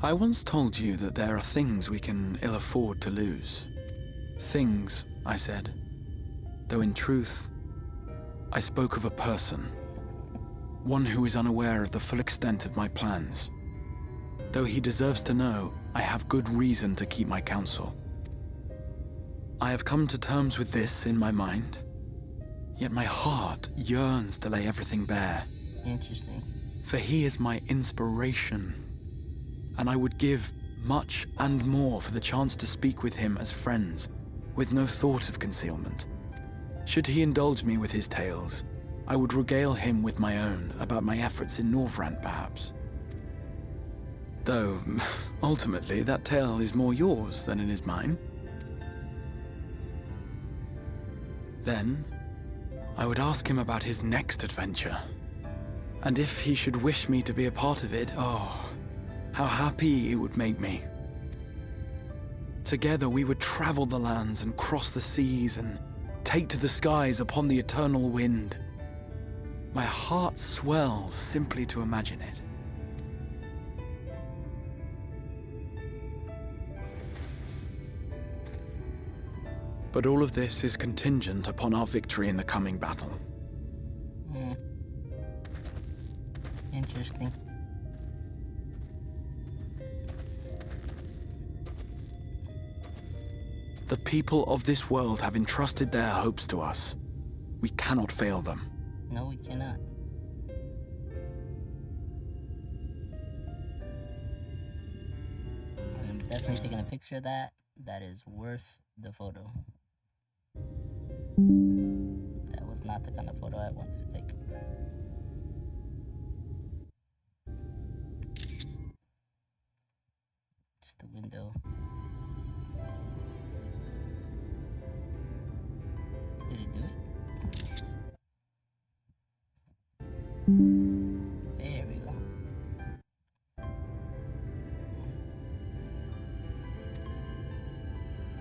I once told you that there are things we can ill afford to lose. Things, I said, though in truth, I spoke of a person. One who is unaware of the full extent of my plans. Though he deserves to know, I have good reason to keep my counsel. I have come to terms with this in my mind, yet my heart yearns to lay everything bare. Interesting. For he is my inspiration, and I would give much and more for the chance to speak with him as friends, with no thought of concealment. Should he indulge me with his tales, I would regale him with my own about my efforts in Norvrand, perhaps. Though, ultimately, that tale is more yours than it is mine. Then, I would ask him about his next adventure. And if he should wish me to be a part of it, oh, how happy it would make me. Together we would travel the lands and cross the seas and take to the skies upon the eternal wind. My heart swells simply to imagine it. But all of this is contingent upon our victory in the coming battle. Interesting. The people of this world have entrusted their hopes to us. We cannot fail them. No, we cannot. I'm definitely taking a picture of that. That is worth the photo. That was not the kind of photo I wanted to take. Just the window. Did it do it? There we go.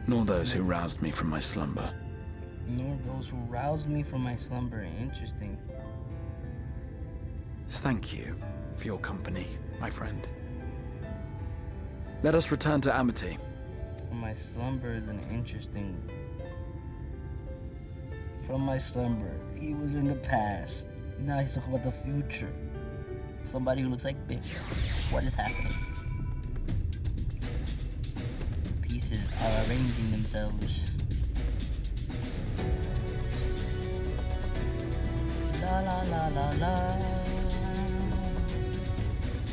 Nor those who roused me from my slumber. Nor those who roused me from my slumber. Interesting. Thank you for your company, my friend. Let us return to Amity. From my slumber is an interesting... From my slumber, he was in the past. Now he's talking about the future. Somebody who looks like Biff. What is happening? Pieces are arranging themselves. La la la la la.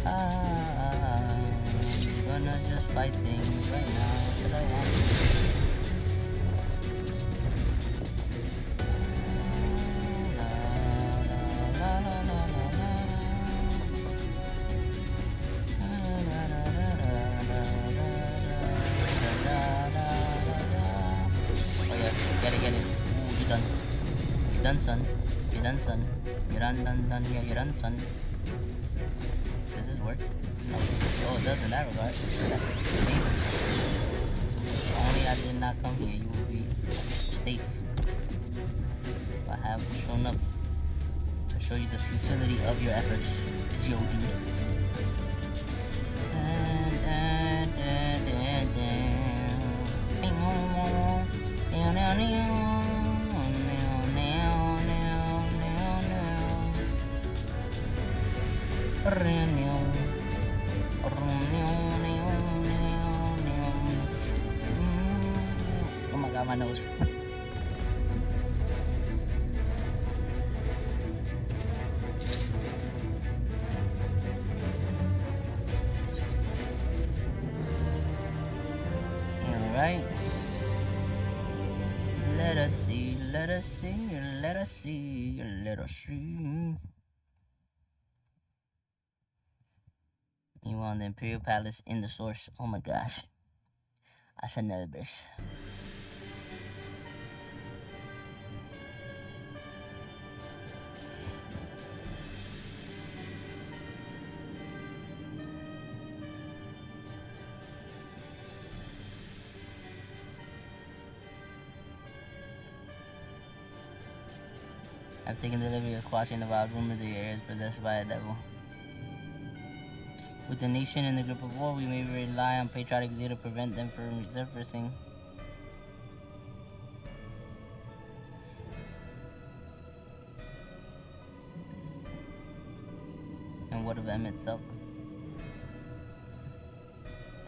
I'm gonna just fight things right now because I want to. Son. You're done, yeah, you're done, son. Does this work? No. Oh, it does in that regard. Only I did not come here, you will be safe. I have shown up to show you the futility of your efforts. It's yo, dude. Oh my god, my nose. right? Let us see, let us see, let us see, let us see. You want the Imperial Palace in the source? Oh my gosh. I said nervous. I've taken delivery of quashing the wild rumors that your heir is possessed by a devil. With the nation in the grip of war, we may rely on patriotic zeal to prevent them from resurfacing. And what of Emmett Silk?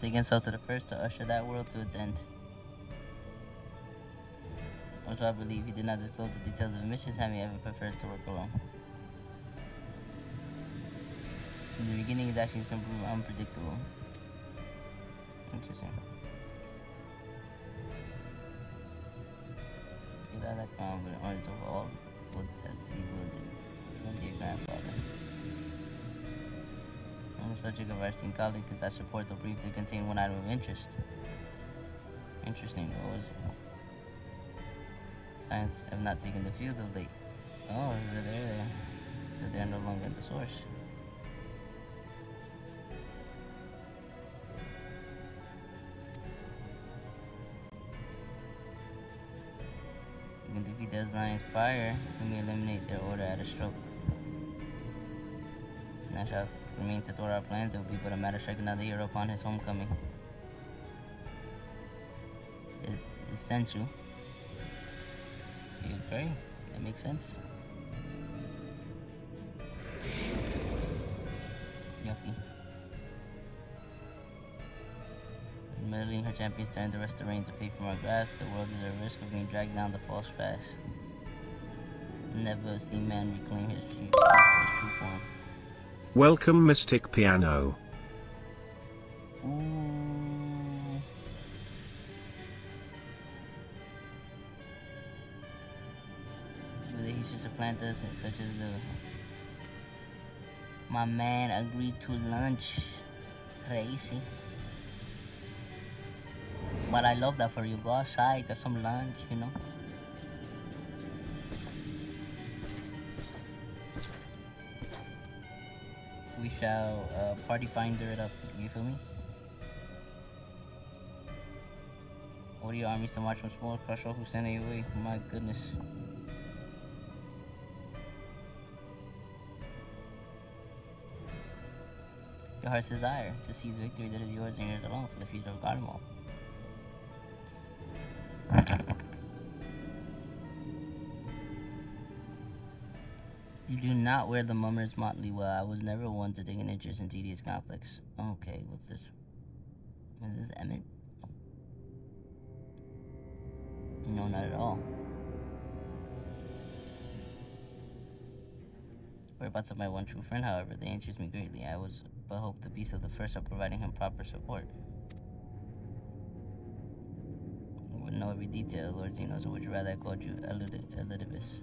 Take himself to the first to usher that world to its end. Also, I believe he did not disclose the details of missions, having ever preferred to work alone. In the beginning, his actions can prove unpredictable. Interesting. You got that confident orange over all as he wielded from your grandfather. On the subject of our esteemed colleague, because I support the brief to contain one item of interest. Interesting. What was it? Science have not taken the field of late. Oh, they're there. Because they're no longer the source. We can defeat the Zion's prior, we may eliminate their order at a stroke. Now shall remain to thwart our plans, it will be but a matter of striking another hero upon his homecoming. It's essential. You agree? That makes sense. Yucky. Meddling her champions turn to wrest the reins of fate from our grasp, the world is at risk of being dragged down the false path. Never see man reclaim his true form. Welcome, Mystic Piano. Ooh. Whether he should supplant us, such as my man agreed to lunch. Crazy. But I love that for you. Go outside, get some lunch, you know. We shall party finder it up, you feel me? Order your armies to march once more, crush all who stand in your way. My goodness. Your heart's desire to seize victory that is yours and yours alone for the future of Golem. You do not wear the mummer's motley well. I was never one to take an interest in tedious conflicts. Okay, what's this? Is this Emmett? No, not at all. Whereabouts of my one true friend, however, they interest me greatly. I was but hope the beasts of the first are providing him proper support. I wouldn't know every detail, Lord Xenos, or would you rather I called you Elidibus?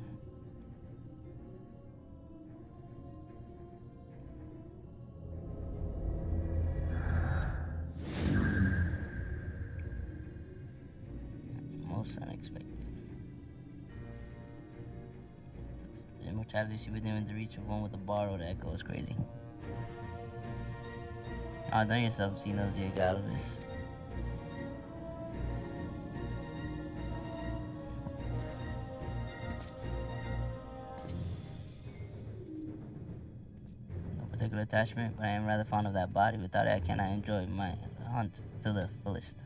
Most unexpected. The immortality should be within the reach of one with a borrowed echo is crazy. Done yourself, Xenos, the Galvis. No particular attachment, but I am rather fond of that body. Without it, I cannot enjoy my hunt to the fullest.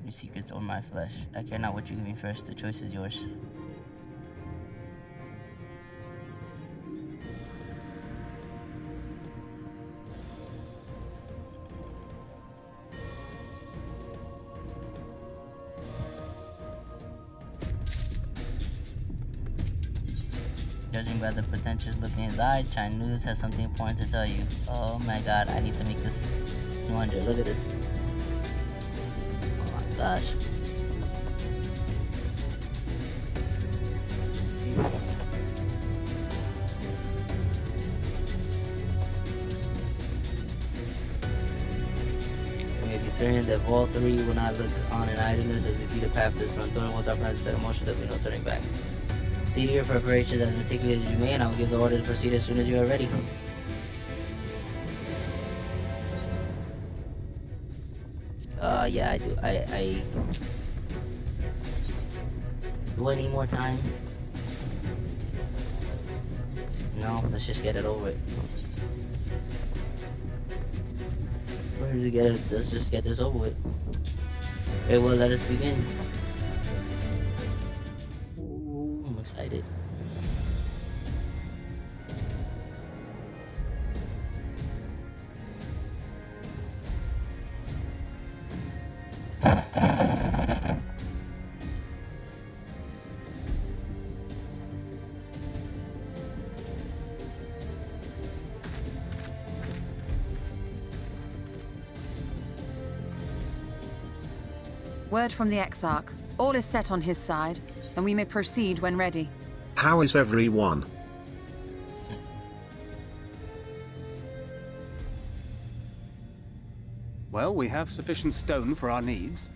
Your secrets or my flesh. I care not what you give me first. The choice is yours. judging by the pretentious look in his eye, China News has something important to tell you. Oh my god, I need to make this 200. Look at this. Oh my gosh. You may be certain that all three will not look on in idleness as we beat a path to the front door. Once our plans set in motion, there will be no turning back. See to your preparations as meticulously as you may, and I will give the order to proceed as soon as you are ready. Yeah, I do. Do I need more time? No, let's just get it over it. Let's just get this over with. Okay, well, let us begin. Ooh, I'm excited. Word from the Exarch. All is set on his side, and we may proceed when ready. How is everyone? Well, we have sufficient stone for our needs.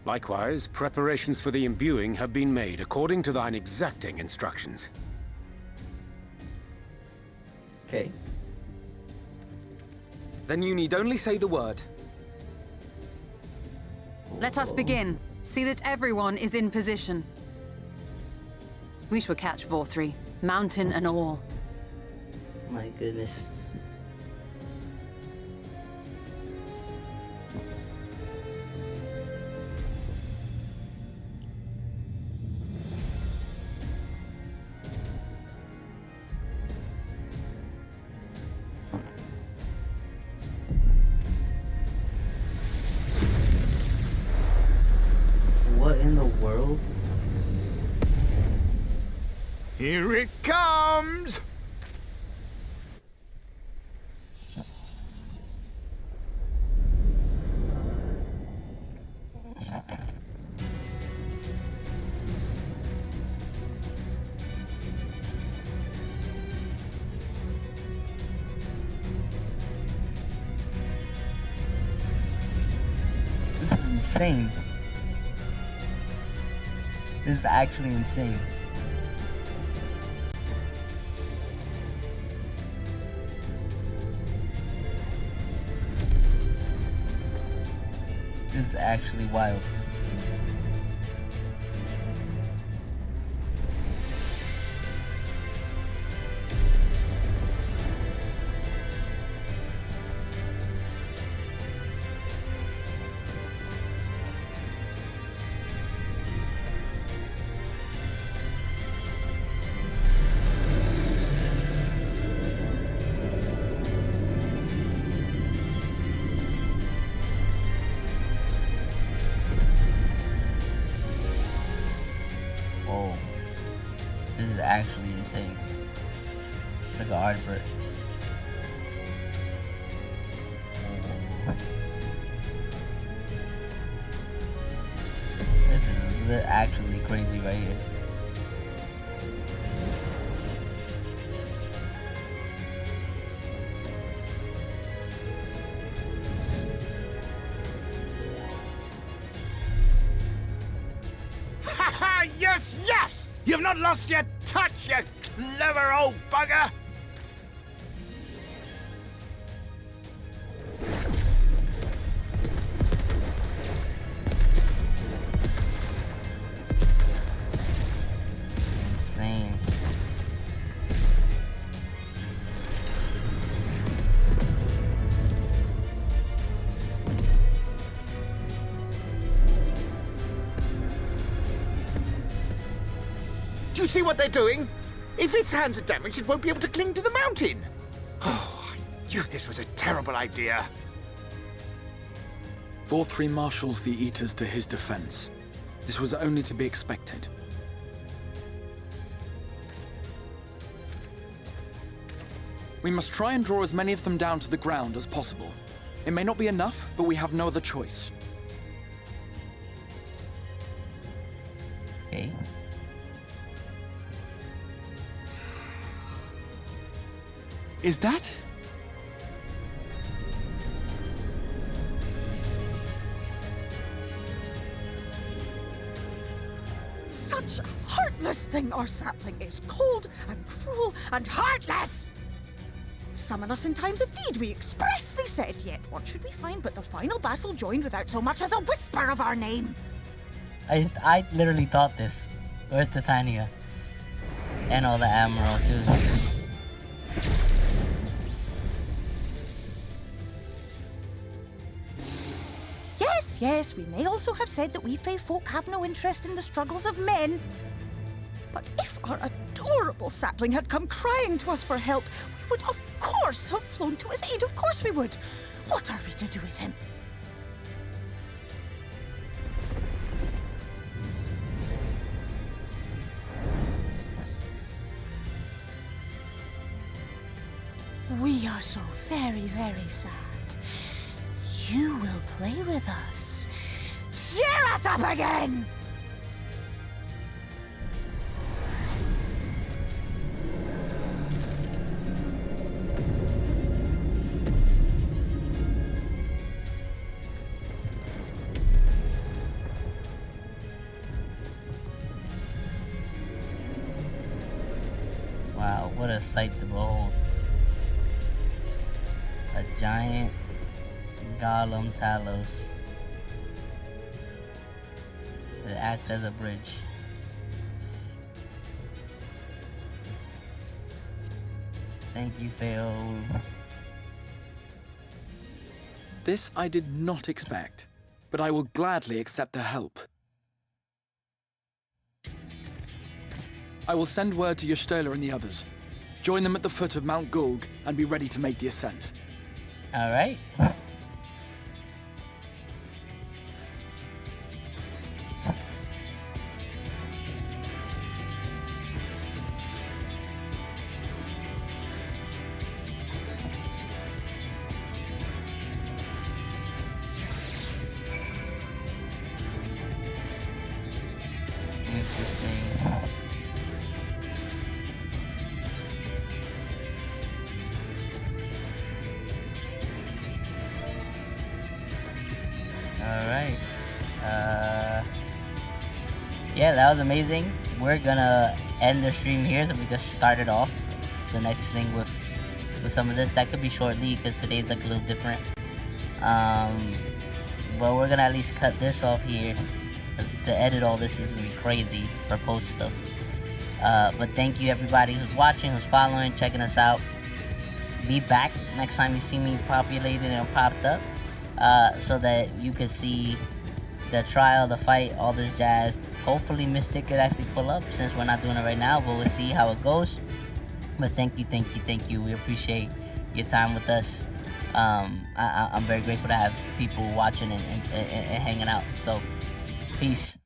Likewise, preparations for the imbuing have been made according to thine exacting instructions. Okay. Then you need only say the word. Let us begin. See that everyone is in position. We shall catch Vorthri, mountain and all. My goodness. What in the world? Here it comes! This is insane. This is actually insane. This is actually wild. Whoa. This is actually insane. Like an artwork. This is actually crazy right here. Ha! Yes, yes! You've not lost your touch, you clever old bugger! Insane. Do you see what they're doing? If its hands are damaged, it won't be able to cling to the mountain. Oh, I knew this was a terrible idea. Vorthri marshals the Eaters to his defense. This was only to be expected. We must try and draw as many of them down to the ground as possible. It may not be enough, but we have no other choice. Okay. Is that? Such a heartless thing our sapling is. Cold and cruel and heartless! Summon us in times of need, we expressly said, yet what should we find but the final battle joined without so much as a whisper of our name? I literally thought this. Where's Titania? And all the Admiral too. Yes, we may also have said that we Fae folk have no interest in the struggles of men. But if our adorable sapling had come crying to us for help, we would of course have flown to his aid. Of course we would. What are we to do with him? We are so very, very sad. You will play with us. Cheer us up again! Wow, what a sight to behold. A giant Golem Talos that acts as a bridge. Thank you, Phil. This I did not expect, but I will gladly accept their help. I will send word to Y'shtola and the others. Join them at the foot of Mount Gulg and be ready to make the ascent. All right. Yeah, that was amazing. We're gonna end the stream here so we can start it off. The next thing with some of this, that could be shortly because today's like a little different. But we're gonna at least cut this off here. To edit all this is gonna be crazy for post stuff. But thank you everybody who's watching, who's following, checking us out. Be back next time you see me populated and popped up, so that you can see the trial, the fight, all this jazz. Hopefully Mystic could actually pull up since we're not doing it right now, but we'll see how it goes. But thank you. We appreciate your time with us. I'm very grateful to have people watching and hanging out. So, peace.